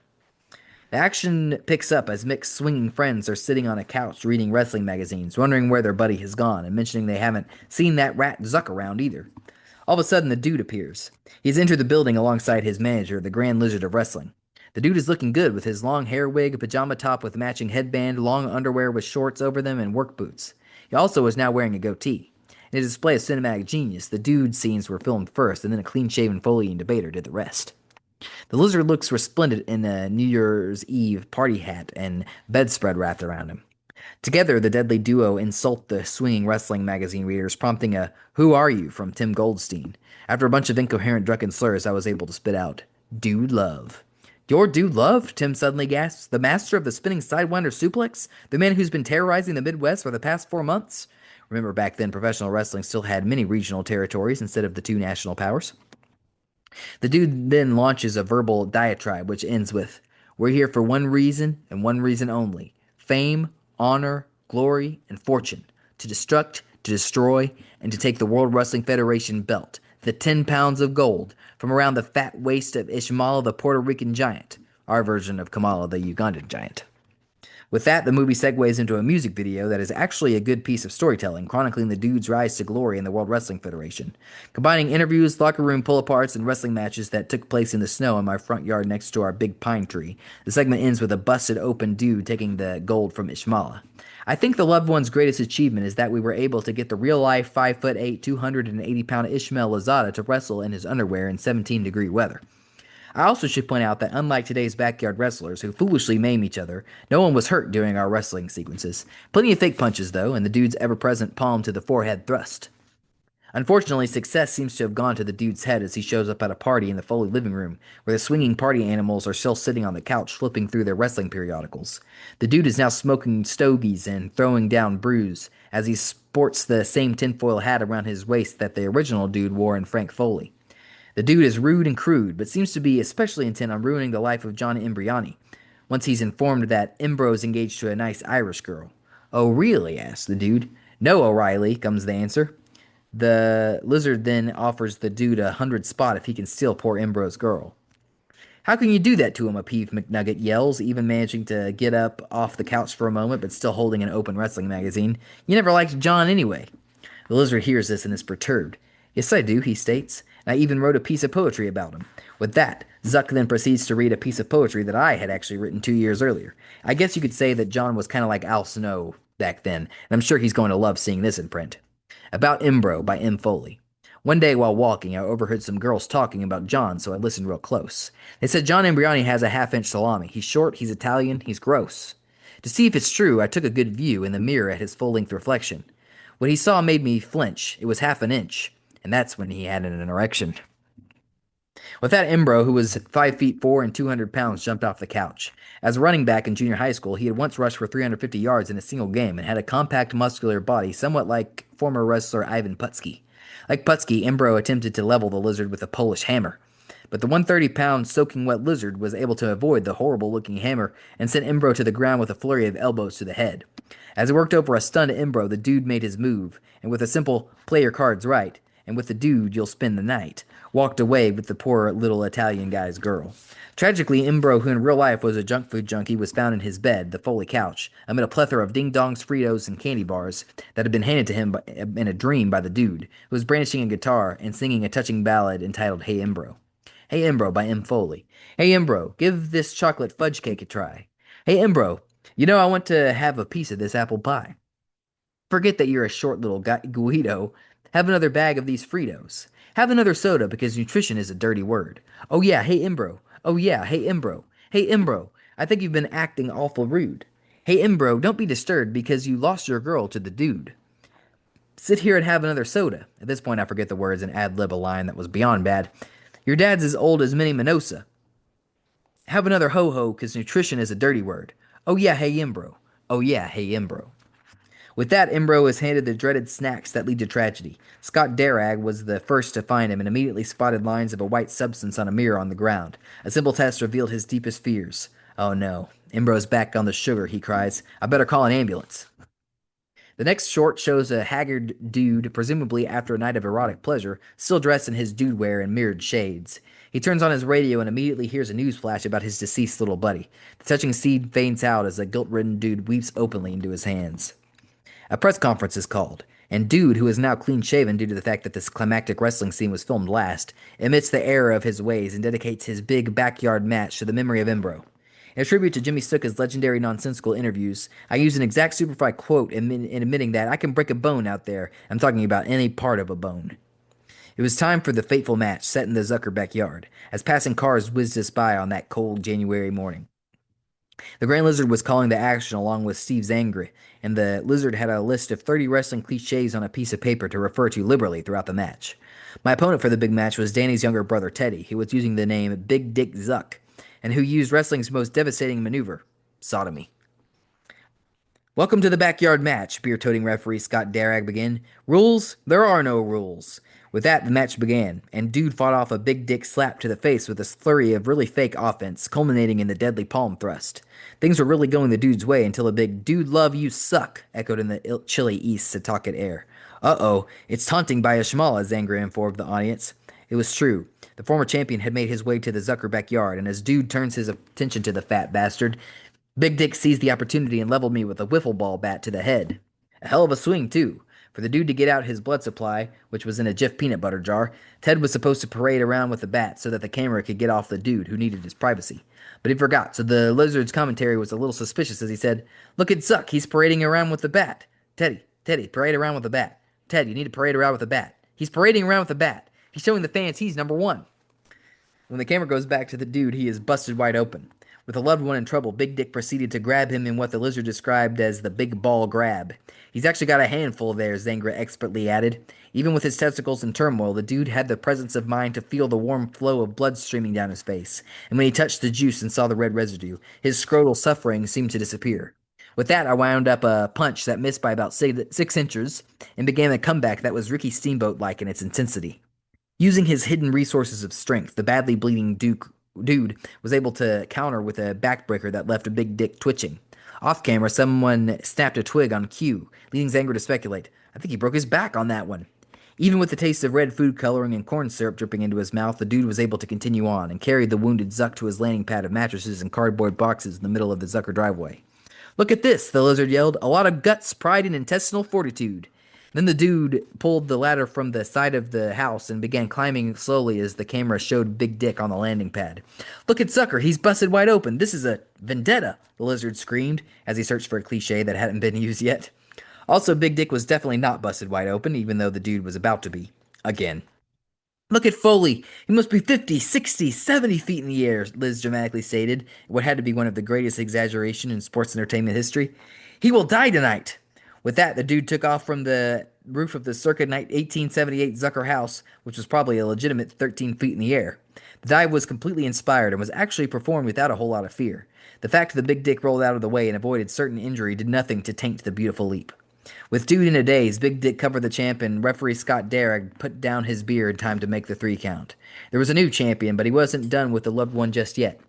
The action picks up as Mick's swinging friends are sitting on a couch reading wrestling magazines, wondering where their buddy has gone, and mentioning they haven't seen that rat Zuck around either. All of a sudden, the dude appears. He's entered the building alongside his manager, the Grand Lizard of Wrestling. The dude is looking good with his long hair wig, pajama top with matching headband, long underwear with shorts over them, and work boots. He also is now wearing a goatee. In a display of cinematic genius, the dude scenes were filmed first, and then a clean-shaven Foley and debater did the rest. The Lizard looks resplendent in a New Year's Eve party hat and bedspread wrapped around him. Together, the deadly duo insult the swinging wrestling magazine readers, prompting a "Who are you?" from Tim Goldstein. After a bunch of incoherent drunken slurs, I was able to spit out, Dude Love. Your Dude Love? Tim suddenly gasps. The master of the spinning sidewinder suplex? The man who's been terrorizing the Midwest for the past 4 months? Remember, back then, professional wrestling still had many regional territories instead of the two national powers. The dude then launches a verbal diatribe, which ends with, We're here for one reason and one reason only. Fame, honor, glory, and fortune. To destruct, to destroy, and to take the World Wrestling Federation belt, the 10 pounds of gold, from around the fat waist of Ishmael the Puerto Rican giant, our version of Kamala the Ugandan giant. With that, the movie segues into a music video that is actually a good piece of storytelling, chronicling the dude's rise to glory in the World Wrestling Federation. Combining interviews, locker room pull-aparts, and wrestling matches that took place in the snow in my front yard next to our big pine tree, the segment ends with a busted open dude taking the gold from Ishmael. I think the loved one's greatest achievement is that we were able to get the real-life 5'8", 280-pound Ishmael Lazada to wrestle in his underwear in 17-degree weather. I also should point out that unlike today's backyard wrestlers who foolishly maim each other, no one was hurt during our wrestling sequences. Plenty of fake punches, though, and the dude's ever-present palm to the forehead thrust. Unfortunately, success seems to have gone to the dude's head as he shows up at a party in the Foley living room, where the swinging party animals are still sitting on the couch flipping through their wrestling periodicals. The dude is now smoking stogies and throwing down brews, as he sports the same tinfoil hat around his waist that the original dude wore in Frank Foley. The dude is rude and crude, but seems to be especially intent on ruining the life of John Imbriani, once he's informed that Imbro's engaged to a nice Irish girl. Oh, really? Asks the dude. No, O'Reilly, comes the answer. The Lizard then offers the dude 100 spot if he can steal poor Imbro's girl. How can you do that to him? A peeved McNugget yells, even managing to get up off the couch for a moment, but still holding an open wrestling magazine. You never liked John anyway. The Lizard hears this and is perturbed. Yes, I do, he states. I even wrote a piece of poetry about him. With that, Zuck then proceeds to read a piece of poetry that I had actually written 2 years earlier. I guess you could say that John was kind of like Al Snow back then, and I'm sure he's going to love seeing this in print. About Imbro by M. Foley. One day while walking, I overheard some girls talking about John, so I listened real close. They said John Imbriani has a half-inch salami. He's short, he's Italian, he's gross. To see if it's true, I took a good view in the mirror at his full-length reflection. What he saw made me flinch. It was half an inch. And that's when he had an erection. With that, Imbro, who was 5'4" and 200 pounds, jumped off the couch. As a running back in junior high school, he had once rushed for 350 yards in a single game and had a compact, muscular body somewhat like former wrestler Ivan Putski. Like Putski, Imbro attempted to level the Lizard with a Polish hammer. But the 130-pound soaking wet Lizard was able to avoid the horrible-looking hammer and sent Imbro to the ground with a flurry of elbows to the head. As he worked over a stunned Imbro, the dude made his move, and with a simple play your cards right, and with the dude you'll spend the night, walked away with the poor little Italian guy's girl. Tragically, Imbro, who in real life was a junk food junkie, was found in his bed, the Foley couch, amid a plethora of ding-dongs, Fritos, and candy bars that had been handed to him in a dream by the dude, who was brandishing a guitar and singing a touching ballad entitled Hey Imbro. Hey Embro by M. Foley. Hey Embro, give this chocolate fudge cake a try. Hey Embro, I want to have a piece of this apple pie. Forget that you're a short little Guido. Have another bag of these Fritos. Have another soda because nutrition is a dirty word. Oh yeah, hey Embro. Oh yeah, hey Embro. Hey Embro, I think you've been acting awful rude. Hey Embro, don't be disturbed because you lost your girl to the dude. Sit here and have another soda. At this point, I forget the words and ad lib a line that was beyond bad. Your dad's as old as Minnie Minosa. Have another ho ho because nutrition is a dirty word. Oh yeah, hey Embro. Oh yeah, hey Embro. With that, Embro is handed the dreaded snacks that lead to tragedy. Scott Darragh was the first to find him and immediately spotted lines of a white substance on a mirror on the ground. A simple test revealed his deepest fears. Oh no, Embro's back on the sugar, he cries. I better call an ambulance. The next short shows a haggard dude, presumably after a night of erotic pleasure, still dressed in his dude wear and mirrored shades. He turns on his radio and immediately hears a news flash about his deceased little buddy. The touching scene fades out as a guilt-ridden dude weeps openly into his hands. A press conference is called, and Dude, who is now clean shaven due to the fact that this climactic wrestling scene was filmed last, admits the error of his ways and dedicates his big backyard match to the memory of Embro. In a tribute to Jimmy Snuka's legendary nonsensical interviews, I use an exact Superfly quote in admitting that I can break a bone out there. I'm talking about any part of a bone. It was time for the fateful match set in the Zucker backyard, as passing cars whizzed us by on that cold January morning. The Grand Lizard was calling the action along with Steve Zangri, and the Lizard had a list of 30 wrestling cliches on a piece of paper to refer to liberally throughout the match. My opponent for the big match was Danny's younger brother Teddy, who was using the name Big Dick Zuck, and who used wrestling's most devastating maneuver, sodomy. Welcome to the backyard match, beer-toting referee Scott Darragh began. Rules? There are no rules. With that, the match began, and Dude fought off a big dick slap to the face with a flurry of really fake offense, culminating in the deadly palm thrust. Things were really going the dude's way until a big "Dude love you suck" echoed in the chilly east Setauket air. Uh-oh, it's taunting by Ashmala, Zangri informed the audience. It was true. The former champion had made his way to the Zucker backyard, and as Dude turns his attention to the fat bastard, Big Dick seized the opportunity and leveled me with a wiffle ball bat to the head. A hell of a swing, too. For the dude to get out his blood supply, which was in a Jif peanut butter jar, Ted was supposed to parade around with the bat so that the camera could get off the dude who needed his privacy. But he forgot, so the lizard's commentary was a little suspicious as he said, "Look at Zuck, he's parading around with the bat. Teddy, parade around with the bat. Ted, you need to parade around with the bat. He's parading around with the bat. He's showing the fans he's number one." When the camera goes back to the dude, he is busted wide open. With a loved one in trouble, Big Dick proceeded to grab him in what the lizard described as the big ball grab. He's actually got a handful there, Zangra expertly added. Even with his testicles in turmoil, the dude had the presence of mind to feel the warm flow of blood streaming down his face. And when he touched the juice and saw the red residue, his scrotal suffering seemed to disappear. With that, I wound up a punch that missed by about 6 inches and began a comeback that was Ricky Steamboat-like in its intensity. Using his hidden resources of strength, the badly bleeding dude was able to counter with a backbreaker that left a big dick twitching. Off camera, someone snapped a twig on cue, leading Zanger to speculate. I think he broke his back on that one. Even with the taste of red food coloring and corn syrup dripping into his mouth, the dude was able to continue on and carried the wounded Zuck to his landing pad of mattresses and cardboard boxes in the middle of the Zucker driveway. "Look at this," the lizard yelled. "A lot of guts, pride, and intestinal fortitude." Then the dude pulled the ladder from the side of the house and began climbing slowly as the camera showed Big Dick on the landing pad. "Look at Zucker, he's busted wide open. This is a vendetta," the lizard screamed as he searched for a cliche that hadn't been used yet. Also, Big Dick was definitely not busted wide open, even though the dude was about to be. Again. "Look at Foley. He must be 50, 60, 70 feet in the air," Liz dramatically stated, what had to be one of the greatest exaggerations in sports entertainment history. "He will die tonight." With that, the dude took off from the roof of the circa 1878 Zucker house, which was probably a legitimate 13 feet in the air. The dive was completely inspired and was actually performed without a whole lot of fear. The fact that the big dick rolled out of the way and avoided certain injury did nothing to taint the beautiful leap. With dude in a daze, Big Dick covered the champ and referee Scott Darragh put down his beer in time to make the 3 count. There was a new champion, but he wasn't done with the loved one just yet.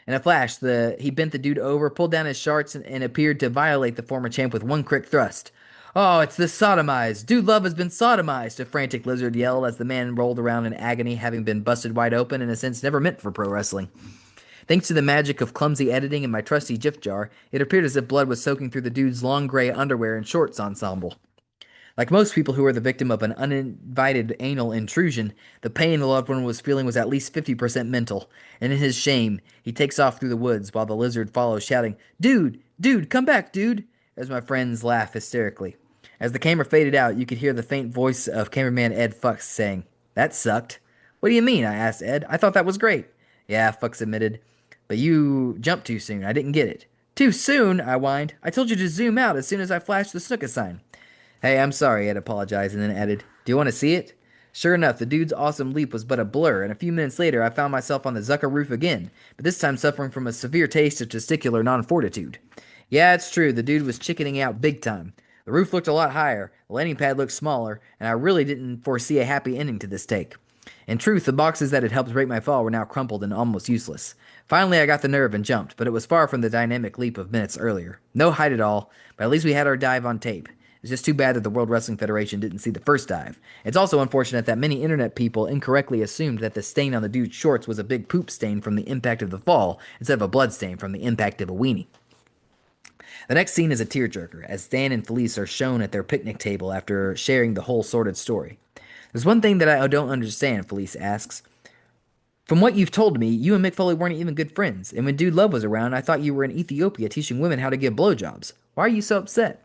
In a flash, he bent the dude over, pulled down his shorts, and appeared to violate the former champ with one quick thrust. "Oh, it's the sodomized. Dude Love has been sodomized," a frantic lizard yelled as the man rolled around in agony, having been busted wide open in a sense never meant for pro wrestling. Thanks to the magic of clumsy editing and my trusty Jif jar, it appeared as if blood was soaking through the dude's long gray underwear and shorts ensemble. Like most people who are the victim of an uninvited anal intrusion, the pain the loved one was feeling was at least 50% mental, and in his shame, he takes off through the woods while the lizard follows, shouting, "Dude! Dude, come back, dude!" as my friends laugh hysterically. As the camera faded out, you could hear the faint voice of cameraman Ed Fuchs saying, "That sucked." "What do you mean?" I asked Ed. "I thought that was great." "Yeah," Fuchs admitted. "But you jumped too soon. I didn't get it." "Too soon?" I whined. "I told you to zoom out as soon as I flashed the snooker sign." "Hey, I'm sorry," Ed apologized and then added, "Do you want to see it?" Sure enough, the dude's awesome leap was but a blur, and a few minutes later I found myself on the Zucker roof again, but this time suffering from a severe taste of testicular non-fortitude. Yeah, it's true, the dude was chickening out big time. The roof looked a lot higher, the landing pad looked smaller, and I really didn't foresee a happy ending to this take. In truth, the boxes that had helped break my fall were now crumpled and almost useless. Finally, I got the nerve and jumped, but it was far from the dynamic leap of minutes earlier. No height at all, but at least we had our dive on tape. It's just too bad that the World Wrestling Federation didn't see the first dive. It's also unfortunate that many internet people incorrectly assumed that the stain on the dude's shorts was a big poop stain from the impact of the fall instead of a blood stain from the impact of a weenie. The next scene is a tearjerker, as Dan and Felice are shown at their picnic table after sharing the whole sordid story. "There's one thing that I don't understand," Felice asks. "From what you've told me, you and Mick Foley weren't even good friends, and when Dude Love was around, I thought you were in Ethiopia teaching women how to give blowjobs. Why are you so upset?"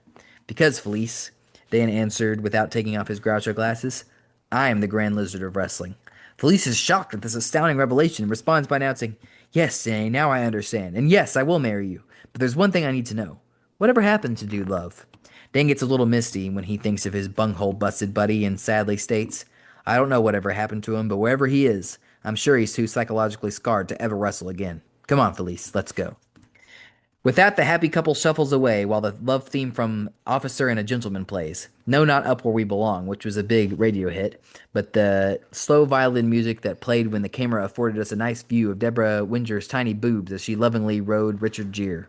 "Because, Felice," Dan answered without taking off his Groucho glasses, "I am the Grand Lizard of Wrestling." Felice is shocked at this astounding revelation and responds by announcing, "Yes, Danny, now I understand, and yes, I will marry you. But there's one thing I need to know. Whatever happened to Dude Love?" Dan gets a little misty when he thinks of his bunghole busted buddy and sadly states, "I don't know whatever happened to him, but wherever he is, I'm sure he's too psychologically scarred to ever wrestle again. Come on, Felice, let's go." With that, the happy couple shuffles away while the love theme from Officer and a Gentleman plays. No, not Up Where We Belong, which was a big radio hit, but the slow violin music that played when the camera afforded us a nice view of Deborah Winger's tiny boobs as she lovingly rode Richard Gere.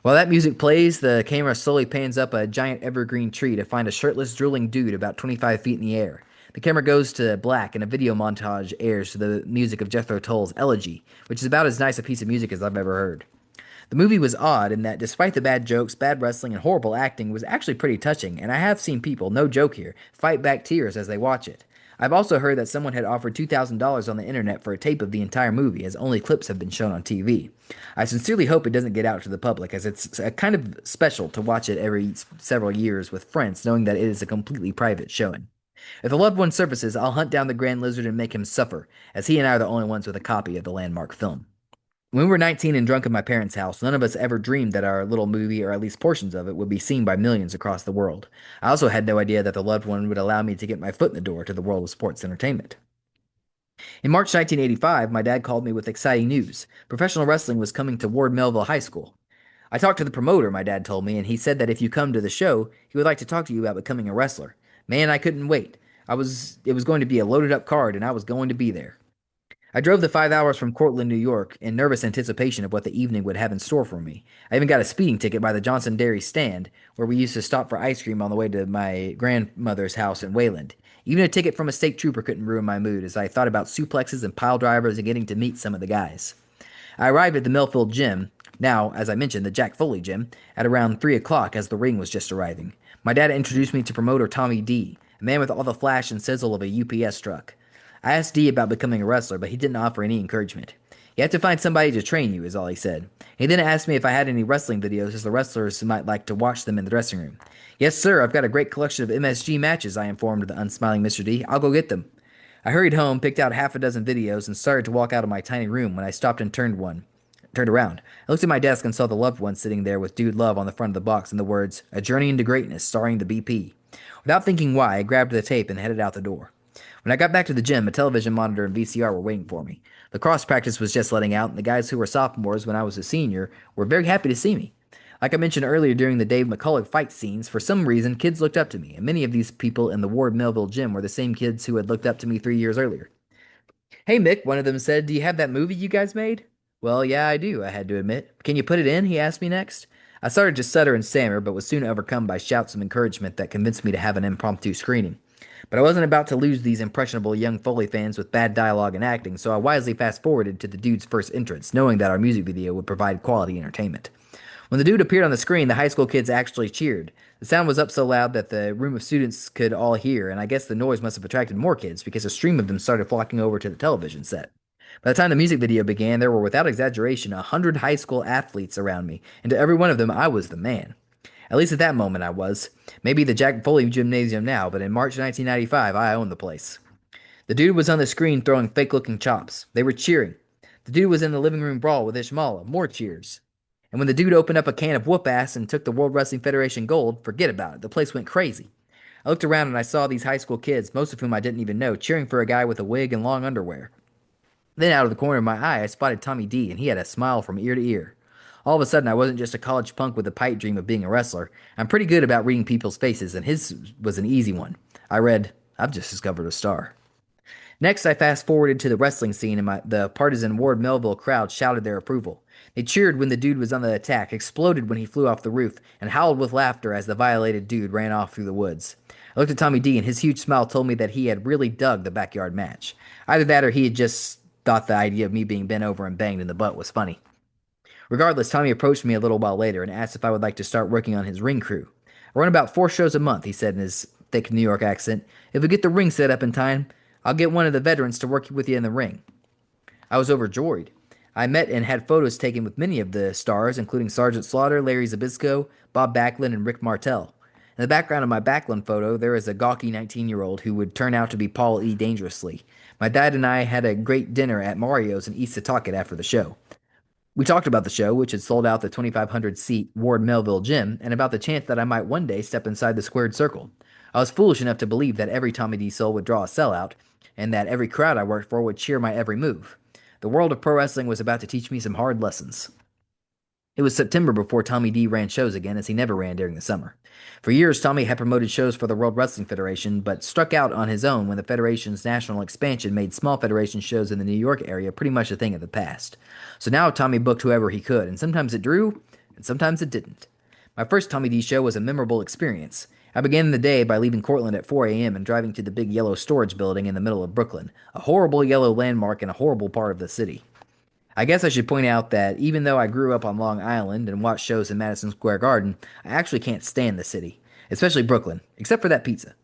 While that music plays, the camera slowly pans up a giant evergreen tree to find a shirtless, drooling dude about 25 feet in the air. The camera goes to black and a video montage airs to the music of Jethro Tull's Elegy, which is about as nice a piece of music as I've ever heard. The movie was odd in that despite the bad jokes, bad wrestling, and horrible acting, it was actually pretty touching, and I have seen people, no joke here, fight back tears as they watch it. I've also heard that someone had offered $2,000 on the internet for a tape of the entire movie, as only clips have been shown on TV. I sincerely hope it doesn't get out to the public, as it's kind of special to watch it every several years with friends, knowing that it is a completely private showing. If the loved one surfaces, I'll hunt down the Grand Lizard and make him suffer, as he and I are the only ones with a copy of the landmark film. When we were 19 and drunk at my parents' house, none of us ever dreamed that our little movie, or at least portions of it, would be seen by millions across the world. I also had no idea that the loved one would allow me to get my foot in the door to the world of sports entertainment. In March 1985, my dad called me with exciting news. Professional wrestling was coming to Ward Melville High School. "I talked to the promoter," my dad told me, "and he said that if you come to the show, he would like to talk to you about becoming a wrestler." Man, I couldn't wait. It was going to be a loaded up card, and I was going to be there. I drove the 5 hours from Cortland, New York, in nervous anticipation of what the evening would have in store for me. I even got a speeding ticket by the Johnson Dairy stand, where we used to stop for ice cream on the way to my grandmother's house in Wayland. Even a ticket from a state trooper couldn't ruin my mood as I thought about suplexes and pile drivers and getting to meet some of the guys. I arrived at the Millfield Gym, now, as I mentioned, the Jack Foley Gym, at around 3 o'clock as the ring was just arriving. My dad introduced me to promoter Tommy D, a man with all the flash and sizzle of a UPS truck. I asked D about becoming a wrestler, but he didn't offer any encouragement. "You have to find somebody to train you," is all he said. He then asked me if I had any wrestling videos, as the wrestlers might like to watch them in the dressing room. "Yes, sir, I've got a great collection of MSG matches," I informed the unsmiling Mr. D. "I'll go get them." I hurried home, picked out half a dozen videos, and started to walk out of my tiny room when I stopped and turned around. I looked at my desk and saw the loved one sitting there with Dude Love on the front of the box and the words, "A Journey into Greatness, starring the BP." Without thinking why, I grabbed the tape and headed out the door. When I got back to the gym, a television monitor and VCR were waiting for me. The cross practice was just letting out, and the guys who were sophomores when I was a senior were very happy to see me. Like I mentioned earlier during the Dave McCullough fight scenes, for some reason, kids looked up to me, and many of these people in the Ward Melville gym were the same kids who had looked up to me 3 years earlier. "Hey, Mick," one of them said, "do you have that movie you guys made?" "Well, yeah, I do," I had to admit. "Can you put it in?" he asked me next. I started to stutter and stammer, but was soon overcome by shouts of encouragement that convinced me to have an impromptu screening. But I wasn't about to lose these impressionable young Foley fans with bad dialogue and acting, so I wisely fast-forwarded to the dude's first entrance, knowing that our music video would provide quality entertainment. When the dude appeared on the screen, the high school kids actually cheered. The The sound was up so loud that the room of students could all hear, and I guess the noise must have attracted more kids because a stream of them started flocking over to the television set. By the time the music video began, there were, without exaggeration, 100 high school athletes around me, and to every one of them, I was the man. At least at that moment, I was. Maybe the Jack Foley Gymnasium now, but in March 1995, I owned the place. The dude was on the screen throwing fake looking chops. They were cheering. The dude was in the living room brawl with Ishmael. More cheers. And when the dude opened up a can of whoop ass and took the World Wrestling Federation gold, forget about it. The place went crazy. I looked around and I saw these high school kids, most of whom I didn't even know, cheering for a guy with a wig and long underwear. Then out of the corner of my eye, I spotted Tommy D, and he had a smile from ear to ear. All of a sudden, I wasn't just a college punk with a pipe dream of being a wrestler. I'm pretty good about reading people's faces, and his was an easy one. I read, I've just discovered a star. Next, I fast forwarded to the wrestling scene, and the partisan Ward Melville crowd shouted their approval. They cheered when the dude was on the attack, exploded when he flew off the roof, and howled with laughter as the violated dude ran off through the woods. I looked at Tommy D, and his huge smile told me that he had really dug the backyard match. Either that or he had just thought the idea of me being bent over and banged in the butt was funny. Regardless, Tommy approached me a little while later and asked if I would like to start working on his ring crew. I run about 4 shows a month, he said in his thick New York accent. If we get the ring set up in time, I'll get one of the veterans to work with you in the ring. I was overjoyed. I met and had photos taken with many of the stars, including Sergeant Slaughter, Larry Zabisco, Bob Backlund, and Rick Martel. In the background of my Backlund photo, there is a gawky 19-year-old who would turn out to be Paul E. Dangerously. My dad and I had a great dinner at Mario's in East Setauket after the show. We talked about the show, which had sold out the 2,500-seat Ward Melville gym, and about the chance that I might one day step inside the squared circle. I was foolish enough to believe that every Tommy D soul would draw a sellout, and that every crowd I worked for would cheer my every move. The world of pro wrestling was about to teach me some hard lessons. It was September before Tommy D ran shows again, as he never ran during the summer. For years, Tommy had promoted shows for the World Wrestling Federation, but struck out on his own when the Federation's national expansion made small Federation shows in the New York area pretty much a thing of the past. So now Tommy booked whoever he could, and sometimes it drew, and sometimes it didn't. My first Tommy D show was a memorable experience. I began the day by leaving Cortland at 4 a.m. and driving to the big yellow storage building in the middle of Brooklyn, a horrible yellow landmark in a horrible part of the city. I guess I should point out that even though I grew up on Long Island and watched shows in Madison Square Garden, I actually can't stand the city, especially Brooklyn, except for that pizza.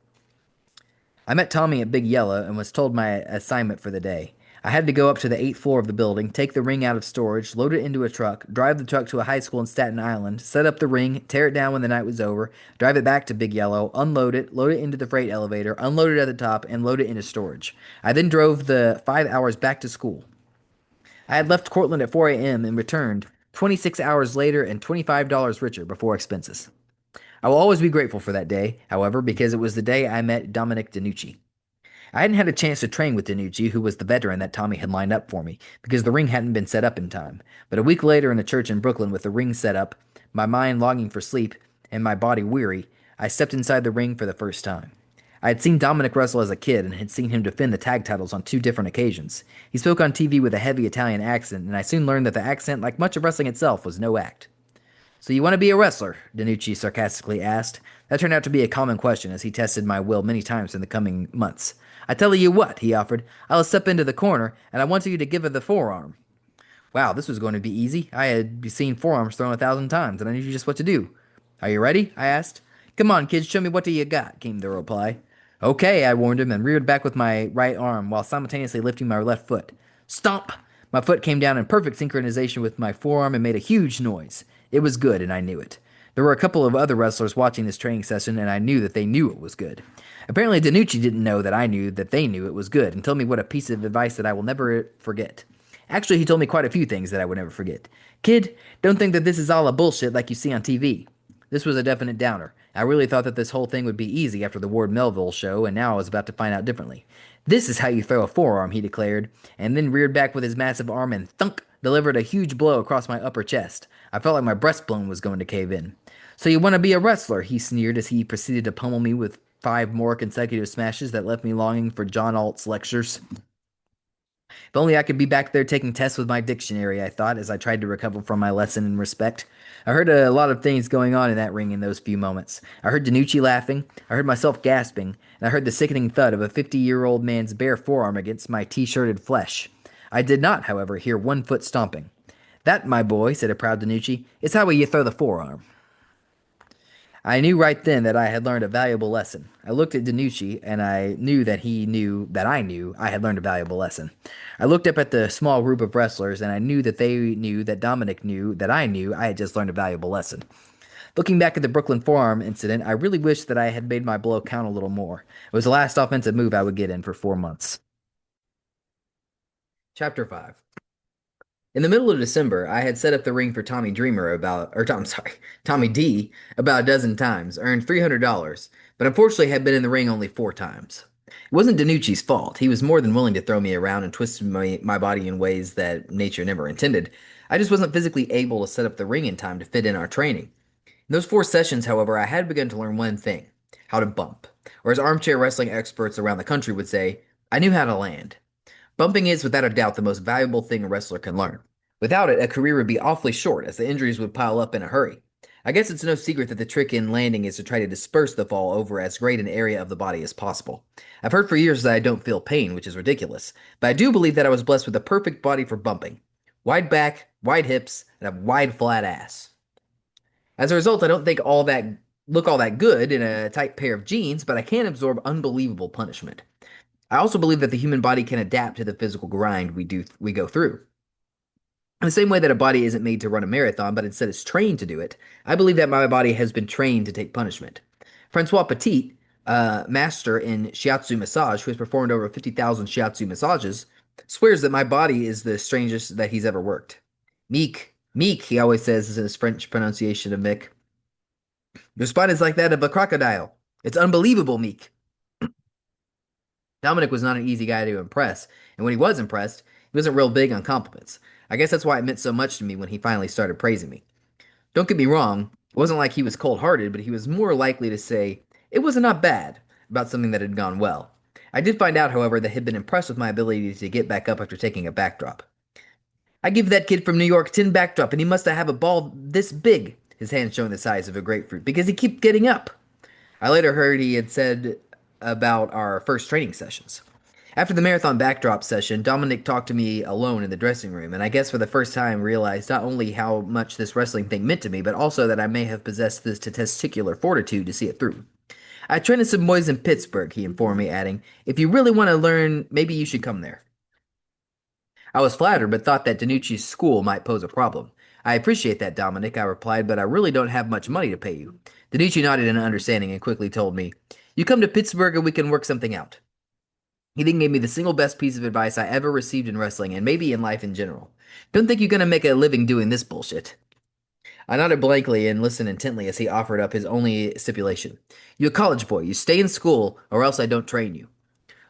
I met Tommy at Big Yellow and was told my assignment for the day. I had to go up to the 8th floor of the building, take the ring out of storage, load it into a truck, drive the truck to a high school in Staten Island, set up the ring, tear it down when the night was over, drive it back to Big Yellow, unload it, load it into the freight elevator, unload it at the top, and load it into storage. I then drove the 5 hours back to school. I had left Cortland at 4 a.m. and returned 26 hours later and $25 richer before expenses. I will always be grateful for that day, however, because it was the day I met Dominic DeNucci. I hadn't had a chance to train with DeNucci, who was the veteran that Tommy had lined up for me, because the ring hadn't been set up in time. But a week later in a church in Brooklyn with the ring set up, my mind longing for sleep and my body weary, I stepped inside the ring for the first time. I had seen Dominic wrestle as a kid and had seen him defend the tag titles on 2 different occasions. He spoke on TV with a heavy Italian accent, and I soon learned that the accent, like much of wrestling itself, was no act. "So you want to be a wrestler?" DeNucci sarcastically asked. That turned out to be a common question as he tested my will many times in the coming months. "I tell you what," he offered, "I'll step into the corner, and I want you to give her the forearm." Wow, this was going to be easy. I had seen forearms thrown 1,000 times, and I knew just what to do. "Are you ready?" I asked. "Come on, kids, show me what do you got," came the reply. "Okay," I warned him, and reared back with my right arm while simultaneously lifting my left foot. Stomp! My foot came down in perfect synchronization with my forearm and made a huge noise. It was good, and I knew it. There were a couple of other wrestlers watching this training session, and I knew that they knew it was good. Apparently, DeNucci didn't know that I knew that they knew it was good, and told me what a piece of advice that I will never forget. Actually, he told me quite a few things that I would never forget. "Kid, don't think that this is all a bullshit like you see on TV." This was a definite downer. I really thought that this whole thing would be easy after the Ward Melville show, and now I was about to find out differently. "This is how you throw a forearm," he declared, and then reared back with his massive arm and thunk, delivered a huge blow across my upper chest. I felt like my breastbone was going to cave in. "So you want to be a wrestler?" he sneered as he proceeded to pummel me with 5 more consecutive smashes that left me longing for John Alt's lectures. If only I could be back there taking tests with my dictionary, I thought, as I tried to recover from my lesson in respect. I heard a lot of things going on in that ring in those few moments. I heard DeNucci laughing, I heard myself gasping, and I heard the sickening thud of a 50-year-old man's bare forearm against my t-shirted flesh. I did not, however, hear one foot stomping. "That, my boy," said a proud DeNucci, "is how you throw the forearm." I knew right then that I had learned a valuable lesson. I looked at Danucci, and I knew that he knew that I knew I had learned a valuable lesson. I looked up at the small group of wrestlers, and I knew that they knew that Dominic knew that I knew I had just learned a valuable lesson. Looking back at the Brooklyn Forearm incident, I really wished that I had made my blow count a little more. It was the last offensive move I would get in for 4 months. Chapter 5. In the middle of December, I had set up the ring for Tommy Dreamer I'm sorry, Tommy D about a dozen times, earned $300, but unfortunately had been in the ring only 4 times. It wasn't Danucci's fault. He was more than willing to throw me around and twist my body in ways that nature never intended. I just wasn't physically able to set up the ring in time to fit in our training. In those 4 sessions, however, I had begun to learn one thing: how to bump. Or as armchair wrestling experts around the country would say, I knew how to land. Bumping is without a doubt the most valuable thing a wrestler can learn. Without it, a career would be awfully short, as the injuries would pile up in a hurry. I guess it's no secret that the trick in landing is to try to disperse the fall over as great an area of the body as possible. I've heard for years that I don't feel pain, which is ridiculous, but I do believe that I was blessed with a perfect body for bumping: wide back, wide hips, and a wide flat ass. As a result, I don't think all that look all that good in a tight pair of jeans, but I can absorb unbelievable punishment. I also believe that the human body can adapt to the physical grind we go through. In the same way that a body isn't made to run a marathon, but instead is trained to do it, I believe that my body has been trained to take punishment. Francois Petit, master in shiatsu massage, who has performed over 50,000 shiatsu massages, swears that my body is the strangest that he's ever worked. Meek, meek, he always says is his French pronunciation of Mick. Your spine is like that of a crocodile. It's unbelievable, Meek. Dominic was not an easy guy to impress, and when he was impressed, he wasn't real big on compliments. I guess that's why it meant so much to me when he finally started praising me. Don't get me wrong, it wasn't like he was cold hearted, but he was more likely to say, it was not bad, about something that had gone well. I did find out, however, that he'd been impressed with my ability to get back up after taking a backdrop. I give that kid from New York 10 backdrop, and he must have a ball this big, his hand showing the size of a grapefruit, because he kept getting up. I later heard he had said about our first training sessions. After the marathon backdrop session, Dominic talked to me alone in the dressing room, and I guess for the first time realized not only how much this wrestling thing meant to me, but also that I may have possessed this testicular fortitude to see it through. I trained some boys in Pittsburgh, he informed me, adding, if you really want to learn, maybe you should come there. I was flattered, but thought that Danucci's school might pose a problem. I appreciate that, Dominic, I replied, but I really don't have much money to pay you. Danucci nodded in understanding and quickly told me, you come to Pittsburgh and we can work something out. He then gave me the single best piece of advice I ever received in wrestling and maybe in life in general. Don't think you're gonna make a living doing this bullshit. I nodded blankly and listened intently as he offered up his only stipulation. You a college boy, you stay in school or else I don't train you.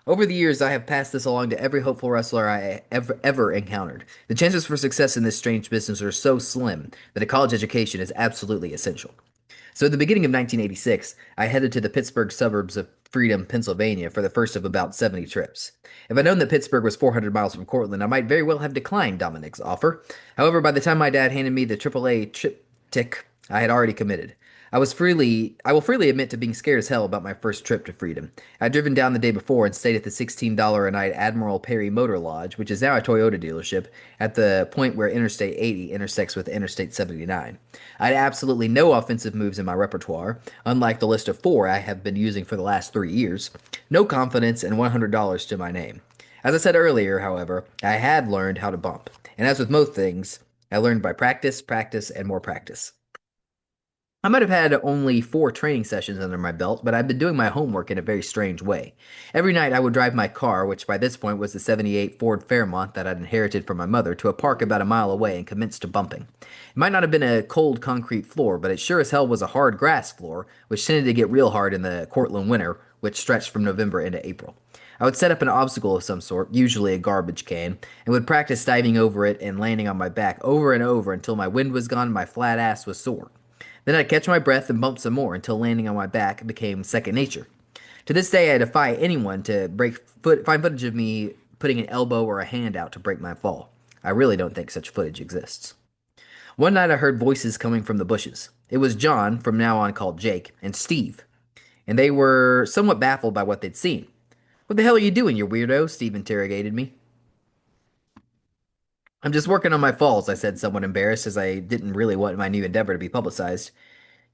Over the years, I have passed this along to every hopeful wrestler I ever encountered. The chances for success in this strange business are so slim that a college education is absolutely essential. So, at the beginning of 1986, I headed to the Pittsburgh suburbs of Freedom, Pennsylvania for the first of about 70 trips. If I'd known that Pittsburgh was 400 miles from Cortland, I might very well have declined Dominic's offer. However, by the time my dad handed me the AAA trip tick, I had already committed. I will freely admit to being scared as hell about my first trip to Freedom. I'd driven down the day before and stayed at the $16 a night Admiral Perry Motor Lodge, which is now a Toyota dealership, at the point where Interstate 80 intersects with Interstate 79. I had absolutely no offensive moves in my repertoire, unlike the list of 4 I have been using for the last 3 years. No confidence and $100 to my name. As I said earlier, however, I had learned how to bump, and as with most things, I learned by practice, practice, and more practice. I might have had only 4 training sessions under my belt, but I'd been doing my homework in a very strange way. Every night I would drive my car, which by this point was the '78 Ford Fairmont that I'd inherited from my mother, to a park about a mile away and commence to bumping. It might not have been a cold concrete floor, but it sure as hell was a hard grass floor, which tended to get real hard in the Cortland winter, which stretched from November into April. I would set up an obstacle of some sort, usually a garbage can, and would practice diving over it and landing on my back over and over until my wind was gone and my flat ass was sore. Then I'd catch my breath and bump some more until landing on my back became second nature. To this day, I defy anyone to find footage of me putting an elbow or a hand out to break my fall. I really don't think such footage exists. One night I heard voices coming from the bushes. It was John, from now on called Jake, and Steve, and they were somewhat baffled by what they'd seen. What the hell are you doing, you weirdo? Steve interrogated me. I'm just working on my falls, I said, somewhat embarrassed, as I didn't really want my new endeavor to be publicized.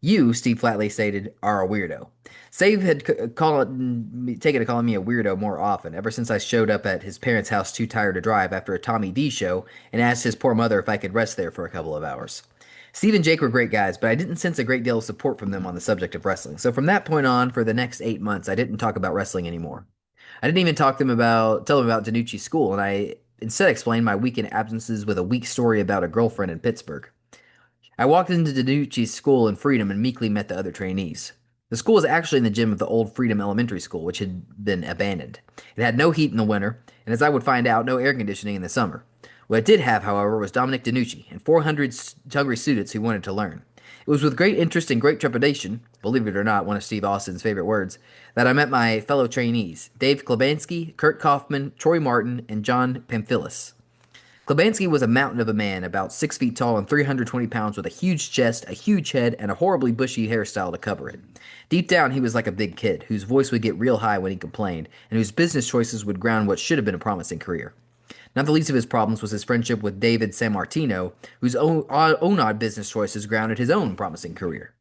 You, Steve flatly stated, are a weirdo. Save had taken to calling me a weirdo more often, ever since I showed up at his parents' house too tired to drive after a Tommy D show and asked his poor mother if I could rest there for a couple of hours. Steve and Jake were great guys, but I didn't sense a great deal of support from them on the subject of wrestling. So from that point on, for the next 8 months, I didn't talk about wrestling anymore. I didn't even tell them about Danucci's school, and I instead explained my weekend absences with a weak story about a girlfriend in Pittsburgh. I walked into Danucci's school in Freedom and meekly met the other trainees. The school was actually in the gym of the old Freedom Elementary School, which had been abandoned. It had no heat in the winter, and as I would find out, no air conditioning in the summer. What it did have, however, was Dominic Danucci and 400 hungry students who wanted to learn. It was with great interest and great trepidation, believe it or not, one of Steve Austin's favorite words, that I met my fellow trainees, Dave Klebanski, Kurt Kaufman, Troy Martin, and John Pamphilis. Klebanski was a mountain of a man, about 6 feet tall and 320 pounds, with a huge chest, a huge head, and a horribly bushy hairstyle to cover it. Deep down, he was like a big kid, whose voice would get real high when he complained, and whose business choices would ground what should have been a promising career. Not the least of his problems was his friendship with David Sammartino, whose own odd business choices grounded his own promising career.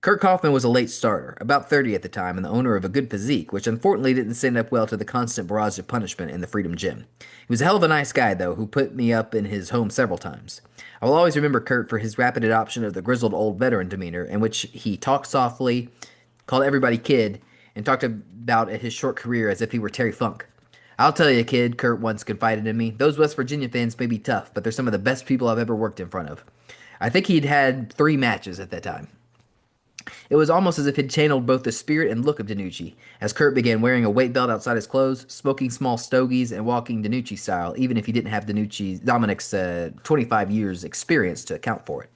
Kurt Kaufman was a late starter, about 30 at the time, and the owner of a good physique, which unfortunately didn't stand up well to the constant barrage of punishment in the Freedom Gym. He was a hell of a nice guy, though, who put me up in his home several times. I will always remember Kurt for his rapid adoption of the grizzled old veteran demeanor, in which he talked softly, called everybody kid, and talked about his short career as if he were Terry Funk. I'll tell you, kid, Kurt once confided in me, those West Virginia fans may be tough, but they're some of the best people I've ever worked in front of. I think he'd had 3 matches at that time. It was almost as if he'd channeled both the spirit and look of Danucci, as Kurt began wearing a weight belt outside his clothes, smoking small stogies, and walking Danucci style, even if he didn't have Dominic's 25 years experience to account for it.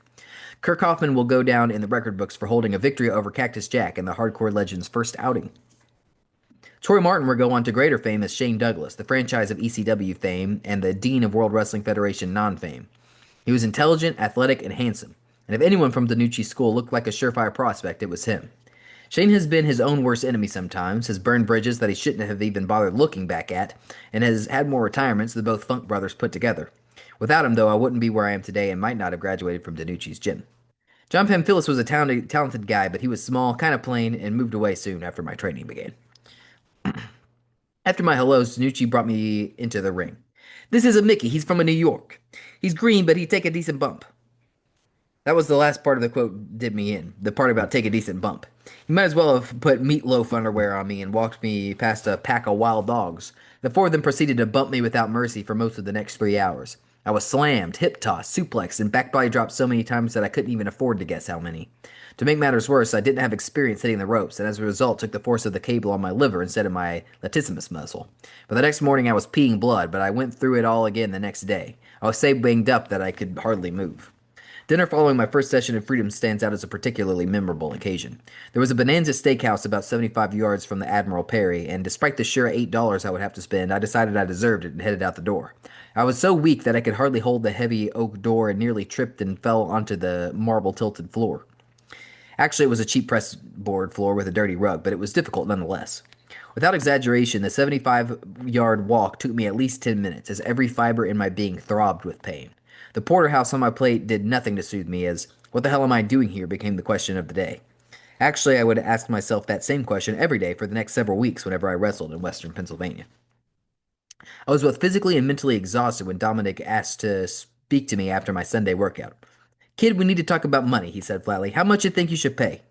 Kurt Kaufman will go down in the record books for holding a victory over Cactus Jack in the Hardcore Legends' first outing. Troy Martin will go on to greater fame as Shane Douglas, the franchise of ECW fame and the Dean of World Wrestling Federation non-fame. He was intelligent, athletic, and handsome, and if anyone from Danucci's school looked like a surefire prospect, it was him. Shane has been his own worst enemy sometimes, has burned bridges that he shouldn't have even bothered looking back at, and has had more retirements than both Funk brothers put together. Without him, though, I wouldn't be where I am today and might not have graduated from Danucci's gym. John Pamphilis was a talented guy, but he was small, kind of plain, and moved away soon after my training began. After my hellos, Danucci brought me into the ring. This is a Mickey. He's from New York. He's green, but he'd take a decent bump. That was the last part of the quote did me in. The part about take a decent bump. He might as well have put meatloaf underwear on me and walked me past a pack of wild dogs. The 4 of them proceeded to bump me without mercy for most of the next 3 hours. I was slammed, hip tossed, suplexed, and back body dropped so many times that I couldn't even afford to guess how many. To make matters worse, I didn't have experience hitting the ropes, and as a result took the force of the cable on my liver instead of my latissimus muscle. But the next morning I was peeing blood, but I went through it all again the next day. I was so banged up that I could hardly move. Dinner following my first session in Freedom stands out as a particularly memorable occasion. There was a Bonanza Steakhouse about 75 yards from the Admiral Perry, and despite the sure $8 I would have to spend, I decided I deserved it and headed out the door. I was so weak that I could hardly hold the heavy oak door and nearly tripped and fell onto the marble tilted floor. Actually, it was a cheap press board floor with a dirty rug, but it was difficult nonetheless. Without exaggeration, the 75-yard walk took me at least 10 minutes, as every fiber in my being throbbed with pain. The porterhouse on my plate did nothing to soothe me, as what the hell am I doing here became the question of the day. Actually, I would ask myself that same question every day for the next several weeks whenever I wrestled in western Pennsylvania. I was both physically and mentally exhausted when Dominic asked to speak to me after my Sunday workout. Kid, we need to talk about money, he said flatly. How much you think you should pay?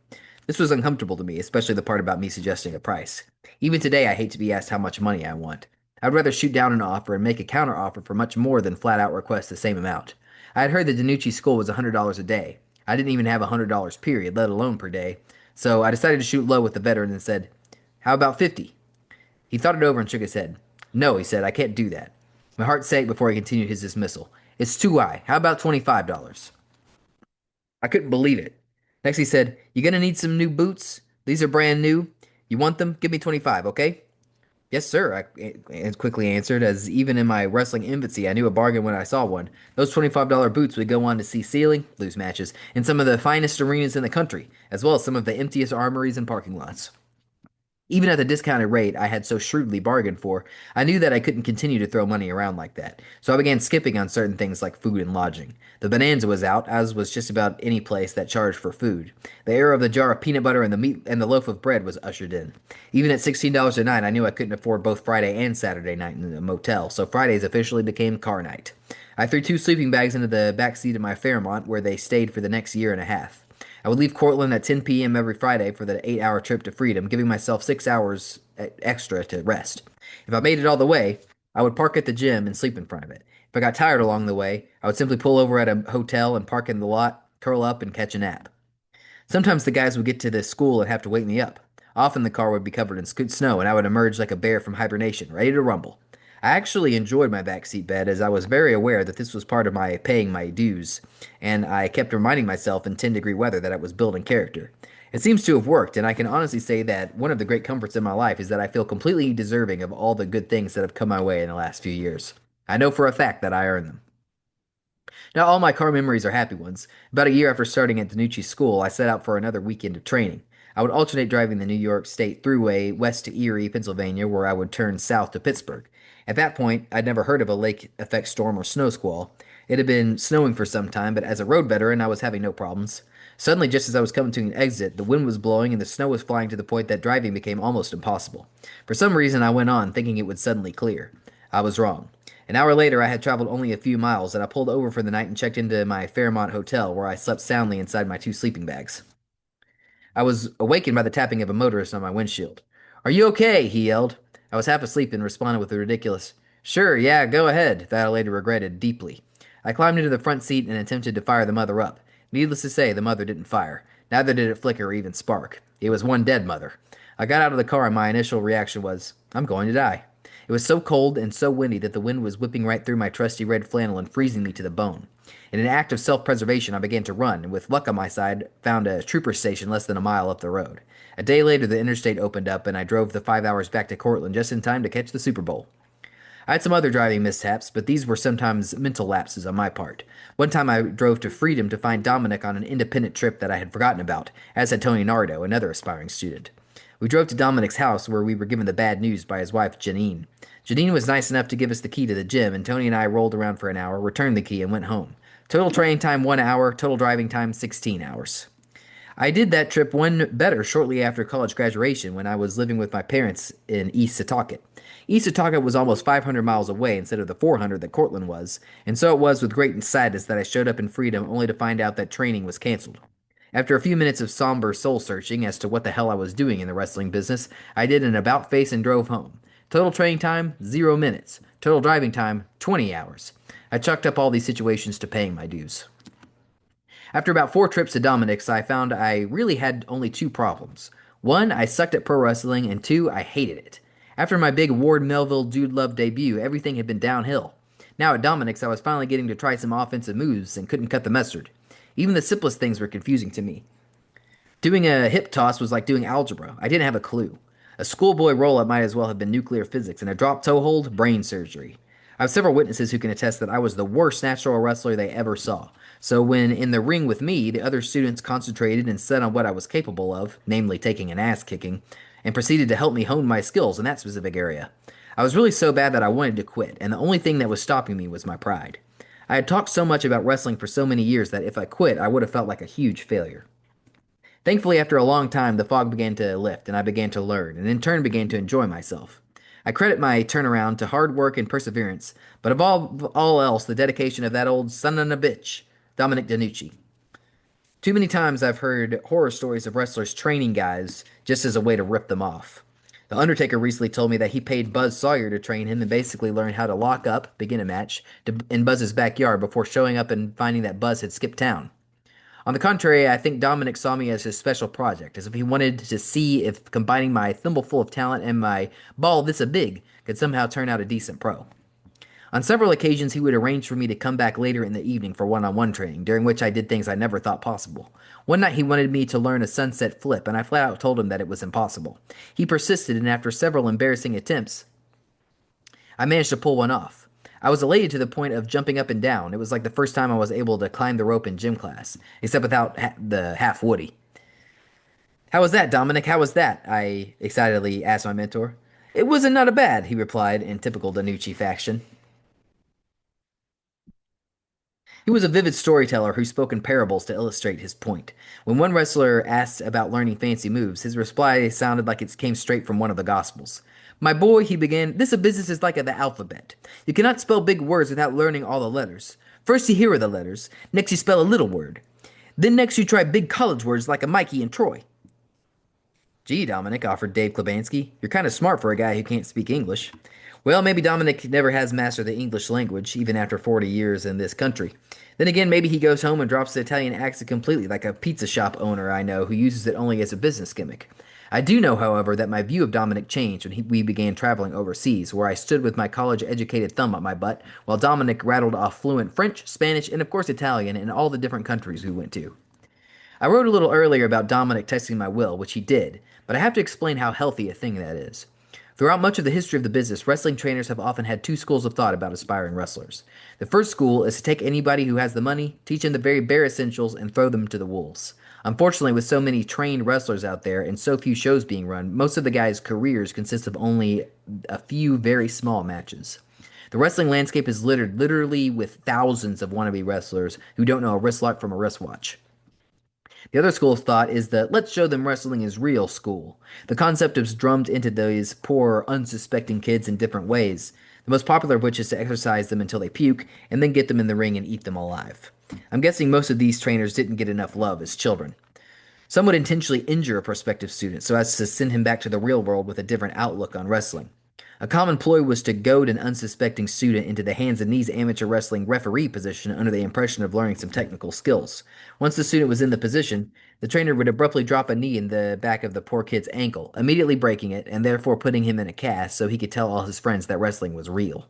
This was uncomfortable to me, especially the part about me suggesting a price. Even today, I hate to be asked how much money I want. I'd rather shoot down an offer and make a counter offer for much more than flat out request the same amount. I had heard that Danucci's school was $100 a day. I didn't even have $100 period, let alone per day. So I decided to shoot low with the veteran and said, how about 50? He thought it over and shook his head. No, he said, I can't do that. My heart sank before he continued his dismissal. It's too high. How about $25? I couldn't believe it. Next he said, you gonna need some new boots? These are brand new. You want them? Give me 25, okay? Yes, sir, I quickly answered, as even in my wrestling infancy, I knew a bargain when I saw one. Those $25 boots would go on to see ceiling, lose matches, in some of the finest arenas in the country, as well as some of the emptiest armories and parking lots. Even at the discounted rate I had so shrewdly bargained for, I knew that I couldn't continue to throw money around like that, so I began skipping on certain things like food and lodging. The bonanza was out, as was just about any place that charged for food. The era of the jar of peanut butter and the meat and the loaf of bread was ushered in. Even at $16 a night, I knew I couldn't afford both Friday and Saturday night in a motel, so Fridays officially became car night. I threw two sleeping bags into the back seat of my Fairmont, where they stayed for the next year and a half. I would leave Cortland at 10 p.m. every Friday for the 8 hour trip to Freedom, giving myself 6 hours extra to rest. If I made it all the way, I would park at the gym and sleep in front of it. If I got tired along the way, I would simply pull over at a hotel and park in the lot, curl up, and catch a nap. Sometimes the guys would get to the school and have to wake me up. Often the car would be covered in snow, and I would emerge like a bear from hibernation, ready to rumble. I actually enjoyed my backseat bed, as I was very aware that this was part of my paying my dues, and I kept reminding myself in 10-degree weather that I was building character. It seems to have worked, and I can honestly say that one of the great comforts in my life is that I feel completely deserving of all the good things that have come my way in the last few years. I know for a fact that I earned them. Not all my car memories are happy ones. About a year after starting at Danucci School, I set out for another weekend of training. I would alternate driving the New York State Thruway west to Erie, Pennsylvania, where I would turn south to Pittsburgh. At that point, I'd never heard of a lake effect storm or snow squall. It had been snowing for some time, but as a road veteran, I was having no problems. Suddenly, just as I was coming to an exit, the wind was blowing and the snow was flying to the point that driving became almost impossible. For some reason, I went on, thinking it would suddenly clear. I was wrong. An hour later, I had traveled only a few miles, and I pulled over for the night and checked into my Fairmont hotel, where I slept soundly inside my two sleeping bags. I was awakened by the tapping of a motorist on my windshield. "Are you okay?" he yelled. I was half asleep and responded with a ridiculous, "Sure, yeah, go ahead," that I later regretted deeply. I climbed into the front seat and attempted to fire the mother up. Needless to say, the mother didn't fire. Neither did it flicker or even spark. It was one dead mother. I got out of the car and my initial reaction was, I'm going to die. It was so cold and so windy that the wind was whipping right through my trusty red flannel and freezing me to the bone. In an act of self-preservation, I began to run, and with luck on my side, found a trooper station less than a mile up the road. A day later, the interstate opened up, and I drove the 5 hours back to Cortland just in time to catch the Super Bowl. I had some other driving mishaps, but these were sometimes mental lapses on my part. One time I drove to Freedom to find Dominic on an independent trip that I had forgotten about, as had Tony Nardo, another aspiring student. We drove to Dominic's house, where we were given the bad news by his wife, Janine. Janine was nice enough to give us the key to the gym, and Tony and I rolled around for an hour, returned the key, and went home. Total training time 1 hour, total driving time 16 hours. I did that trip one better shortly after college graduation when I was living with my parents in East Setauket. East Setauket was almost 500 miles away instead of the 400 that Cortland was, and so it was with great sadness that I showed up in Freedom only to find out that training was canceled. After a few minutes of somber soul searching as to what the hell I was doing in the wrestling business, I did an about face and drove home. Total training time, 0 minutes. Total driving time, 20 hours. I chucked up all these situations to paying my dues. After about 4 trips to Dominic's, I found I really had only two problems. One, I sucked at pro wrestling, and two, I hated it. After my big Ward Melville Dude Love debut, everything had been downhill. Now at Dominic's, I was finally getting to try some offensive moves and couldn't cut the mustard. Even the simplest things were confusing to me. Doing a hip toss was like doing algebra. I didn't have a clue. A schoolboy roll-up might as well have been nuclear physics, and a drop toe hold, brain surgery. I have several witnesses who can attest that I was the worst natural wrestler they ever saw. So when in the ring with me, the other students concentrated and set on what I was capable of, namely taking an ass kicking, and proceeded to help me hone my skills in that specific area. I was really so bad that I wanted to quit, and the only thing that was stopping me was my pride. I had talked so much about wrestling for so many years that if I quit, I would have felt like a huge failure. Thankfully, after a long time, the fog began to lift, and I began to learn, and in turn began to enjoy myself. I credit my turnaround to hard work and perseverance, but above all else, the dedication of that old son of a bitch, Dominic DeNucci. Too many times I've heard horror stories of wrestlers training guys just as a way to rip them off. The Undertaker recently told me that he paid Buzz Sawyer to train him and basically learn how to lock up, begin a match, in Buzz's backyard before showing up and finding that Buzz had skipped town. On the contrary, I think Dominic saw me as his special project, as if he wanted to see if combining my thimbleful of talent and my ball this a big could somehow turn out a decent pro. On several occasions, he would arrange for me to come back later in the evening for one-on-one training, during which I did things I never thought possible. One night he wanted me to learn a sunset flip, and I flat out told him that it was impossible. He persisted, and after several embarrassing attempts, I managed to pull one off. I was elated to the point of jumping up and down. It was like the first time I was able to climb the rope in gym class, except without the half woody. How was that, Dominic? How was that? I excitedly asked my mentor. It wasn't not a bad, he replied in typical Danucci fashion. He was a vivid storyteller who spoke in parables to illustrate his point. When one wrestler asked about learning fancy moves, his reply sounded like it came straight from one of the Gospels. My boy, he began, this a business is like the alphabet. You cannot spell big words without learning all the letters. First you hear the letters, next you spell a little word. Then next you try big college words like a Mikey and Troy. Gee, Dominic, offered Dave Klebansky, you're kind of smart for a guy who can't speak English. Well, maybe Dominic never has mastered the English language, even after 40 years in this country. Then again, maybe he goes home and drops the Italian accent completely, like a pizza shop owner I know who uses it only as a business gimmick. I do know, however, that my view of Dominic changed when we began traveling overseas, where I stood with my college educated thumb up my butt, while Dominic rattled off fluent French, Spanish, and of course Italian in all the different countries we went to. I wrote a little earlier about Dominic testing my will, which he did, but I have to explain how healthy a thing that is. Throughout much of the history of the business, wrestling trainers have often had two schools of thought about aspiring wrestlers. The first school is to take anybody who has the money, teach them the very bare essentials, and throw them to the wolves. Unfortunately, with so many trained wrestlers out there and so few shows being run, most of the guys' careers consist of only a few very small matches. The wrestling landscape is littered literally with thousands of wannabe wrestlers who don't know a wristlock from a wristwatch. The other school of thought is the let's show them wrestling is real school. The concept is drummed into these poor, unsuspecting kids in different ways, the most popular of which is to exercise them until they puke and then get them in the ring and eat them alive. I'm guessing most of these trainers didn't get enough love as children. Some would intentionally injure a prospective student so as to send him back to the real world with a different outlook on wrestling. A common ploy was to goad an unsuspecting student into the hands and knees amateur wrestling referee position under the impression of learning some technical skills. Once the student was in the position, the trainer would abruptly drop a knee in the back of the poor kid's ankle, immediately breaking it and therefore putting him in a cast so he could tell all his friends that wrestling was real.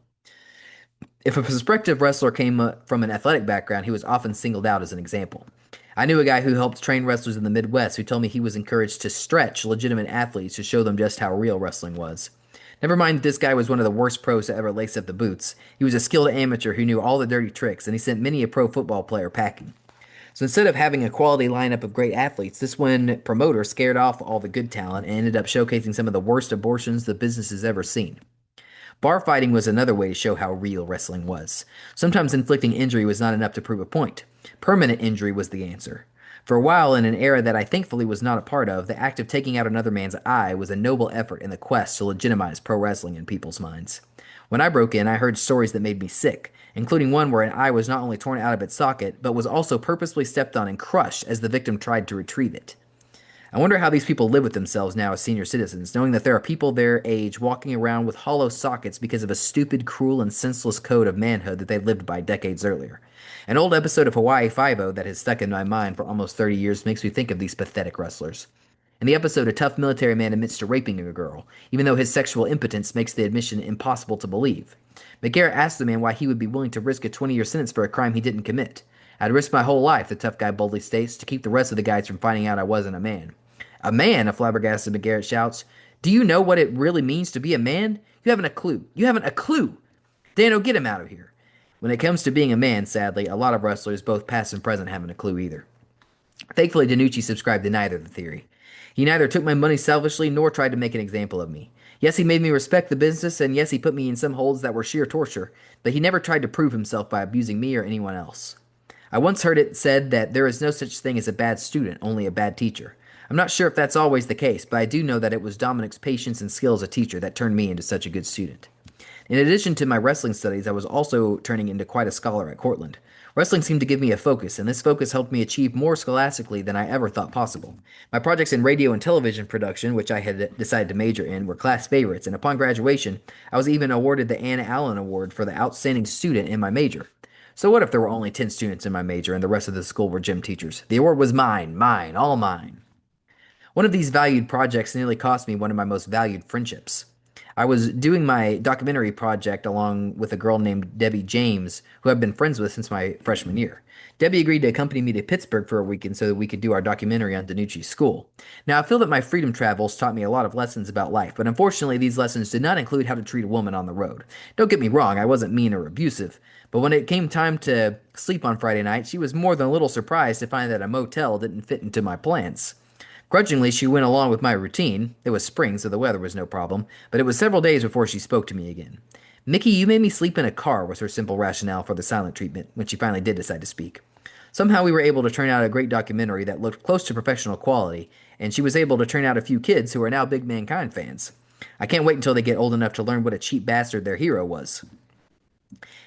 If a prospective wrestler came from an athletic background, he was often singled out as an example. I knew a guy who helped train wrestlers in the Midwest who told me he was encouraged to stretch legitimate athletes to show them just how real wrestling was. Never mind that this guy was one of the worst pros to ever lace up the boots. He was a skilled amateur who knew all the dirty tricks, and he sent many a pro football player packing. So instead of having a quality lineup of great athletes, this one promoter scared off all the good talent and ended up showcasing some of the worst abortions the business has ever seen. Bar fighting was another way to show how real wrestling was. Sometimes inflicting injury was not enough to prove a point. Permanent injury was the answer. For a while, in an era that I thankfully was not a part of, the act of taking out another man's eye was a noble effort in the quest to legitimize pro wrestling in people's minds. When I broke in, I heard stories that made me sick, including one where an eye was not only torn out of its socket, but was also purposely stepped on and crushed as the victim tried to retrieve it. I wonder how these people live with themselves now as senior citizens, knowing that there are people their age walking around with hollow sockets because of a stupid, cruel, and senseless code of manhood that they lived by decades earlier. An old episode of Hawaii Five-O that has stuck in my mind for almost 30 years makes me think of these pathetic wrestlers. In the episode, a tough military man admits to raping a girl, even though his sexual impotence makes the admission impossible to believe. McGarrett asks the man why he would be willing to risk a 20-year sentence for a crime he didn't commit. I'd risk my whole life, the tough guy boldly states, to keep the rest of the guys from finding out I wasn't a man. A man, a flabbergasted McGarrett shouts. Do you know what it really means to be a man? You haven't a clue. You haven't a clue. Dano, get him out of here. When it comes to being a man, sadly, a lot of wrestlers, both past and present, haven't a clue either. Thankfully, Danucci subscribed to neither the theory. He neither took my money selfishly nor tried to make an example of me. Yes, he made me respect the business, and yes, he put me in some holds that were sheer torture, but he never tried to prove himself by abusing me or anyone else. I once heard it said that there is no such thing as a bad student, only a bad teacher. I'm not sure if that's always the case, but I do know that it was Dominic's patience and skill as a teacher that turned me into such a good student. In addition to my wrestling studies, I was also turning into quite a scholar at Cortland. Wrestling seemed to give me a focus, and this focus helped me achieve more scholastically than I ever thought possible. My projects in radio and television production, which I had decided to major in, were class favorites, and upon graduation, I was even awarded the Anna Allen Award for the outstanding student in my major. So what if there were only 10 students in my major and the rest of the school were gym teachers? The award was mine, all mine. One of these valued projects nearly cost me one of my most valued friendships. I was doing my documentary project along with a girl named Debbie James, who I've been friends with since my freshman year. Debbie agreed to accompany me to Pittsburgh for a weekend so that we could do our documentary on Danucci's school. Now, I feel that my freedom travels taught me a lot of lessons about life, but unfortunately, these lessons did not include how to treat a woman on the road. Don't get me wrong, I wasn't mean or abusive, but when it came time to sleep on Friday night, she was more than a little surprised to find that a motel didn't fit into my plans. Grudgingly, she went along with my routine. It was spring, so the weather was no problem, but it was several days before she spoke to me again. Mickey, you made me sleep in a car, was her simple rationale for the silent treatment when she finally did decide to speak. Somehow we were able to turn out a great documentary that looked close to professional quality, and she was able to turn out a few kids who are now big Mankind fans. I can't wait until they get old enough to learn what a cheap bastard their hero was.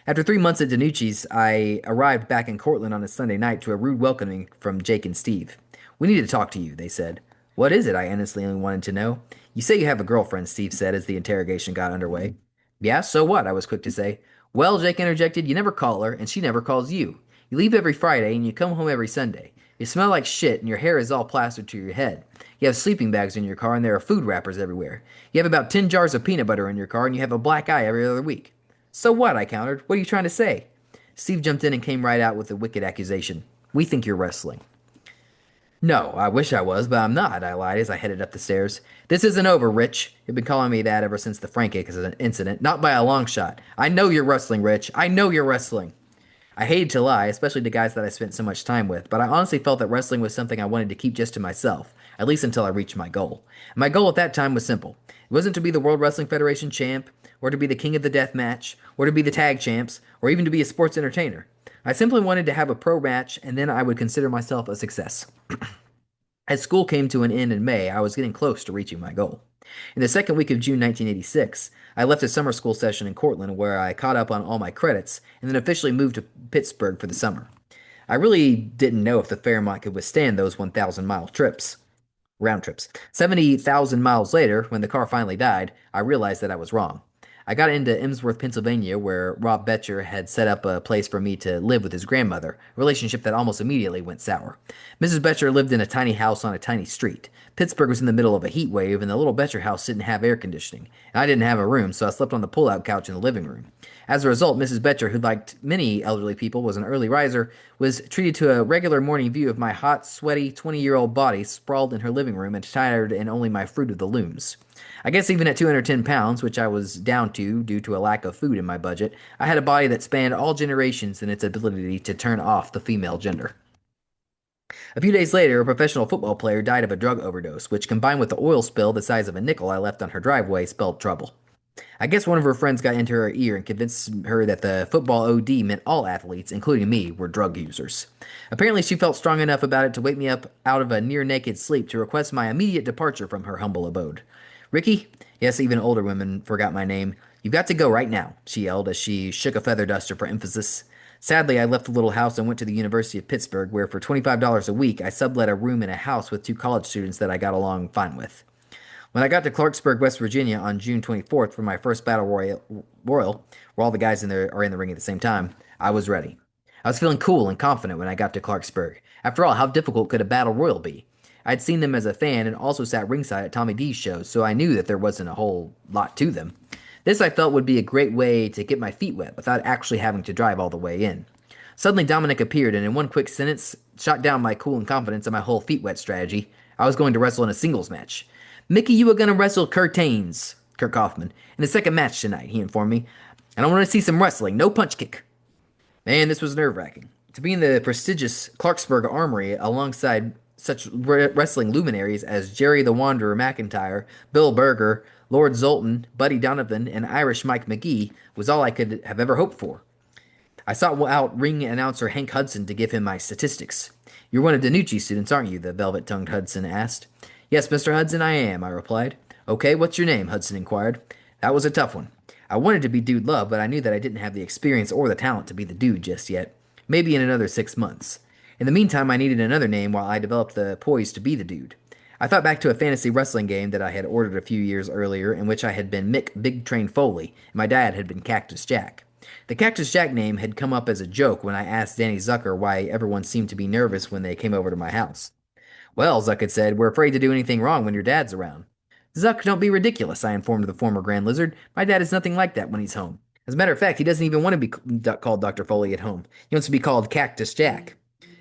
After 3 months at Danucci's, I arrived back in Cortland on a Sunday night to a rude welcoming from Jake and Steve. We need to talk to you, they said. What is it? I innocently wanted to know. You say you have a girlfriend, Steve said as the interrogation got underway. Yeah, so what? I was quick to say. Well, Jake interjected, you never call her, and she never calls you. You leave every Friday, and you come home every Sunday. You smell like shit, and your hair is all plastered to your head. You have sleeping bags in your car, and there are food wrappers everywhere. You have about 10 jars of peanut butter in your car, and you have a black eye every other week. So what? I countered. What are you trying to say? Steve jumped in and came right out with the wicked accusation. We think you're wrestling. No, I wish I was, but I'm not, I lied as I headed up the stairs. This isn't over, Rich. You've been calling me that ever since the Frank incident, not by a long shot. I know you're wrestling, Rich. I know you're wrestling. I hated to lie, especially to guys that I spent so much time with, but I honestly felt that wrestling was something I wanted to keep just to myself, at least until I reached my goal. My goal at that time was simple. It wasn't to be the World Wrestling Federation champ, or to be the king of the death match, or to be the tag champs, or even to be a sports entertainer. I simply wanted to have a pro match, and then I would consider myself a success. As school came to an end in May, I was getting close to reaching my goal. In the second week of June 1986, I left a summer school session in Cortland where I caught up on all my credits and then officially moved to Pittsburgh for the summer. I really didn't know if the Fairmont could withstand those 1,000-mile trips. Round trips. 70,000 miles later, when the car finally died, I realized that I was wrong. I got into Emsworth, Pennsylvania, where Rob Betcher had set up a place for me to live with his grandmother, a relationship that almost immediately went sour. Mrs. Betcher lived in a tiny house on a tiny street. Pittsburgh was in the middle of a heat wave, and the little Betcher house didn't have air conditioning. And I didn't have a room, so I slept on the pull-out couch in the living room. As a result, Mrs. Betcher, who, like many elderly people, was an early riser, was treated to a regular morning view of my hot, sweaty 20-year-old body sprawled in her living room and attired in only my Fruit of the Looms. I guess even at 210 pounds, which I was down to due to a lack of food in my budget, I had a body that spanned all generations in its ability to turn off the female gender. A few days later, a professional football player died of a drug overdose, which combined with the oil spill the size of a nickel I left on her driveway spelled trouble. I guess one of her friends got into her ear and convinced her that the football OD meant all athletes, including me, were drug users. Apparently, she felt strong enough about it to wake me up out of a near-naked sleep to request my immediate departure from her humble abode. Ricky? Yes, even older women forgot my name. You've got to go right now, she yelled as she shook a feather duster for emphasis. Sadly, I left the little house and went to the University of Pittsburgh, where for $25 a week I sublet a room in a house with two college students that I got along fine with. When I got to Clarksburg, West Virginia on June 24th for my first battle royal, where all the guys are in the ring at the same time, I was ready. I was feeling cool and confident when I got to Clarksburg. After all, how difficult could a battle royal be? I'd seen them as a fan and also sat ringside at Tommy D's shows, so I knew that there wasn't a whole lot to them. This I felt would be a great way to get my feet wet without actually having to drive all the way in. Suddenly Dominic appeared and in one quick sentence shot down my cool and confidence and my whole feet wet strategy. I was going to wrestle in a singles match. Mickey, you were going to wrestle Kurt Kaufman, in the second match tonight, he informed me. And I want to see some wrestling, no punch kick. Man, this was nerve-wracking. To be in the prestigious Clarksburg Armory alongside such wrestling luminaries as Jerry the Wanderer McIntyre, Bill Berger, Lord Zoltan, Buddy Donovan, and Irish Mike McGee was all I could have ever hoped for. I sought out ring announcer Hank Hudson to give him my statistics. You're one of Danucci's students, aren't you? The velvet-tongued Hudson asked. Yes, Mr. Hudson, I am, I replied. Okay, what's your name? Hudson inquired. That was a tough one. I wanted to be Dude Love, but I knew that I didn't have the experience or the talent to be the dude just yet. Maybe in another 6 months. In the meantime, I needed another name while I developed the poise to be the dude. I thought back to a fantasy wrestling game that I had ordered a few years earlier in which I had been Mick Big Train Foley, and my dad had been Cactus Jack. The Cactus Jack name had come up as a joke when I asked Danny Zucker why everyone seemed to be nervous when they came over to my house. Well, Zuck had said, we're afraid to do anything wrong when your dad's around. Zuck, don't be ridiculous, I informed the former Grand Lizard. My dad is nothing like that when he's home. As a matter of fact, he doesn't even want to be called Dr. Foley at home. He wants to be called Cactus Jack.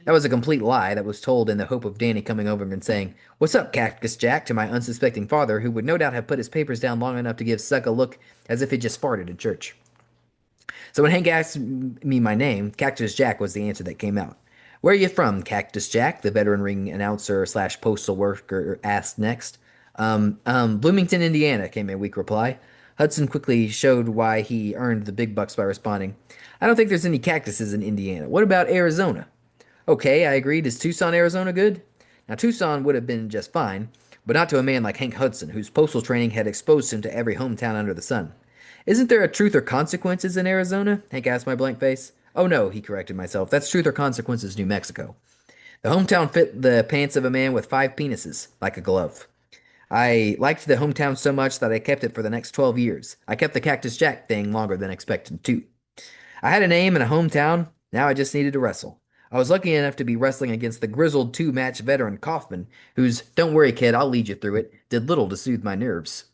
That was a complete lie that was told in the hope of Danny coming over and saying, What's up, Cactus Jack, to my unsuspecting father, who would no doubt have put his papers down long enough to give Zuck a look as if he just farted in church. So when Hank asked me my name, Cactus Jack was the answer that came out. Where are you from, Cactus Jack? The veteran ring announcer slash postal worker asked next. Bloomington, Indiana, came a weak reply. Hudson quickly showed why he earned the big bucks by responding, I don't think there's any cactuses in Indiana. What about Arizona? Okay, I agreed. Is Tucson, Arizona good? Now, Tucson would have been just fine, but not to a man like Hank Hudson, whose postal training had exposed him to every hometown under the sun. Isn't there a truth or consequences in Arizona? Hank asked my blank face. Oh no, he corrected myself. That's truth or consequences, New Mexico. The hometown fit the pants of a man with 5 penises, like a glove. I liked the hometown so much that I kept it for the next 12 years. I kept the Cactus Jack thing longer than expected, too. I had a name and a hometown. Now I just needed to wrestle. I was lucky enough to be wrestling against the grizzled 2 match veteran Kaufman, whose "Don't worry, kid, I'll lead you through it" did little to soothe my nerves.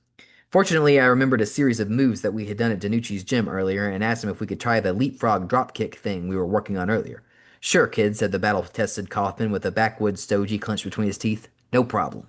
Fortunately, I remembered a series of moves that we had done at Danucci's gym earlier and asked him if we could try the leapfrog dropkick thing we were working on earlier. Sure, kid, said the battle tested Kaufman with a backwoods stogie clenched between his teeth. No problem.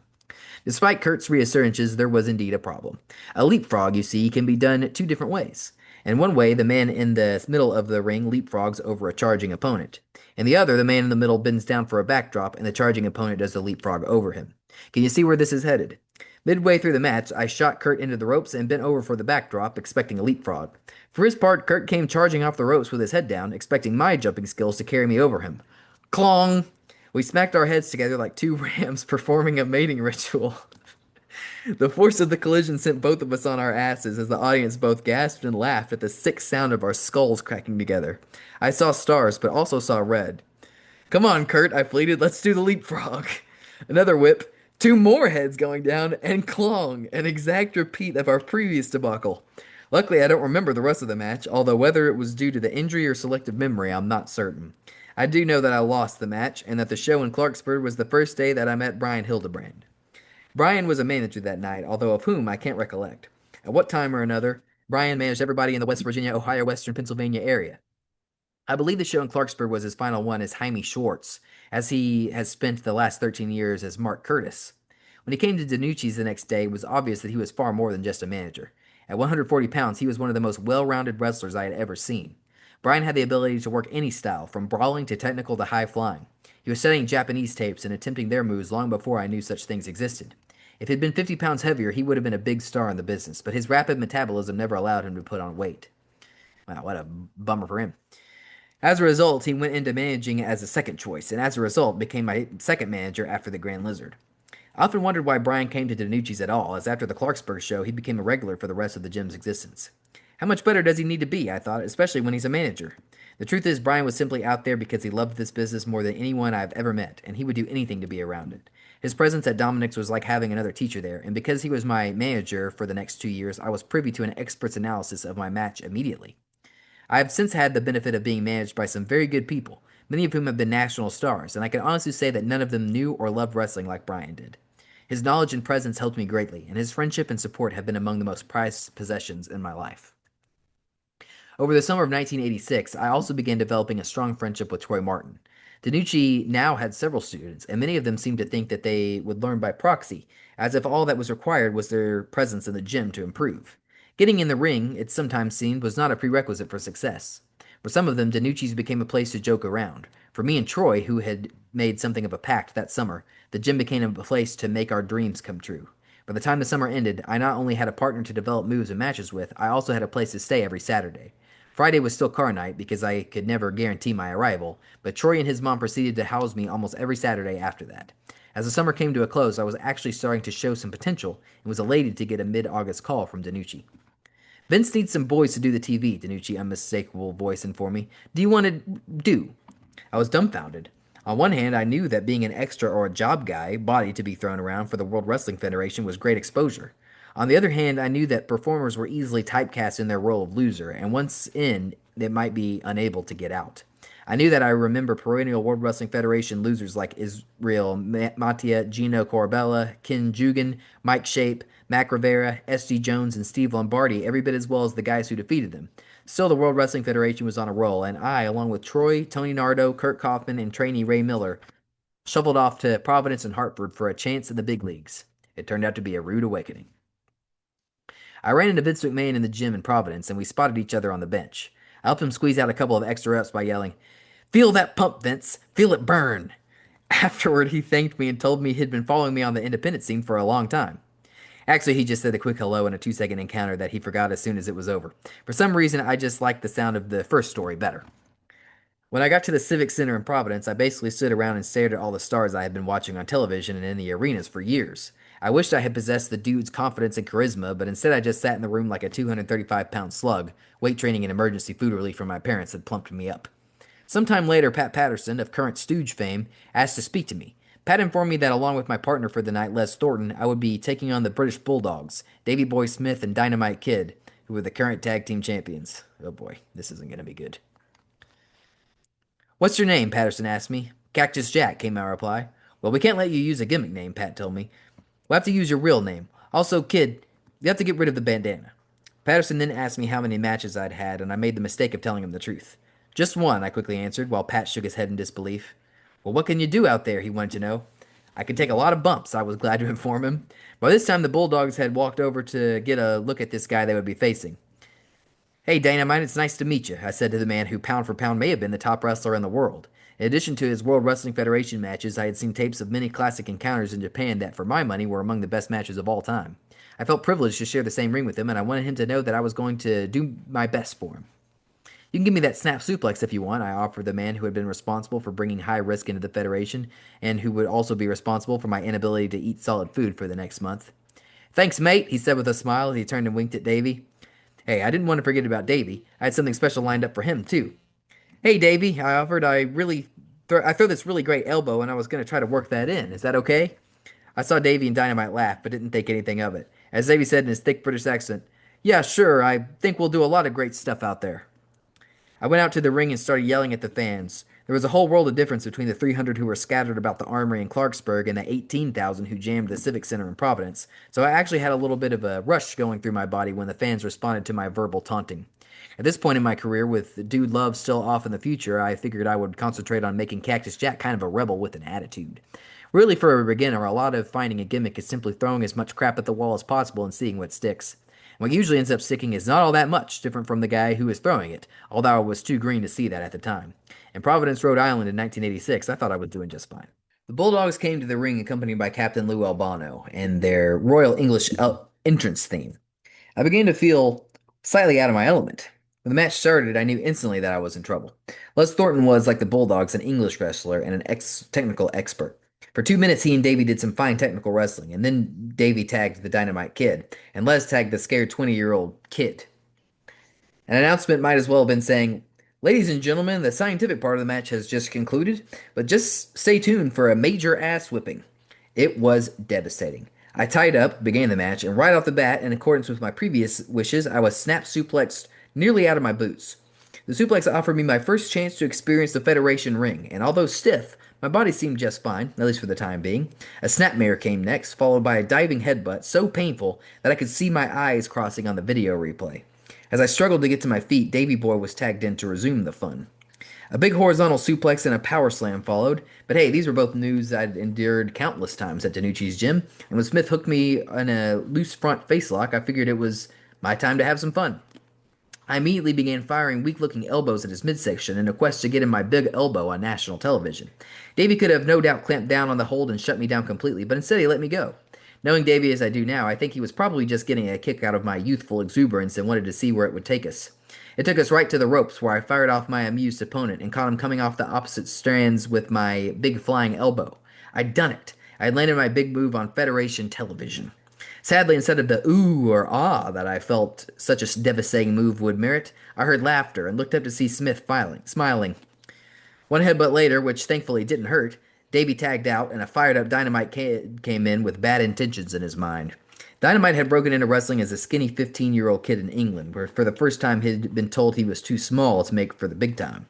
Despite Kurt's reassurances, there was indeed a problem. A leapfrog, you see, can be done 2 different ways. In one way, the man in the middle of the ring leapfrogs over a charging opponent. In the other, the man in the middle bends down for a backdrop, and the charging opponent does the leapfrog over him. Can you see where this is headed? Midway through the match, I shot Kurt into the ropes and bent over for the backdrop, expecting a leapfrog. For his part, Kurt came charging off the ropes with his head down, expecting my jumping skills to carry me over him. Clong! We smacked our heads together like 2 rams performing a mating ritual. The force of the collision sent both of us on our asses as the audience both gasped and laughed at the sick sound of our skulls cracking together. I saw stars, but also saw red. Come on, Kurt, I pleaded. Let's do the leapfrog. Another whip, 2 more heads going down, and clong, an exact repeat of our previous debacle. Luckily, I don't remember the rest of the match, although whether it was due to the injury or selective memory, I'm not certain. I do know that I lost the match, and that the show in Clarksburg was the first day that I met Brian Hildebrand. Brian was a manager that night, although of whom I can't recollect. At what time or another, Brian managed everybody in the West Virginia, Ohio, Western Pennsylvania area. I believe the show in Clarksburg was his final one as Jaime Schwartz, as he has spent the last 13 years as Mark Curtis. When he came to Danucci's the next day, it was obvious that he was far more than just a manager. At 140 pounds, he was one of the most well-rounded wrestlers I had ever seen. Brian had the ability to work any style, from brawling to technical to high flying. He was studying Japanese tapes and attempting their moves long before I knew such things existed. If he'd been 50 pounds heavier, he would have been a big star in the business, but his rapid metabolism never allowed him to put on weight. Wow, what a bummer for him. As a result, he went into managing as a second choice, and as a result, became my second manager after the Grand Lizard. I often wondered why Brian came to Danucci's at all, as after the Clarksburg show, he became a regular for the rest of the gym's existence. How much better does he need to be, I thought, especially when he's a manager? The truth is, Brian was simply out there because he loved this business more than anyone I've ever met, and he would do anything to be around it. His presence at Dominic's was like having another teacher there, and because he was my manager for the next 2 years, I was privy to an expert's analysis of my match immediately. I have since had the benefit of being managed by some very good people, many of whom have been national stars, and I can honestly say that none of them knew or loved wrestling like Brian did. His knowledge and presence helped me greatly, and his friendship and support have been among the most prized possessions in my life. Over the summer of 1986, I also began developing a strong friendship with Troy Martin. Danucci now had several students, and many of them seemed to think that they would learn by proxy, as if all that was required was their presence in the gym to improve. Getting in the ring, it sometimes seemed, was not a prerequisite for success. For some of them, Danucci's became a place to joke around. For me and Troy, who had made something of a pact that summer, the gym became a place to make our dreams come true. By the time the summer ended, I not only had a partner to develop moves and matches with, I also had a place to stay every Saturday. Friday was still car night because I could never guarantee my arrival, but Troy and his mom proceeded to house me almost every Saturday after that. As the summer came to a close, I was actually starting to show some potential and was elated to get a mid-August call from Danucci. Vince needs some boys to do the TV, Danucci unmistakable voice informed me. Do you want to do? I was dumbfounded. On one hand, I knew that being an extra or a job guy, body to be thrown around for the World Wrestling Federation was great exposure. On the other hand, I knew that performers were easily typecast in their role of loser, and once in, they might be unable to get out. I knew that I remember perennial World Wrestling Federation losers like Israel Matia, Gino Corbella, Ken Jugan, Mike Shape, Mac Rivera, S.D. Jones, and Steve Lombardi every bit as well as the guys who defeated them. Still, the World Wrestling Federation was on a roll, and I, along with Troy, Tony Nardo, Kurt Kaufman, and trainee Ray Miller, shuffled off to Providence and Hartford for a chance in the big leagues. It turned out to be a rude awakening. I ran into Vince McMahon in the gym in Providence, and we spotted each other on the bench. I helped him squeeze out a couple of extra reps by yelling, Feel that pump, Vince. Feel it burn. Afterward, he thanked me and told me he'd been following me on the independent scene for a long time. Actually, he just said a quick hello and a 2 second encounter that he forgot as soon as it was over. For some reason, I just liked the sound of the first story better. When I got to the Civic Center in Providence, I basically stood around and stared at all the stars I had been watching on television and in the arenas for years. I wished I had possessed the dude's confidence and charisma, but instead I just sat in the room like a 235-pound slug, weight training and emergency food relief from my parents had plumped me up. Sometime later, Pat Patterson, of current Stooge fame, asked to speak to me. Pat informed me that along with my partner for the night, Les Thornton, I would be taking on the British Bulldogs, Davy Boy Smith and Dynamite Kid, who were the current tag team champions. Oh boy, this isn't going to be good. What's your name? Patterson asked me. Cactus Jack, came my reply. Well, we can't let you use a gimmick name, Pat told me. We'll have to use your real name. Also, kid, you have to get rid of the bandana. Patterson then asked me how many matches I'd had, and I made the mistake of telling him the truth. Just one, I quickly answered, while Pat shook his head in disbelief. Well, what can you do out there? He wanted to know. I can take a lot of bumps, I was glad to inform him. By this time, the Bulldogs had walked over to get a look at this guy they would be facing. Hey, Dynamite, it's nice to meet you, I said to the man who, pound for pound, may have been the top wrestler in the world. In addition to his World Wrestling Federation matches, I had seen tapes of many classic encounters in Japan that, for my money, were among the best matches of all time. I felt privileged to share the same ring with him, and I wanted him to know that I was going to do my best for him. You can give me that snap suplex if you want, I offered the man who had been responsible for bringing high risk into the Federation, and who would also be responsible for my inability to eat solid food for the next month. Thanks, mate, he said with a smile as he turned and winked at Davy. Hey, I didn't want to forget about Davy. I had something special lined up for him, too. Hey, Davy, I offered. I throw this really great elbow, and I was going to try to work that in. Is that okay? I saw Davy and Dynamite laugh, but didn't think anything of it. As Davy said in his thick British accent, yeah, sure, I think we'll do a lot of great stuff out there. I went out to the ring and started yelling at the fans. There was a whole world of difference between the 300 who were scattered about the Armory in Clarksburg and the 18,000 who jammed the Civic Center in Providence, so I actually had a little bit of a rush going through my body when the fans responded to my verbal taunting. At this point in my career, with Dude Love still off in the future, I figured I would concentrate on making Cactus Jack kind of a rebel with an attitude. Really, for a beginner, a lot of finding a gimmick is simply throwing as much crap at the wall as possible and seeing what sticks. What usually ends up sticking is not all that much different from the guy who is throwing it, although I was too green to see that at the time. In Providence, Rhode Island in 1986, I thought I was doing just fine. The Bulldogs came to the ring accompanied by Captain Lou Albano and their Royal English entrance theme. I began to feel slightly out of my element. When the match started, I knew instantly that I was in trouble. Les Thornton was, like the Bulldogs, an English wrestler and an technical expert. For 2 minutes, he and Davey did some fine technical wrestling, and then Davey tagged the Dynamite Kid, and Les tagged the scared 20-year-old kid. An announcement might as well have been saying, Ladies and gentlemen, the scientific part of the match has just concluded, but just stay tuned for a major ass whipping. It was devastating. I tied up, began the match, and right off the bat, in accordance with my previous wishes, I was snap suplexed nearly out of my boots. The suplex offered me my first chance to experience the Federation ring, and although stiff, my body seemed just fine, at least for the time being. A snapmare came next, followed by a diving headbutt so painful that I could see my eyes crossing on the video replay. As I struggled to get to my feet, Davy Boy was tagged in to resume the fun. A big horizontal suplex and a power slam followed, but hey, these were both moves I'd endured countless times at Danucci's gym, and when Smith hooked me in a loose front facelock, I figured it was my time to have some fun. I immediately began firing weak-looking elbows at his midsection in a quest to get him my big elbow on national television. Davy could have no doubt clamped down on the hold and shut me down completely, but instead he let me go. Knowing Davy as I do now, I think he was probably just getting a kick out of my youthful exuberance and wanted to see where it would take us. It took us right to the ropes, where I fired off my amused opponent and caught him coming off the opposite strands with my big flying elbow. I'd done it. I had landed my big move on Federation television. Sadly, instead of the ooh or ah that I felt such a devastating move would merit, I heard laughter and looked up to see Smith smiling. One headbutt later, which thankfully didn't hurt, Davy tagged out, and a fired-up Dynamite kid came in with bad intentions in his mind. Dynamite had broken into wrestling as a skinny 15-year-old kid in England, where for the first time he'd been told he was too small to make for the big time.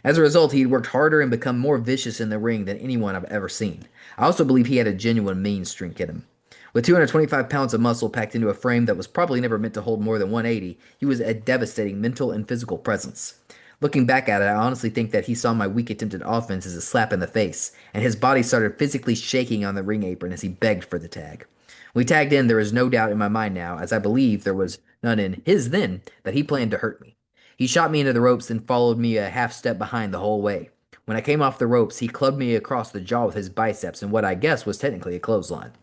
As a result, he'd worked harder and become more vicious in the ring than anyone I've ever seen. I also believe he had a genuine mean streak in him. With 225 pounds of muscle packed into a frame that was probably never meant to hold more than 180, he was a devastating mental and physical presence. Looking back at it, I honestly think that he saw my weak attempted offense as a slap in the face, and his body started physically shaking on the ring apron as he begged for the tag. When we tagged in, there is no doubt in my mind now, as I believe there was none in his then, that he planned to hurt me. He shot me into the ropes and followed me a half step behind the whole way. When I came off the ropes, he clubbed me across the jaw with his biceps in what I guess was technically a clothesline.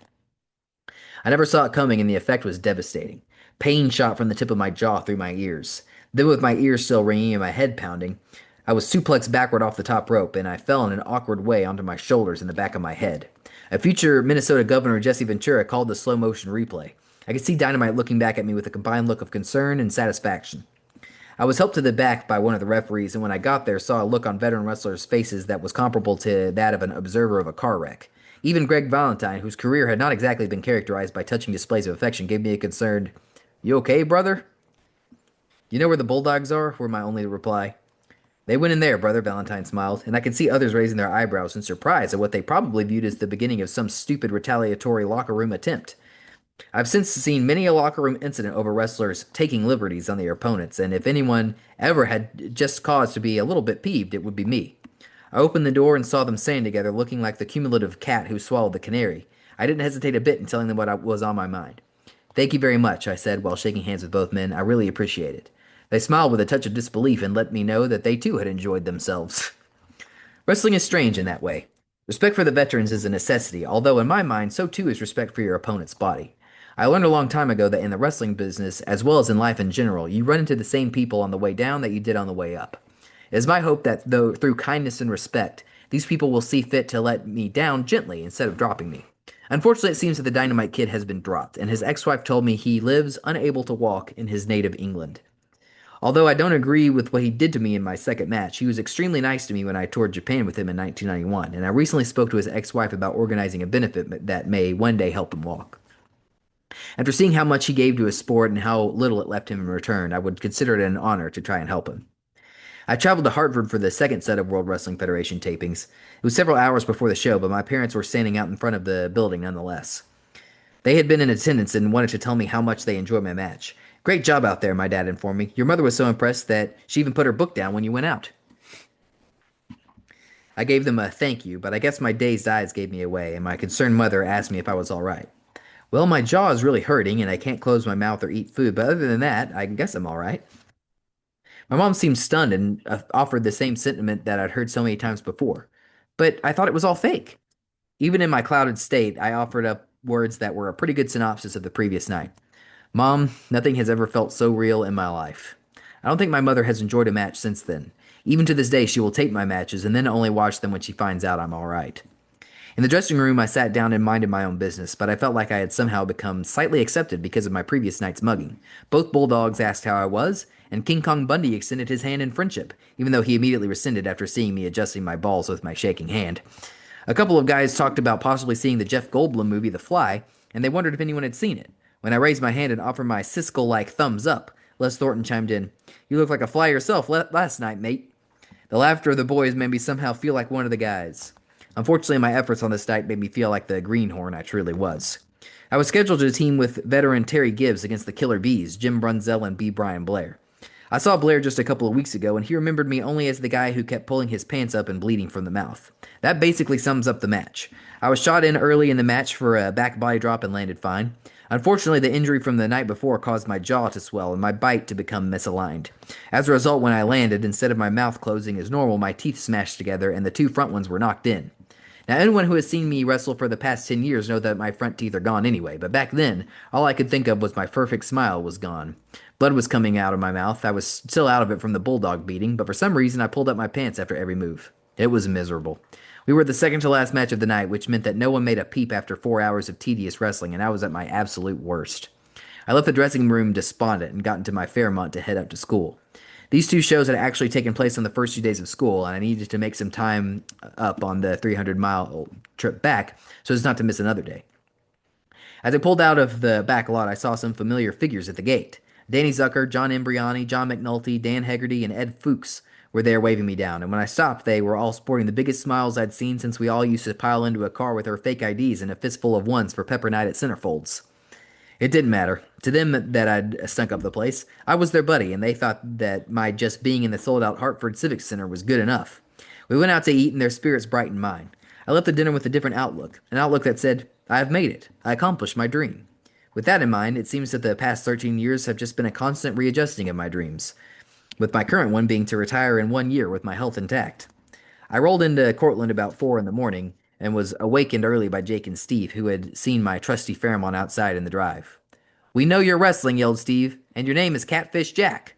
I never saw it coming, and the effect was devastating. Pain shot from the tip of my jaw through my ears. Then, with my ears still ringing and my head pounding, I was suplexed backward off the top rope, and I fell in an awkward way onto my shoulders and the back of my head. A future Minnesota Governor Jesse Ventura called the slow motion replay. I could see Dynamite looking back at me with a combined look of concern and satisfaction. I was helped to the back by one of the referees, and when I got there, saw a look on veteran wrestlers' faces that was comparable to that of an observer of a car wreck. Even Greg Valentine, whose career had not exactly been characterized by touching displays of affection, gave me a concerned, "You okay, brother?" "You know where the Bulldogs are?" were my only reply. "They went in there, brother," Valentine smiled, and I could see others raising their eyebrows in surprise at what they probably viewed as the beginning of some stupid retaliatory locker room attempt. I've since seen many a locker room incident over wrestlers taking liberties on their opponents, and if anyone ever had just cause to be a little bit peeved, it would be me. I opened the door and saw them standing together, looking like the cumulative cat who swallowed the canary. I didn't hesitate a bit in telling them what was on my mind. "Thank you very much," I said while shaking hands with both men. "I really appreciate it." They smiled with a touch of disbelief and let me know that they too had enjoyed themselves. Wrestling is strange in that way. Respect for the veterans is a necessity, although in my mind, so too is respect for your opponent's body. I learned a long time ago that in the wrestling business, as well as in life in general, you run into the same people on the way down that you did on the way up. It is my hope that, though through kindness and respect, these people will see fit to let me down gently instead of dropping me. Unfortunately, it seems that the Dynamite Kid has been dropped, and his ex-wife told me he lives unable to walk in his native England. Although I don't agree with what he did to me in my second match, he was extremely nice to me when I toured Japan with him in 1991, and I recently spoke to his ex-wife about organizing a benefit that may one day help him walk. After seeing how much he gave to his sport and how little it left him in return, I would consider it an honor to try and help him. I traveled to Hartford for the second set of World Wrestling Federation tapings. It was several hours before the show, but my parents were standing out in front of the building nonetheless. They had been in attendance and wanted to tell me how much they enjoyed my match. "Great job out there," my dad informed me. "Your mother was so impressed that she even put her book down when you went out." I gave them a thank you, but I guess my dazed eyes gave me away, and my concerned mother asked me if I was all right. "Well, my jaw is really hurting, and I can't close my mouth or eat food, but other than that, I guess I'm all right." My mom seemed stunned and offered the same sentiment that I'd heard so many times before. But I thought it was all fake. Even in my clouded state, I offered up words that were a pretty good synopsis of the previous night. "Mom, nothing has ever felt so real in my life." I don't think my mother has enjoyed a match since then. Even to this day, she will tape my matches and then only watch them when she finds out I'm all right. In the dressing room, I sat down and minded my own business, but I felt like I had somehow become slightly accepted because of my previous night's mugging. Both bulldogs asked how I was, and King Kong Bundy extended his hand in friendship, even though he immediately rescinded after seeing me adjusting my balls with my shaking hand. A couple of guys talked about possibly seeing the Jeff Goldblum movie The Fly, and they wondered if anyone had seen it. When I raised my hand and offered my Siskel-like thumbs up, Les Thornton chimed in, "You look like a fly yourself last night, mate." The laughter of the boys made me somehow feel like one of the guys. Unfortunately, my efforts on this night made me feel like the greenhorn I truly was. I was scheduled to team with veteran Terry Gibbs against the Killer Bees, Jim Brunzell and B. Brian Blair. I saw Blair just a couple of weeks ago, and he remembered me only as the guy who kept pulling his pants up and bleeding from the mouth. That basically sums up the match. I was shot in early in the match for a back body drop and landed fine. Unfortunately, the injury from the night before caused my jaw to swell and my bite to become misaligned. As a result, when I landed, instead of my mouth closing as normal, my teeth smashed together and the two front ones were knocked in. Now, anyone who has seen me wrestle for the past 10 years know that my front teeth are gone anyway, but back then, all I could think of was my perfect smile was gone. Blood was coming out of my mouth. I was still out of it from the bulldog beating, but for some reason I pulled up my pants after every move. It was miserable. We were the second to last match of the night, which meant that no one made a peep after 4 hours of tedious wrestling, and I was at my absolute worst. I left the dressing room despondent and got into my Fairmont to head up to school. These two shows had actually taken place on the first few days of school, and I needed to make some time up on the 300-mile trip back so as not to miss another day. As I pulled out of the back lot, I saw some familiar figures at the gate. Danny Zucker, John Embriani, John McNulty, Dan Hegarty, and Ed Fuchs were there waving me down, and when I stopped, they were all sporting the biggest smiles I'd seen since we all used to pile into a car with our fake IDs and a fistful of ones for Pepper Night at Centerfolds. It didn't matter. To them that I'd stunk up the place, I was their buddy, and they thought that my just being in the sold-out Hartford Civic Center was good enough. We went out to eat, and their spirits brightened mine. I left the dinner with a different outlook, an outlook that said, "I have made it. I accomplished my dream." With that in mind, it seems that the past 13 years have just been a constant readjusting of my dreams. with my current one being to retire in 1 year with my health intact. I rolled into Cortland about 4 in the morning and was awakened early by Jake and Steve, who had seen my trusty Fairmont outside in the drive. "We know you're wrestling," yelled Steve, "and your name is Catfish Jack."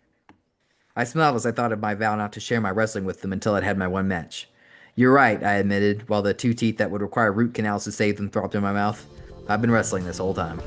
I smiled as I thought of my vow not to share my wrestling with them until I'd had my one match. "You're right," I admitted, while the 2 teeth that would require root canals to save them throbbed in my mouth. "I've been wrestling this whole time."